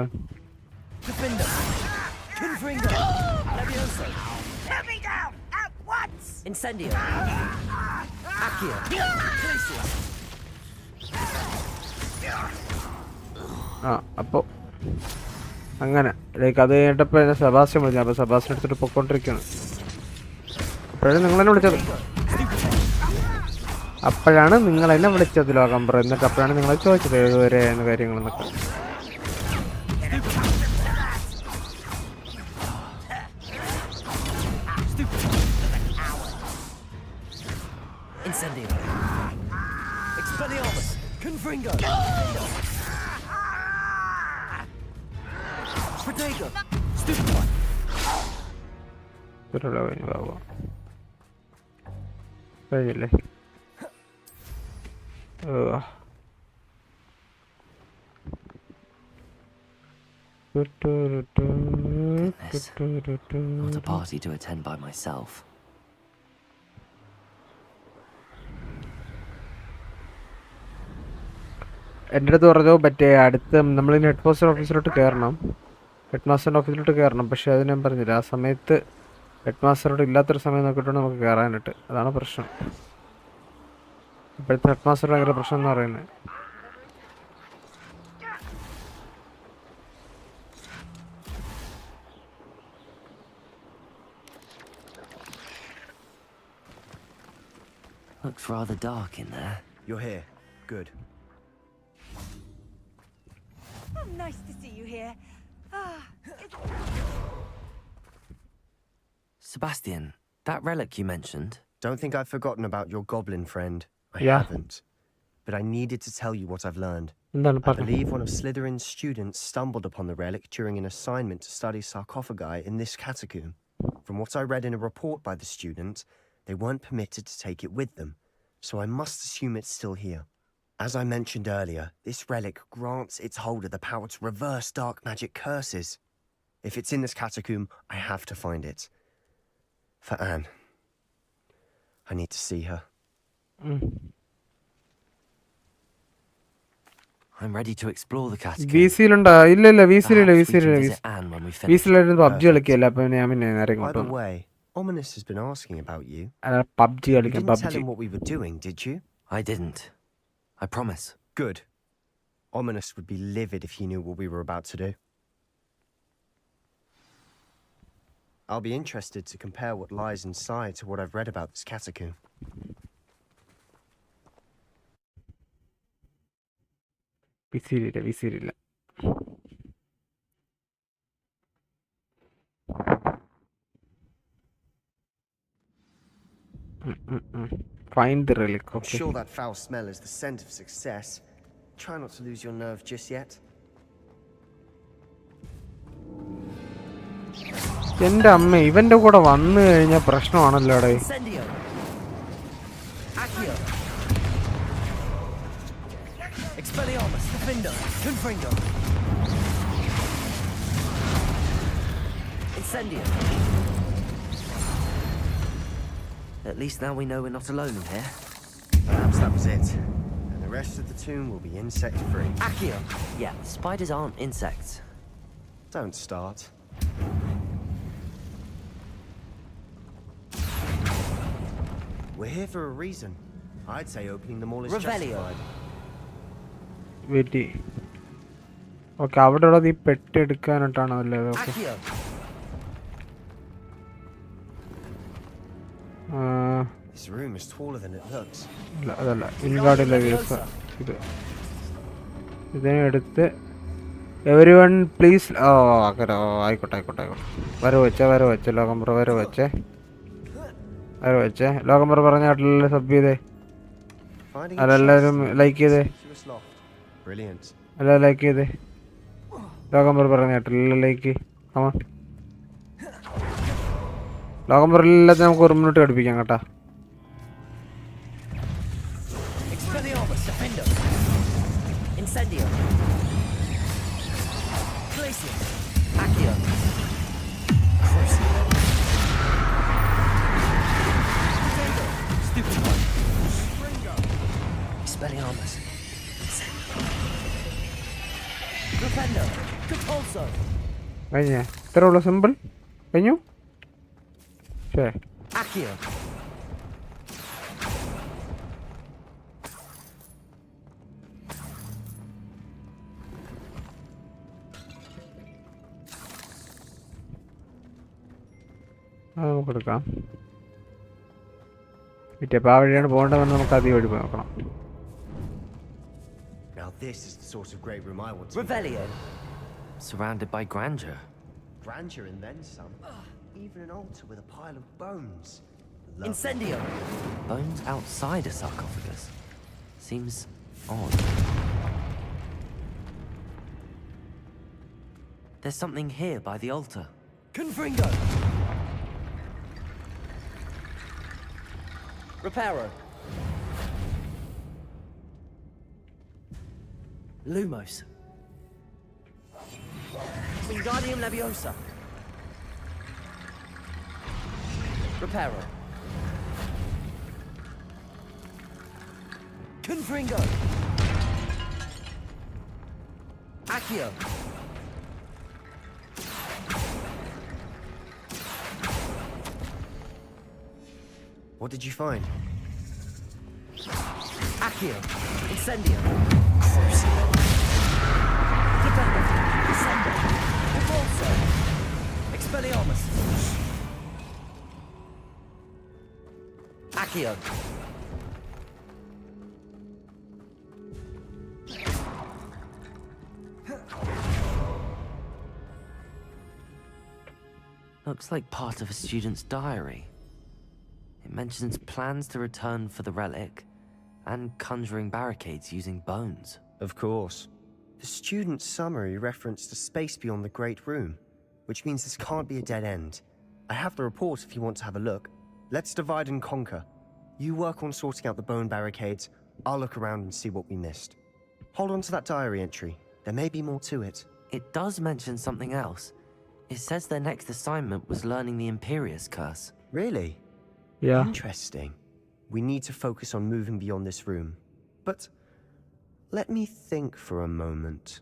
ആ അപ്പൊ അങ്ങനെ ലൈക്ക് അത് കഴിഞ്ഞിട്ടപ്പോ എന്നെ സെബാസ്റ്റ്യൻ വിളിച്ചു. അപ്പൊ സെബാസ്റ്റ്യൻ എടുത്തിട്ട് പൊക്കോണ്ടിരിക്കുകയാണ്. അപ്പോഴാണ് നിങ്ങളെന്നെ വിളിച്ചത്. ലോകം പറ. എന്നിട്ട് അപ്പോഴാണ് നിങ്ങൾ ചോദിച്ചത് ഏതുവരെ എന്ന കാര്യങ്ങളെന്നൊക്കെ. കഴിഞ്ഞില്ലേ? Goodness. Not a party to attend by myself. എൻ്റെ അടുത്ത് പറഞ്ഞു മറ്റേ അടുത്ത് നമ്മൾ ഹെഡ് മാസ്റ്റർ ഓഫീസിലോട്ട് കയറണം, പക്ഷെ അത് ഞാൻ പറഞ്ഞില്ല. ആ സമയത്ത് ഹെഡ് മാസ്റ്ററോട് ഇല്ലാത്തൊരു സമയം നോക്കിയിട്ടാണ് നമുക്ക് കയറാനായിട്ട്. അതാണ് പ്രശ്നം. ഇപ്പോഴത്തെ ഹെഡ് മാസ്റ്റർ ഭയങ്കര പ്രശ്നം എന്ന് പറയുന്നത്. Looks rather dark in there. You're here. Good. Oh, nice to see you here. Sebastian, that relic you mentioned. Don't think I've forgotten about your goblin friend. I haven't. But I needed to tell you what I've learned. I believe one of Slytherin's students stumbled upon the relic during an assignment to study sarcophagi in this catacomb. From what I read in a report by the student, they weren't permitted to take it with them, so I must assume it's still here. As I mentioned earlier, this relic grants its holder the power to reverse dark magic curses. If it's in this catacomb, I have to find it. For Anne. I need to see her. I'm ready to explore the catacomb. By the way, Ominous has been asking about you. PUBG You didn't tell him what we were doing, did you? I didn't. I promise. Good. Ominous would be livid if he knew what we were about to do. I'll be interested to compare what lies inside to what I've read about this catacomb. വിസിരില്ല. Find the relic. I'm sure that foul smell is the scent of success. Try not to lose your nerve just yet. എന്റെ അമ്മ ഇവന്റെ കൂടെ വന്നു കഴിഞ്ഞാൽ പ്രശ്നമാണല്ലോടെ. At least now we know we're not alone in here. Perhaps that was it. And the rest of the tomb will be insect-free. Accio! Yeah, spiders aren't insects. Don't start. We're here for a reason. I'd say opening them all is justified. Wait. Okay, അവിടെ ഉള്ളത് ഈ പെട്ട് എടുക്കാനായിട്ടാണ് അല്ലേ? Okay. This room is taller than it looks. അല്ല അതല്ല, ഇൻഗാർഡില്ല views. ഇതിനെ എടുത്ത് എവരിവൺ പ്ലീസ്. ആയിക്കോട്ടെ. വരവ് വെച്ചേ ലോകംബർ, വരവ് വെച്ചേ. ലോകംബർ പറഞ്ഞ കേട്ടില്ലല്ലോ സബ് ചെയ്തേ. അതെല്ലാവരും ലൈക്ക് ചെയ്തേ. എല്ലാവരും ലൈക്ക് ചെയ്തേ. ലോകം പറഞ്ഞ കേട്ടില്ലല്ലേക്ക് ലോകം പറയില്ലാത്ത നമുക്ക് 1 മിനിറ്റ് ഘടിപ്പിക്കാം കേട്ടാ. കഴിഞ്ഞേ ഇത്ര ഉള്ളു സിമ്പിൾ കഴിഞ്ഞു. നമുക്ക് എടുക്കാം. ഇറ്റപ്പോൾ ആ വഴിയാണ് പോകേണ്ടതെന്ന് നമുക്ക് അതേ വഴി പോയി നോക്കണം. Now this is the sort of great room I want to. Revelio. Surrounded by grandeur. Grandeur and then some. Even an altar with a pile of bones. Incendio. Bones outside a sarcophagus. Seems odd. There's something here by the altar. Confringo. Reparo. Lumos. Wingardium Leviosa. Reparo. Confringo. Accio. What did you find? Accio. Incendio. Expelliarmus. Accio. Looks like part of a student's diary. It mentions plans to return for the relic and conjuring barricades using bones. Of course. The student's summary referenced a space beyond the Great Room, which means this can't be a dead end. I have the report if you want to have a look. Let's divide and conquer. You work on sorting out the bone barricades, I'll look around and see what we missed. Hold on to that diary entry. There may be more to it. It does mention something else. It says their next assignment was learning the Imperius curse. Really? Yeah. Interesting. We need to focus on moving beyond this room. But let me think for a moment.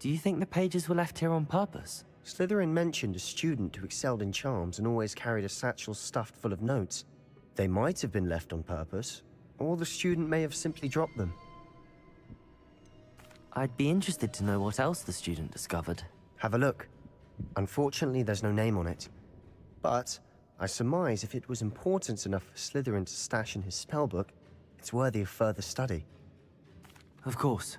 Do you think the pages were left here on purpose? Slytherin mentioned a student who excelled in charms and always carried a satchel stuffed full of notes. They might have been left on purpose, or the student may have simply dropped them. I'd be interested to know what else the student discovered. Have a look. Unfortunately, there's no name on it. But I surmise if it was important enough for Slytherin to stash in his spellbook, it's worthy of further study. Of course.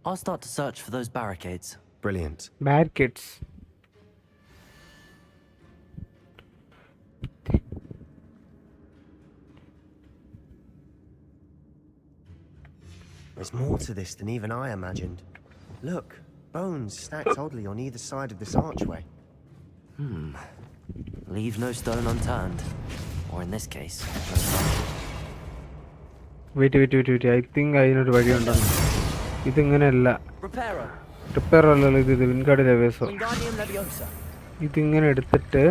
I'll start to search for those barricades. Brilliant. Barricades. There's more to this than even I imagined. Look, bones stacked oddly on either side of this archway. Leave no stone unturned. Or in this case, Wait. I think I know the video. This is not Reparo. Repair അല്ലല്ലോ ഇത് വിൻകാർഡ് ലെവേഴ്സോ. Wingardium Leviosa. ഇതിങ്ങനെ എടുത്തിട്ട്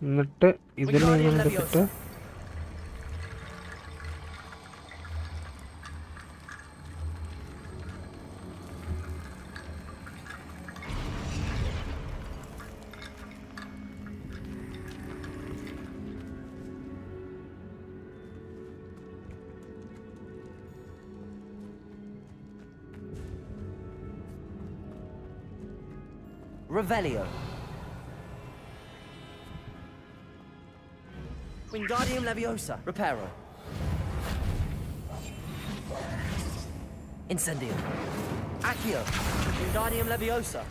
എന്നിട്ട് ഇതിനെ ഇങ്ങനെ എടുത്തിട്ട് Revelio. Wingardium Leviosa. Reparo. Incendio. Accio. Wingardium Leviosa.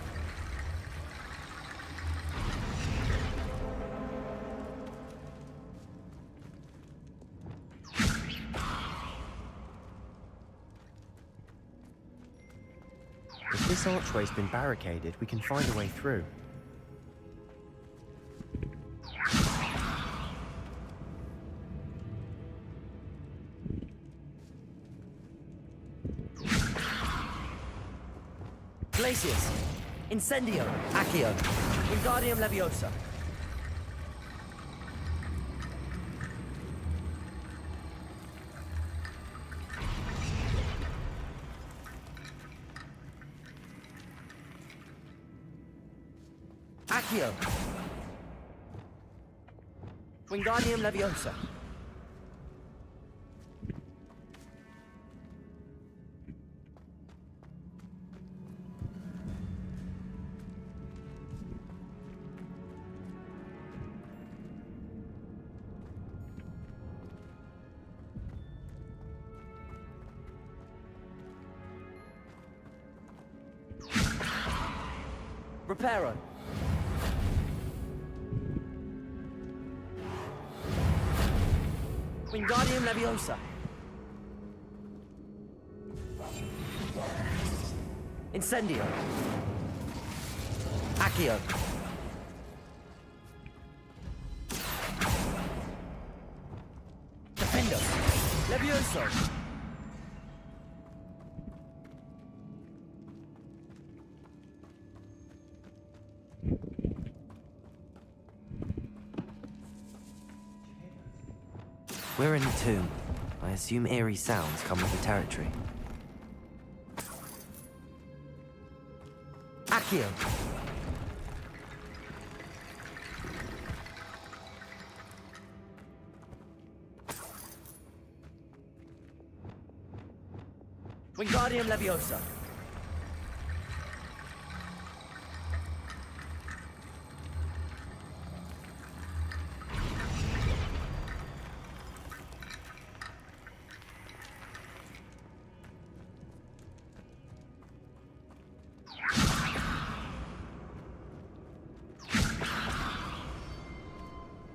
If this archway's been barricaded, we can find a way through. Glacius. Incendio. Accio. Wingardium Leviosa. Accio. Wingardium Leviosa. Reparo. Wingardium Leviosa. Incendio. Accio. Defendo. Levioso. We're in a tomb. I assume eerie sounds come with the territory. Accio. Wingardium Leviosa.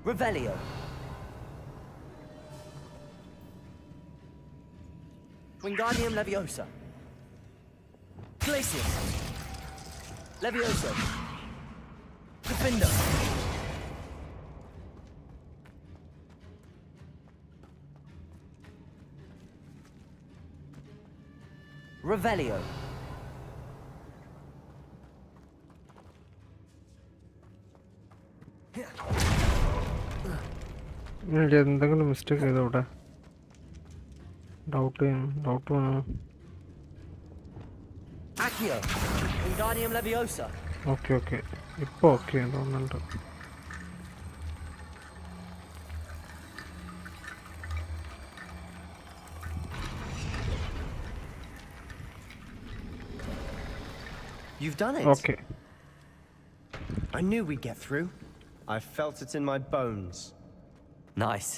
Revelio. Wingardium Leviosa. Glacius. Leviosa. Defendo. Revelio. എന്തെങ്കിലും mistake ചെയ്തോട്ടെ doubt Accio. Wingardium Leviosa. Okay okay ഇപ്പോൾ okay തോന്നുന്നുണ്ട്. You've done it. Okay. I knew we'd get through. I felt it in my bones. Nice.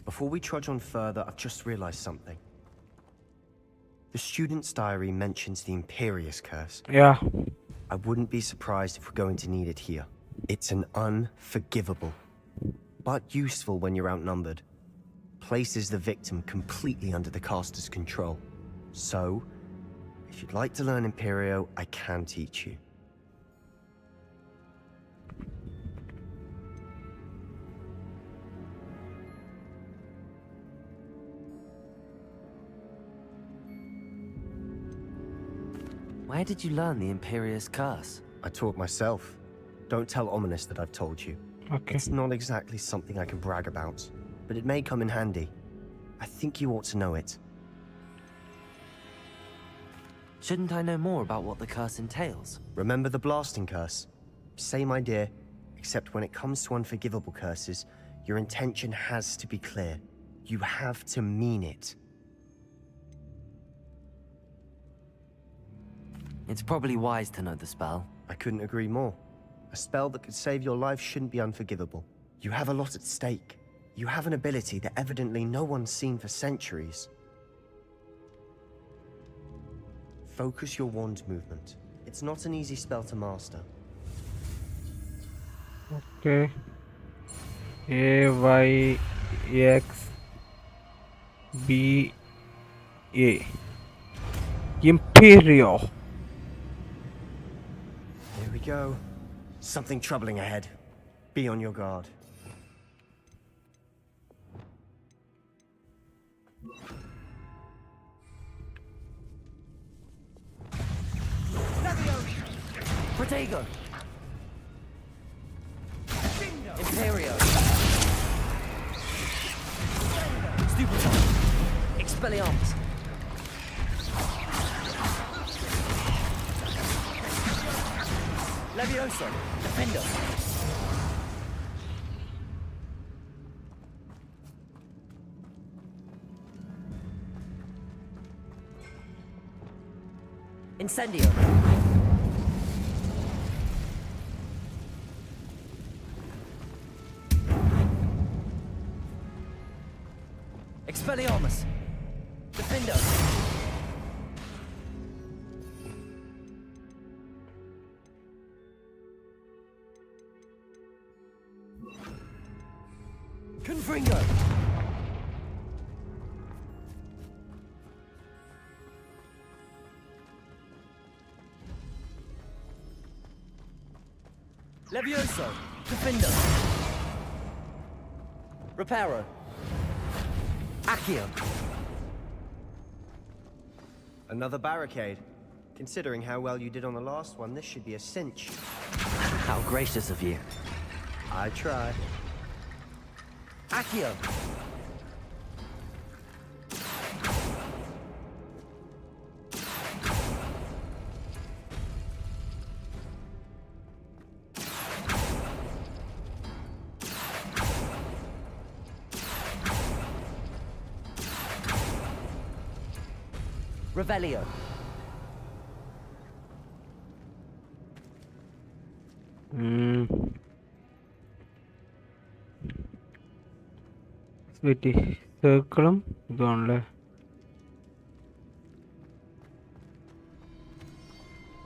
Before we trudge on further, I've just realized something. The student's diary mentions the Imperious Curse. Yeah. I wouldn't be surprised if we're going to need it here. It's an unforgivable, but useful when you're outnumbered. Places the victim completely under the caster's control. So, if you'd like to learn Imperio, I can teach you. Where did you learn the Imperious Curse? I taught myself. Don't tell Ominous that I've told you. Okay. It's not exactly something I can brag about, but it may come in handy. I think you ought to know it. Shouldn't I know more about what the curse entails? Remember the blasting curse? Same idea, except when it comes to unforgivable curses, your intention has to be clear. You have to mean it. It's probably wise to know the spell. I couldn't agree more. A spell that could save your life shouldn't be unforgivable. You have a lot at stake. You have an ability that evidently no one's seen for centuries. Focus your wand movement. It's not an easy spell to master. Okay. AYXBA. Imperial. Here we go. Something troubling ahead. Be on your guard. Protego! Imperio! Stupefy! Expelliarmus! Levioso! Defendo! Incendio! Expelliarmus! Defendo! Confringo! Levioso! Defendo! Reparo! Accio! Another barricade. Considering how well you did on the last one, this should be a cinch. How gracious of you. I tried. Accio! Revelio. Sweetie, circle ഇതാണല്ലേ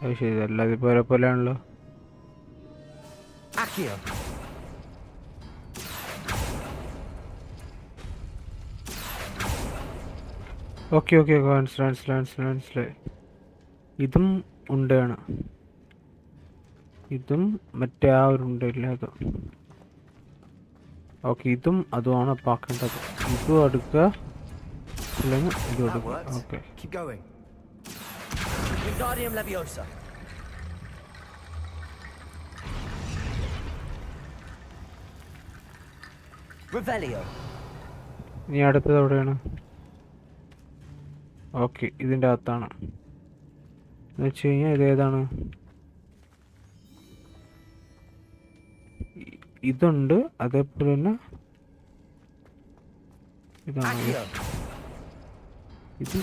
അത് ശരി അല്ല ഇതിപ്പോ പോലെയാണല്ലോ Accio. Okay okay മനസ്സിലായി ഇതും ഉണ്ടാണ് ഇതും മറ്റേ ആ ഒരു ഉണ്ടല്ലേ അത് ഓക്കെ ഇതും അതുമാണ് പാക്കേണ്ടത് ഇതും എടുക്കുക അല്ലെങ്കിൽ ഇതും എടുക്കുക ഓക്കെ Wingardium Leviosa. Revelio. ഇനി അടുത്തത് എവിടെയാണ് ഓക്കെ ഇതിൻ്റെ അകത്താണ് എന്ന് വെച്ച് കഴിഞ്ഞാൽ ഇതേതാണ് ഇതുണ്ട് അതേപോലെ തന്നെ ഇതാണ് ഇത്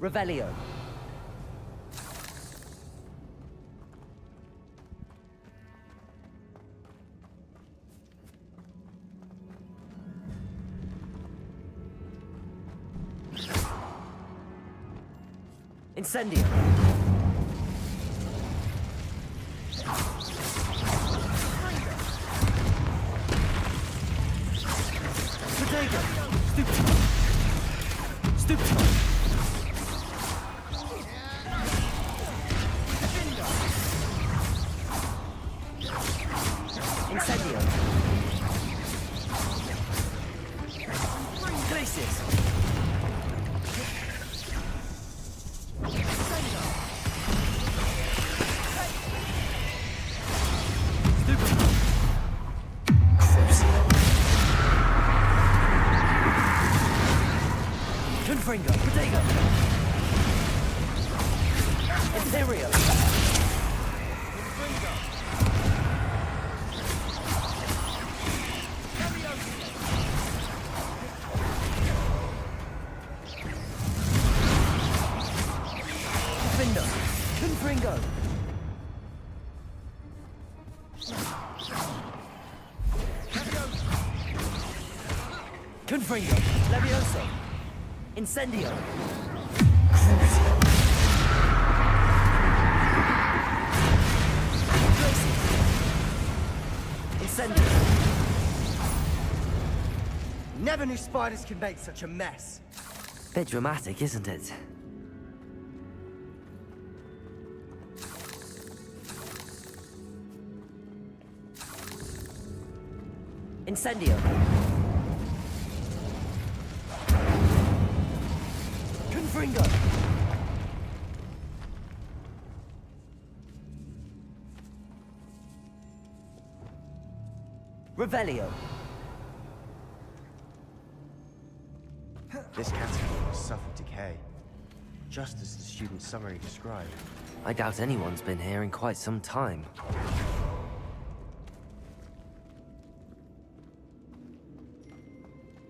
Revelio. Incendio. Protego. Stupefy. Incendio. Glacius. Confringo. Protego. Interior. Confringo. Confringo. Levioso. Incendio. Incendio. Never knew spiders could make such a mess. Bit dramatic, isn't it? Incendio. Confringo. Revelio. This category has suffered decay, just as the student's summary described. I doubt anyone's been here in quite some time.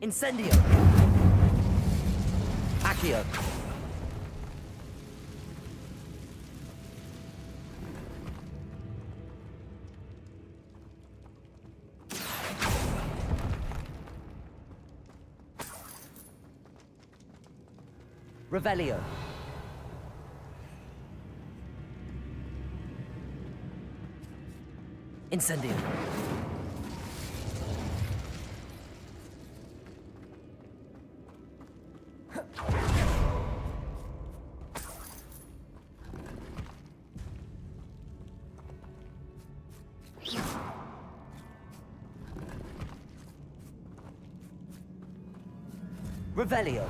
Incendio. Accio. Revelio. Incendio. Revelio.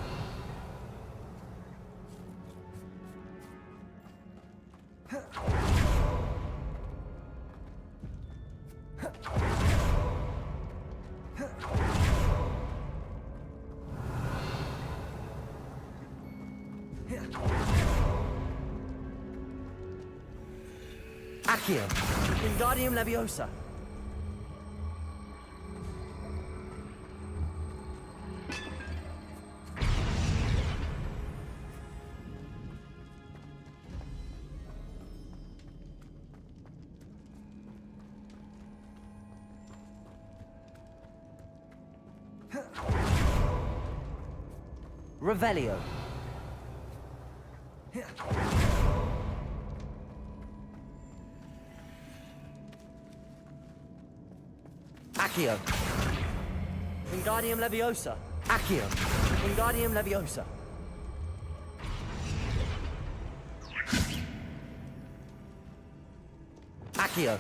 Accio. Wingardium Leviosa. Revelio. Accio. Wingardium Leviosa. Accio. Wingardium Leviosa. Accio.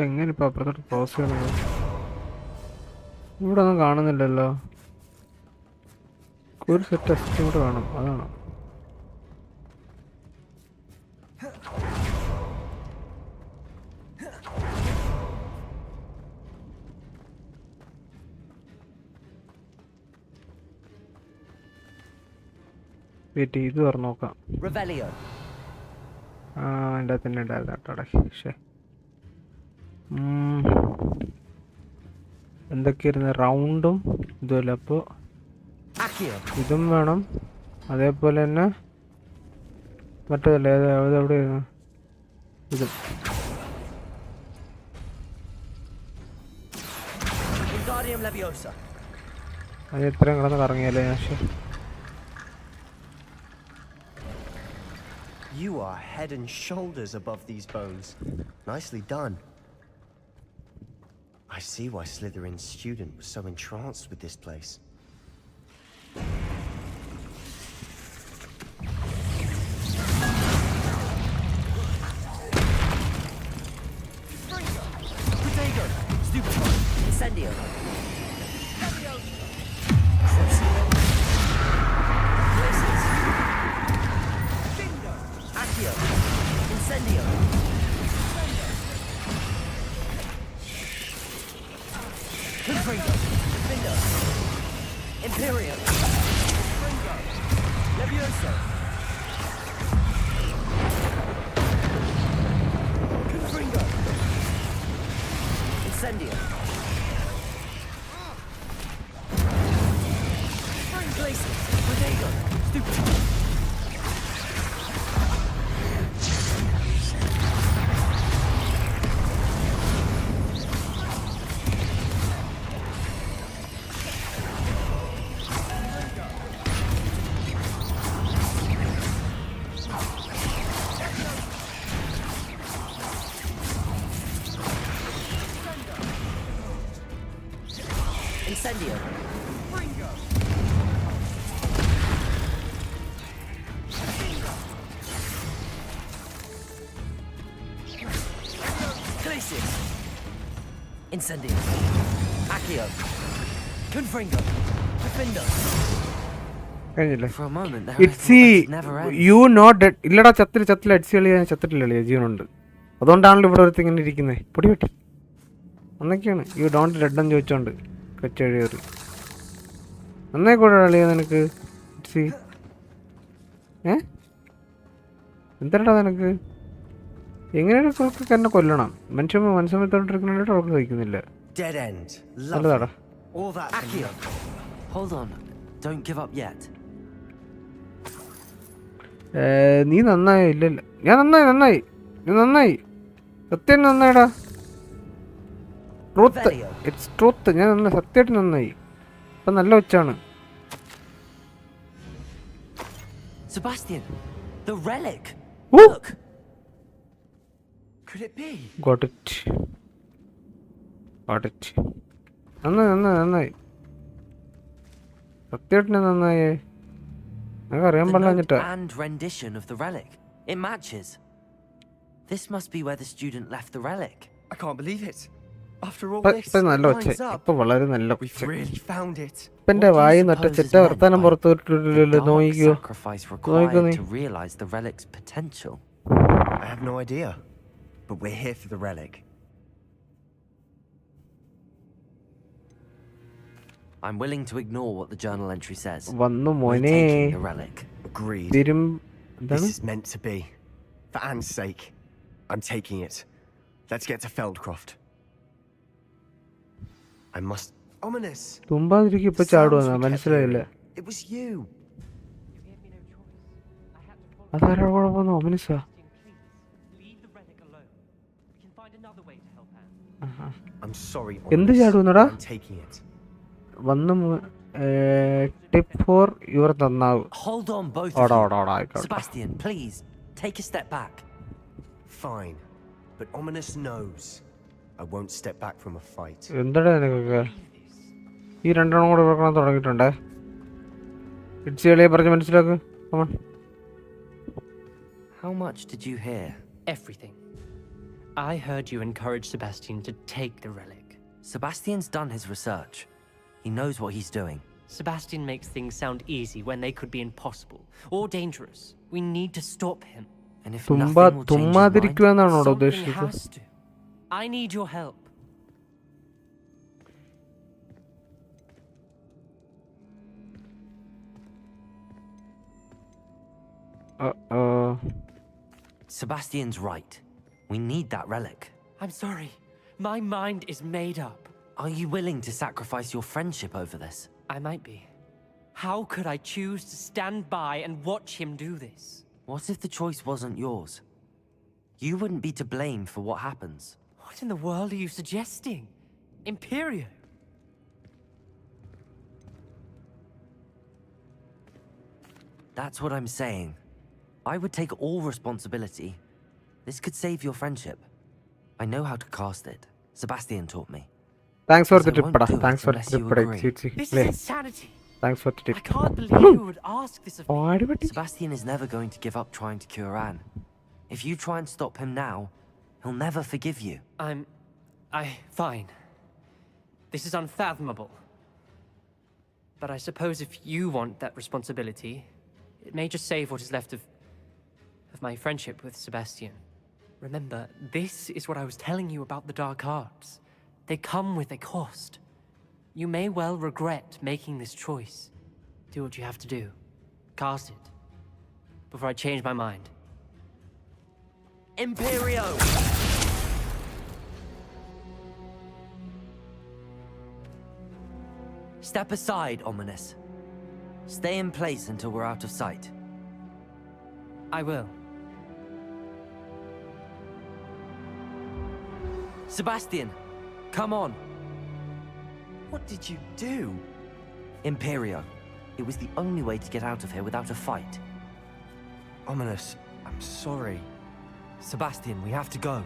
എങ്ങനെ ഇപ്പൊ അപ്പുറത്തോട്ട് cross ചെയ്യണത്? ഇവിടെ ഒന്നും കാണുന്നില്ലല്ലോ. ഒരു set test കൂടെ കാണും, അതാണ്. വെയിറ്റ് ഇത് തുറന്ന് നോക്കാം. ആ എൻ്റെ തന്നെ ഉണ്ടായിരുന്നു കേട്ടോ. പക്ഷേ എന്തൊക്കെയായിരുന്നു റൗണ്ടും ഇതുമല്ല. അപ്പോൾ ഇതും വേണം, അതേപോലെ തന്നെ മറ്റേതല്ലേ എവിടെയായിരുന്നു ഇതും. അത് എത്രയും കിടന്ന് കറങ്ങിയല്ലേ ഞാൻ. You are head and shoulders above these bones. Nicely done. I see why Slytherin's student was so entranced with this place. Incendio. Bring places. Bodega. Stupid. Incendio. Glacius. Incendio. Accio. Confringo. Defendo. കഴിഞ്ഞില്ലേ? For a moment there I It's thought that it never ends. you not dead. ഇല്ലടാ ചത്തില്ല അടിച്ചു കളി ചത്തിട്ടില്ല ജീവനുണ്ട്. അതുകൊണ്ടാണല്ലോ ഇവിടെ ഒരുത്തി ഇങ്ങനെ ഇരിക്കുന്നത്. പൊടി വെട്ടി അന്നൊക്കെയാണ് യു ഡോണ്ട് ഡെഡ് എന്ന് ചോദിച്ചോണ്ട് കച്ചേറി നന്നായി കൂടെ കളിയാ നിനക്ക്. എന്താടാ നിനക്ക് എങ്ങനെയാണ് അവർക്ക് എന്നെ കൊല്ലണം? മനസ്സമ്മത്തോണ്ടിരിക്കുന്നുണ്ട് അവർക്ക് കഴിക്കുന്നില്ല. നല്ലതാടാ. Hold on. Don't give up yet. നീ നന്നായി ഇല്ലല്ല ഞാൻ നന്നായി സത്യം നന്നായിടാ. Truth it's truth. ഞാൻ സത്യമായിട്ട് നന്നായി. ഇപ്പം നല്ല വെച്ചാണ്. Sebastian, the relic. Ooh. Look. Could it be? Got it. നന്നായി സത്യമായിട്ട് നന്നായേ. നമുക്ക് അറിയാൻ പാടില്ല. And rendition of the relic. It matches. This must be where the student left the relic. I can't believe it. After all this, നല്ല ഒച്ച. ഇപ്പൊ വളരെ നല്ല ഒച്ച. really found it. ഇപ്പൊ എന്റെ വായി നട്ട ചെറ്റ വർത്താനം പുറത്തോട്ടില്ലല്ലോ. നോക്കിക്കോ To realize the relic's potential. I have no idea, but we're here for the relic. I'm willing to ignore what the journal entry says. വന്നു We're മോനെ. taking the relic. Agreed. This is meant to be. For Anne's sake, I'm taking it. Let's get to Feldcroft. I must. Ominous. തുമ്പാതിരിക്കും ഇപ്പൊ ചാടുവന്നാ മനസ്സിലായില്ല. It was you. അതാരാ കുഴപ്പമൊന്നും ഒമിനിസാ. I'm sorry. എന്ത് ചാടുവന്നടാ? I'm taking it. വന്നു tip for your തന്നാവ്. Hold on, both of you. Sebastian, please take a step back. Fine, but Ominous knows I won't step back from a fight. എന്താടാ നിനക്കൊക്കെ ഈ രണ്ടെണ്ണം കൂടെ വെക്കണം തുടങ്ങിയിട്ടുണ്ടേ. ഇറ്റ്സ് കളിയെ പറഞ്ഞ് മനസ്സിലാക്ക്. How much did you hear? Everything. I heard you encourage Sebastian to take the relic. Sebastian's done his research. He knows what he's doing. Sebastian makes things sound easy when they could be impossible or dangerous. We need to stop him. And if nothing will change his mind, something has to. I need your help. Sebastian's right. We need that relic. I'm sorry. My mind is made up. Are you willing to sacrifice your friendship over this? I might be. How could I choose to stand by and watch him do this? What if the choice wasn't yours? You wouldn't be to blame for what happens. What in the world are you suggesting? Imperio? That's what I'm saying. I would take all responsibility. This could save your friendship. I know how to cast it. Sebastian taught me. Thanks for the tip, pada. Thanks for the tip, pada. This is insanity. Thanks for the tip. I can't believe you would ask this of me. Sebastian is never going to give up trying to cure Anne. If you try and stop him now, he'll never forgive you. Fine. This is unfathomable. But I suppose if you want that responsibility, it may just save what is left of my friendship with Sebastian. Remember, this is what I was telling you about the dark arts. They come with a cost. You may well regret making this choice. Do what you have to do. Cast it. Before I change my mind. Imperio! Step aside, Ominous. Stay in place until we're out of sight. I will. Sebastian, come on. What did you do? Imperio. It was the only way to get out of here without a fight. Ominous, I'm sorry. Sebastian, we have to go.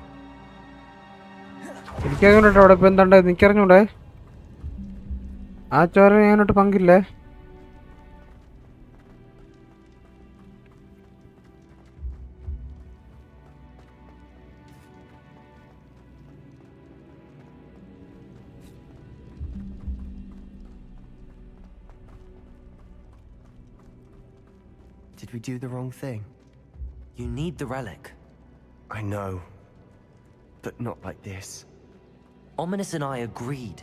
എനിക്കങ്ങനെ അവിടെ ഇപ്പം എന്താ എനിക്കറിഞ്ഞൂടെ ആ ചോര ഞാനോട്ട് പങ്കില്ലേ Did we do the wrong thing? You need the relic. I know. But not like this. Ominous and I agreed.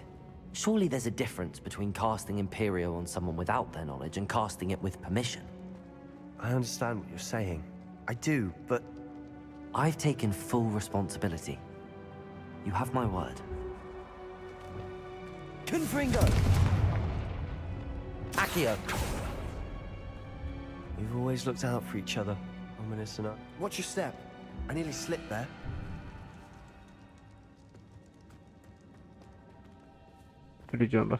Surely there's a difference between casting Imperio on someone without their knowledge and casting it with permission. I understand what you're saying. I do, but... I've taken full responsibility. You have my word. Confringo! Accio! We've always looked out for each other, Ominous and I. Watch your step. I nearly slipped there. പിടിച്ചോണ്ടോ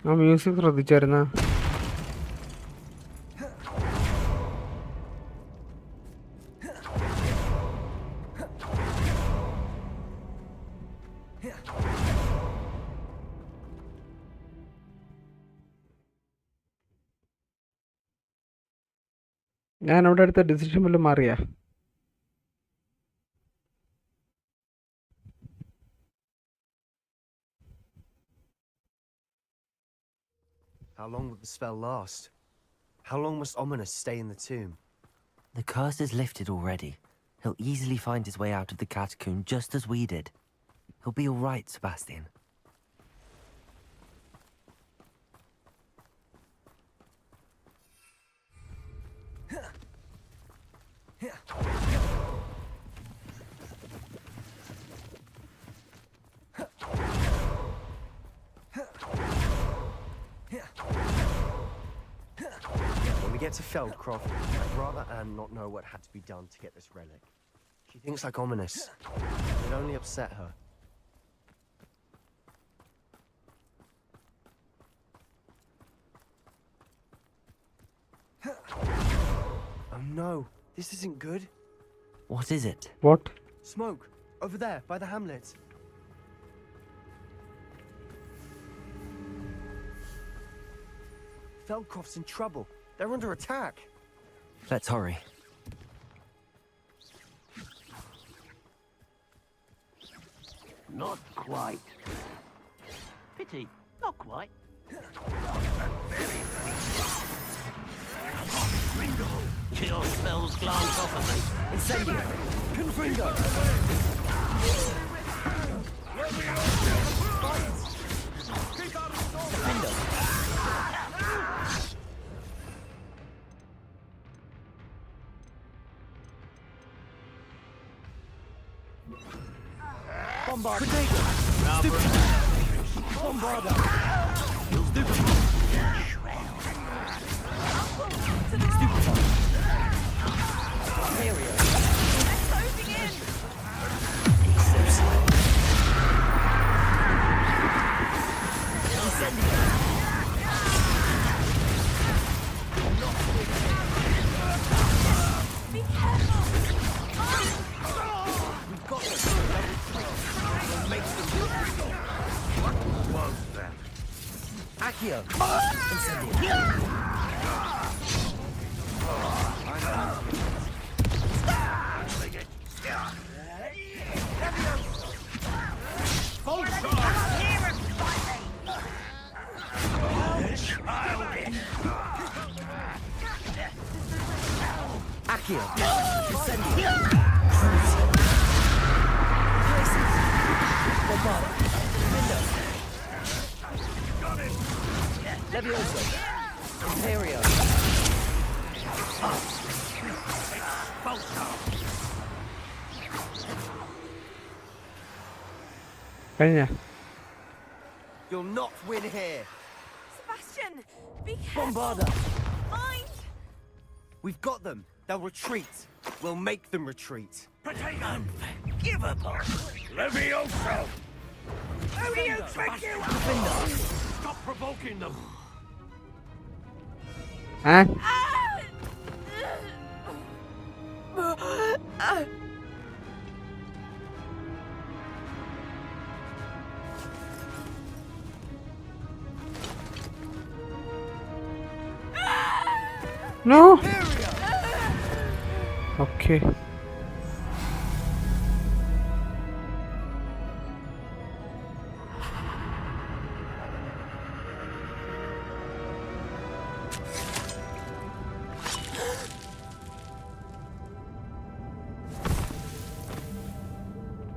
ആ music ശ്രദ്ധിച്ചായിരുന്ന ഞാൻ അവിടെ അടുത്ത decision വല്ലതും മാറിയാ How long will the spell last? How long must Ominous stay in the tomb? The curse is lifted already. He'll easily find his way out of the catacomb just as we did. He'll be all right, Sebastian. When we get to Feldcroft, I'd rather Anne not know what had to be done to get this relic. She thinks like Ominous. It only upset her. Oh no, this isn't good. What is it? What? Smoke, over there, by the hamlet. Feldcroft's in trouble. They're under attack. Let's hurry. Not quite. Pity, not quite. Your spells glance off of me. Incendio! Confringo! Defender! Bombard! Stupid! Bombarda! Stupid! Accio! Incendio! Accio! Incendio! Places! Bombarda! Window! Levioso! Imperio! കഴിഞ്ഞ You'll not win here. Sebastian, be careful. Bombarda. Mind. We've got them. They'll retreat. We'll make them retreat. Unforgivable. Levioso. Who do you think you are? Stop provoking them. No. Okay.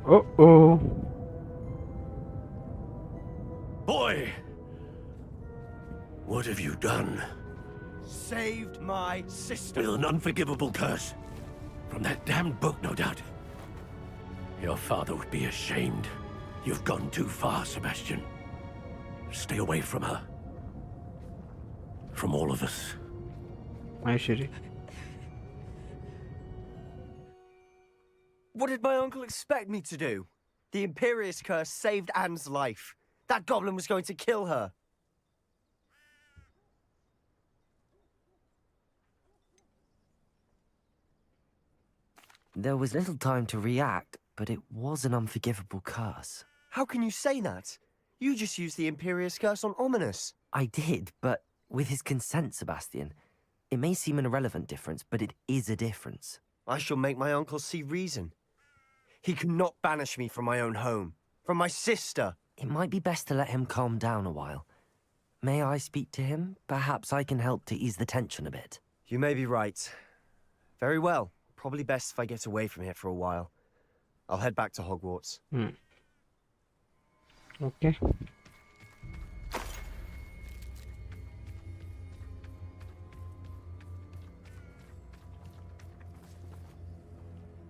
Uh-oh. Boy, what have you done? Saved my sister. With an unforgivable curse. From that damned book, no doubt. Your father would be ashamed. You've gone too far, Sebastian. Stay away from her. From all of us. Ayşeri. What did my uncle expect me to do? The Imperious curse saved Anne's life. That goblin was going to kill her. There was little time to react, but it was an unforgivable curse. How can you say that? You just used the Imperious curse on Ominous. I did, but with his consent, Sebastian. It may seem an irrelevant difference, but it is a difference. I shall make my uncle see reason. He cannot banish me from my own home. From my sister. It might be best to let him calm down a while. May I speak to him? Perhaps I can help to ease the tension a bit. You may be right. Very well. Probably best if I get away from here for a while. I'll head back to Hogwarts. Okay.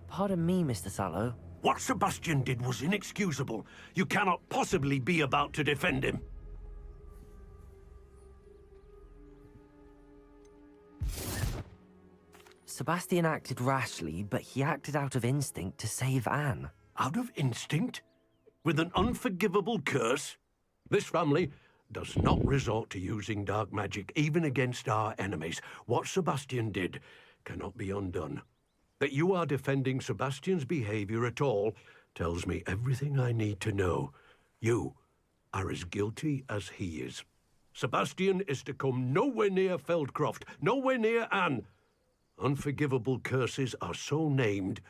Pardon me, Mr. Sallow. What Sebastian did was inexcusable. You cannot possibly be about to defend him. Sebastian acted rashly, but he acted out of instinct to save Anne. Out of instinct? With an unforgivable curse? This family does not resort to using dark magic, even against our enemies. What Sebastian did cannot be undone. That you are defending Sebastian's behavior at all tells me everything I need to know. You are as guilty as he is. Sebastian is to come nowhere near Feldcroft, nowhere near Anne. Unforgivable curses are so named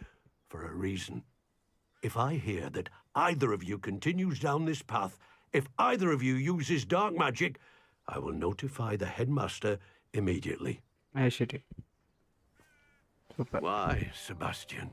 for a reason. If I hear that either of you continues down this path, if either of you uses dark magic, I will notify the headmaster immediately. Ayşeri. Super. Why, Sebastian?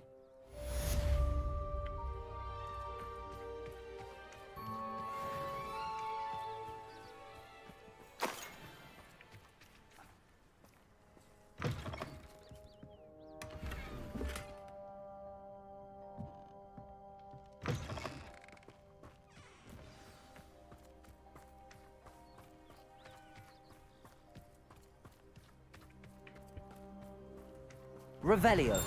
Revelio.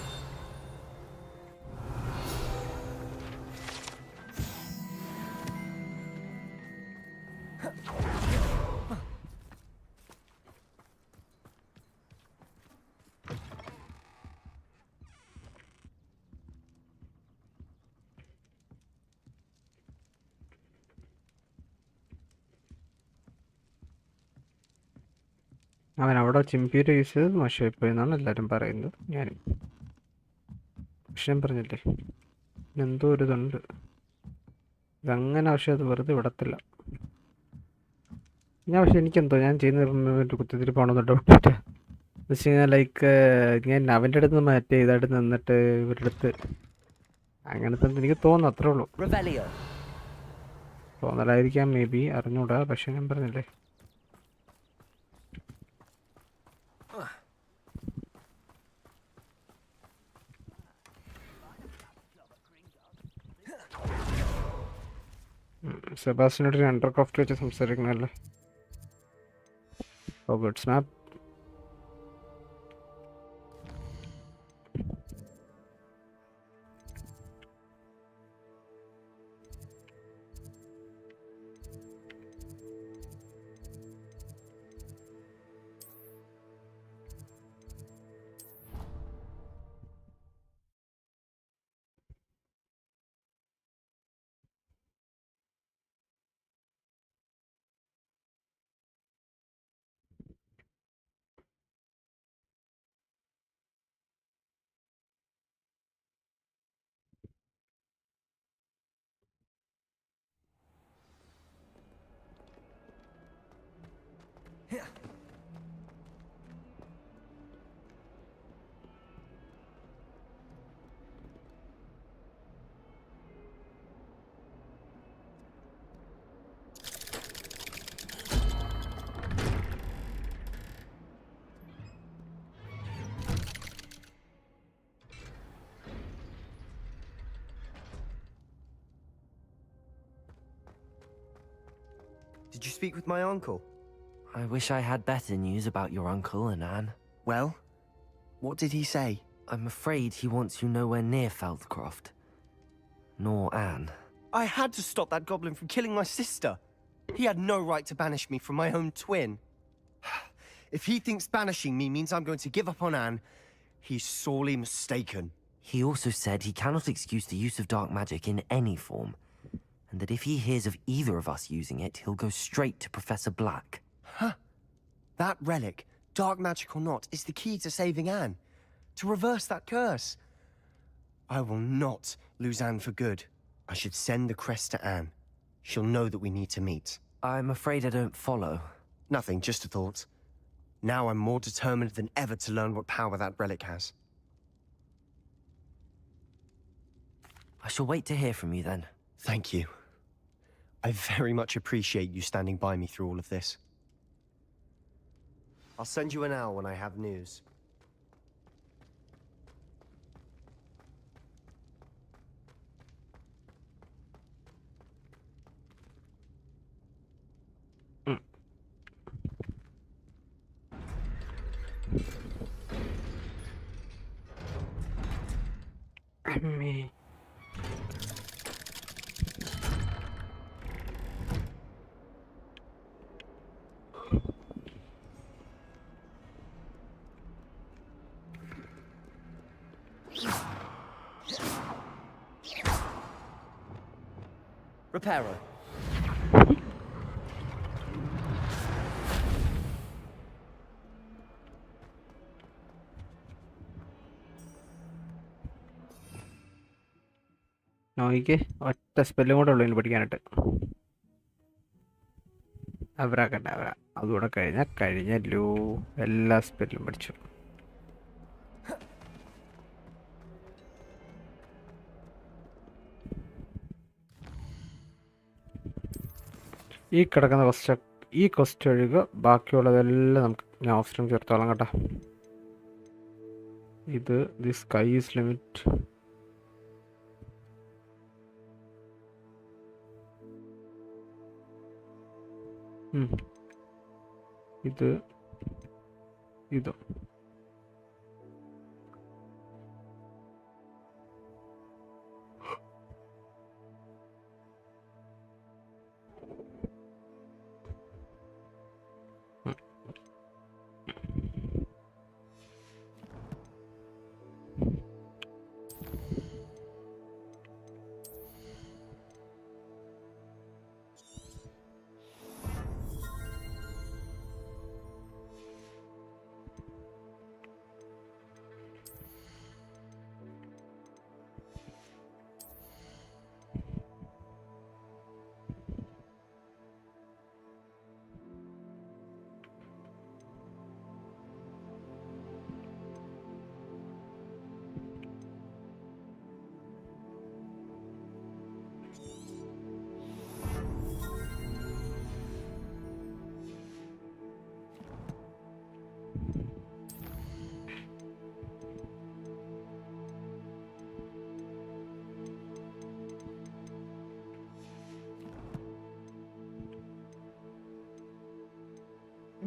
അവൻ അവിടെ ചിമ്പിയുടെ use ചെയ്തത് മോശമായിപ്പോയി എന്നാണ് എല്ലാവരും പറയുന്നത്. ഞാനും പക്ഷെ ഞാൻ പറഞ്ഞില്ലേ എന്തോ ഒരു ഇതുണ്ട്, ഇതങ്ങനെ പക്ഷെ അത് വെറുതെ വിടത്തില്ല. പക്ഷെ എനിക്കെന്തോ ഞാൻ ചെയ്യുന്ന കുത്തിത്തിരിപ്പാണെന്ന് ഡൗട്ട് എന്ന് വെച്ച് കഴിഞ്ഞാൽ ലൈക്ക് ഞാൻ അവൻ്റെ അടുത്ത് നിന്ന് മറ്റേ ഇതായിട്ട് നിന്നിട്ട് ഇവരുടെ അടുത്ത് അങ്ങനത്തെ എനിക്ക് തോന്നുന്നു, അത്രേ ഉള്ളൂ. തോന്നലായിരിക്കാം, മേ ബി, അറിഞ്ഞൂടാ. പക്ഷെ ഞാൻ പറഞ്ഞില്ലേ സെബാസ്റ്റ്യനോട് അണ്ടർക്രോഫ്റ്റ് വെച്ച് സംസാരിക്കണല്ലേ. ഹോഗ്വാർട്സ് മാപ്പ്. Did you speak with my uncle? I wish I had better news about your uncle and Anne. Well, what did he say? I'm afraid he wants you nowhere near Feldcroft. Nor Anne. I had to stop that goblin from killing my sister. He had no right to banish me from my own twin. If he thinks banishing me means I'm going to give up on Anne, he's sorely mistaken. He also said he cannot excuse the use of dark magic in any form, and that if he hears of either of us using it, he'll go straight to Professor Black. Huh. That relic, dark magic or not, is the key to saving Anne. To reverse that curse. I will not lose Anne for good. I should send the crest to Anne. She'll know that we need to meet. I'm afraid I don't follow. Nothing, just a thought. Now I'm more determined than ever to learn what power that relic has. I shall wait to hear from you then. Thank you. I very much appreciate you standing by me through all of this. I'll send you an owl when I have news. Me. Reparo. നോയിക്ക് ഒറ്റ സ്പെല്ലും കൂടെ ഉള്ളൂ ഇനി പഠിക്കാനായിട്ട്. അവരാക്കണ്ട അതുകൂടെ കഴിഞ്ഞല്ലോ. എല്ലാ സ്പെല്ലും പഠിച്ചു. ഈ കിടക്കുന്ന ക്വസ്റ്റ് ഒഴികെ ബാക്കിയുള്ളതെല്ലാം നമുക്ക് ഞാൻ ഓപ്ഷൻ ചേർത്തോളാം കേട്ടോ. ഇത് ദി സ്കൈ ഈസ് ലിമിറ്റ്. ഇത്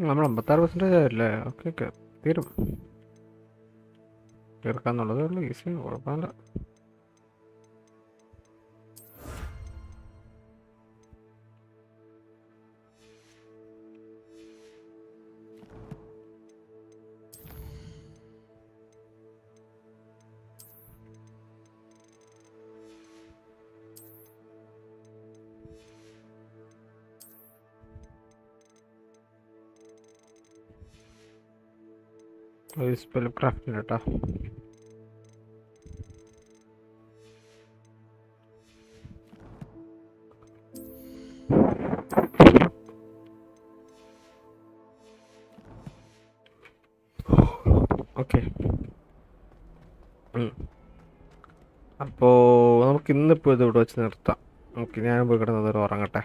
നമ്മൾ 56% ആയില്ലേ? ഓക്കെ ഓക്കെ, തീരും. തീർക്കാന്നുള്ളതേ ഉള്ളൂ, ഈസി, കുഴപ്പമില്ല. സ്പെൽ ക്രാഫ്റ്റിന് കേട്ടോ. ഓക്കെ, അപ്പോൾ നമുക്ക് ഇന്നിപ്പോൾ ഇത് ഇവിടെ വെച്ച് നിർത്താം. ഓക്കെ, ഞാൻ പോയി കിടന്നത് ഉറങ്ങട്ടെ.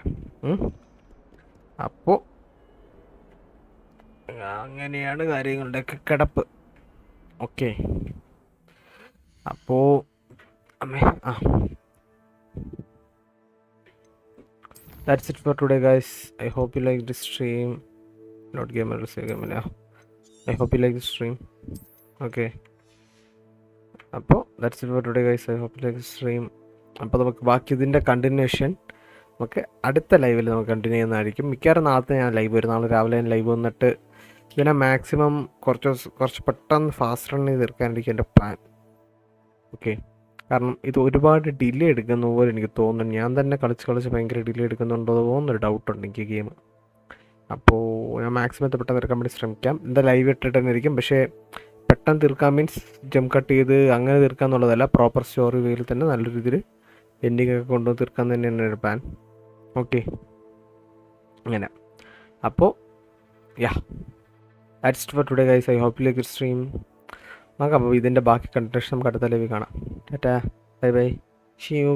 അപ്പോൾ അങ്ങനെയാണ് കാര്യങ്ങളുടെയൊക്കെ കിടപ്പ്. ഓക്കെ, അപ്പോൾ അമ്മേ that's it for today guys. I hope you like this stream. Not gamer, say gamer. Yeah, I hope you like this stream. Okay, അപ്പോൾ that's it for today guys. I hope you like this stream. അപ്പോൾ നമുക്ക് ബാക്കി ഇതിൻ്റെ continuation നമുക്ക് അടുത്ത ലൈവിൽ നമുക്ക് continue ചെയ്യുന്നതായിരിക്കും. മിക്കവാറും നാളത്തെ ഞാൻ ലൈവ് വരും. നാളെ രാവിലെ ഞാൻ ലൈവ് വന്നിട്ട് ഇതിനെ മാക്സിമം കുറച്ച് പെട്ടെന്ന് ഫാസ്റ്റ് റൺ ചെയ്ത് തീർക്കാനായിരിക്കും എൻ്റെ പ്ലാൻ. ഓക്കെ, കാരണം ഇത് ഒരുപാട് ഡിലേ എടുക്കുന്ന പോലെ എനിക്ക് തോന്നുന്നു. ഞാൻ തന്നെ കളിച്ച് ഭയങ്കര ഡിലേ എടുക്കുന്നുണ്ടോ എന്നൊരു ഡൗട്ടുണ്ട് എനിക്ക് ഗെയിം. അപ്പോൾ ഞാൻ മാക്സിമം പെട്ടെന്ന് തീർക്കാൻ വേണ്ടി ശ്രമിക്കാം. എന്താ ലൈവ് ഇട്ടിട്ട് തന്നെ ഇരിക്കും, പക്ഷേ പെട്ടെന്ന് തീർക്കാൻ മീൻസ് ജംപ് കട്ട് ചെയ്ത് അങ്ങനെ തീർക്കുക എന്നുള്ളതല്ല, പ്രോപ്പർ സ്റ്റോറി വേയിൽ തന്നെ നല്ല രീതിയിൽ എൻഡിങ് ഒക്കെ കൊണ്ടുവന്ന് തീർക്കാൻ തന്നെയാണ് ഒരു പ്ലാൻ. ഓക്കെ, അങ്ങനെ. അപ്പോൾ that's it for today guys. I hope you like this stream. നോക്കാം, അപ്പോൾ ഇതിൻ്റെ ബാക്കി കണ്ടിന്യൂഷൻ നമുക്ക് അടുത്ത ലൈവിൽ കാണാം. Tata, bye bye, see you.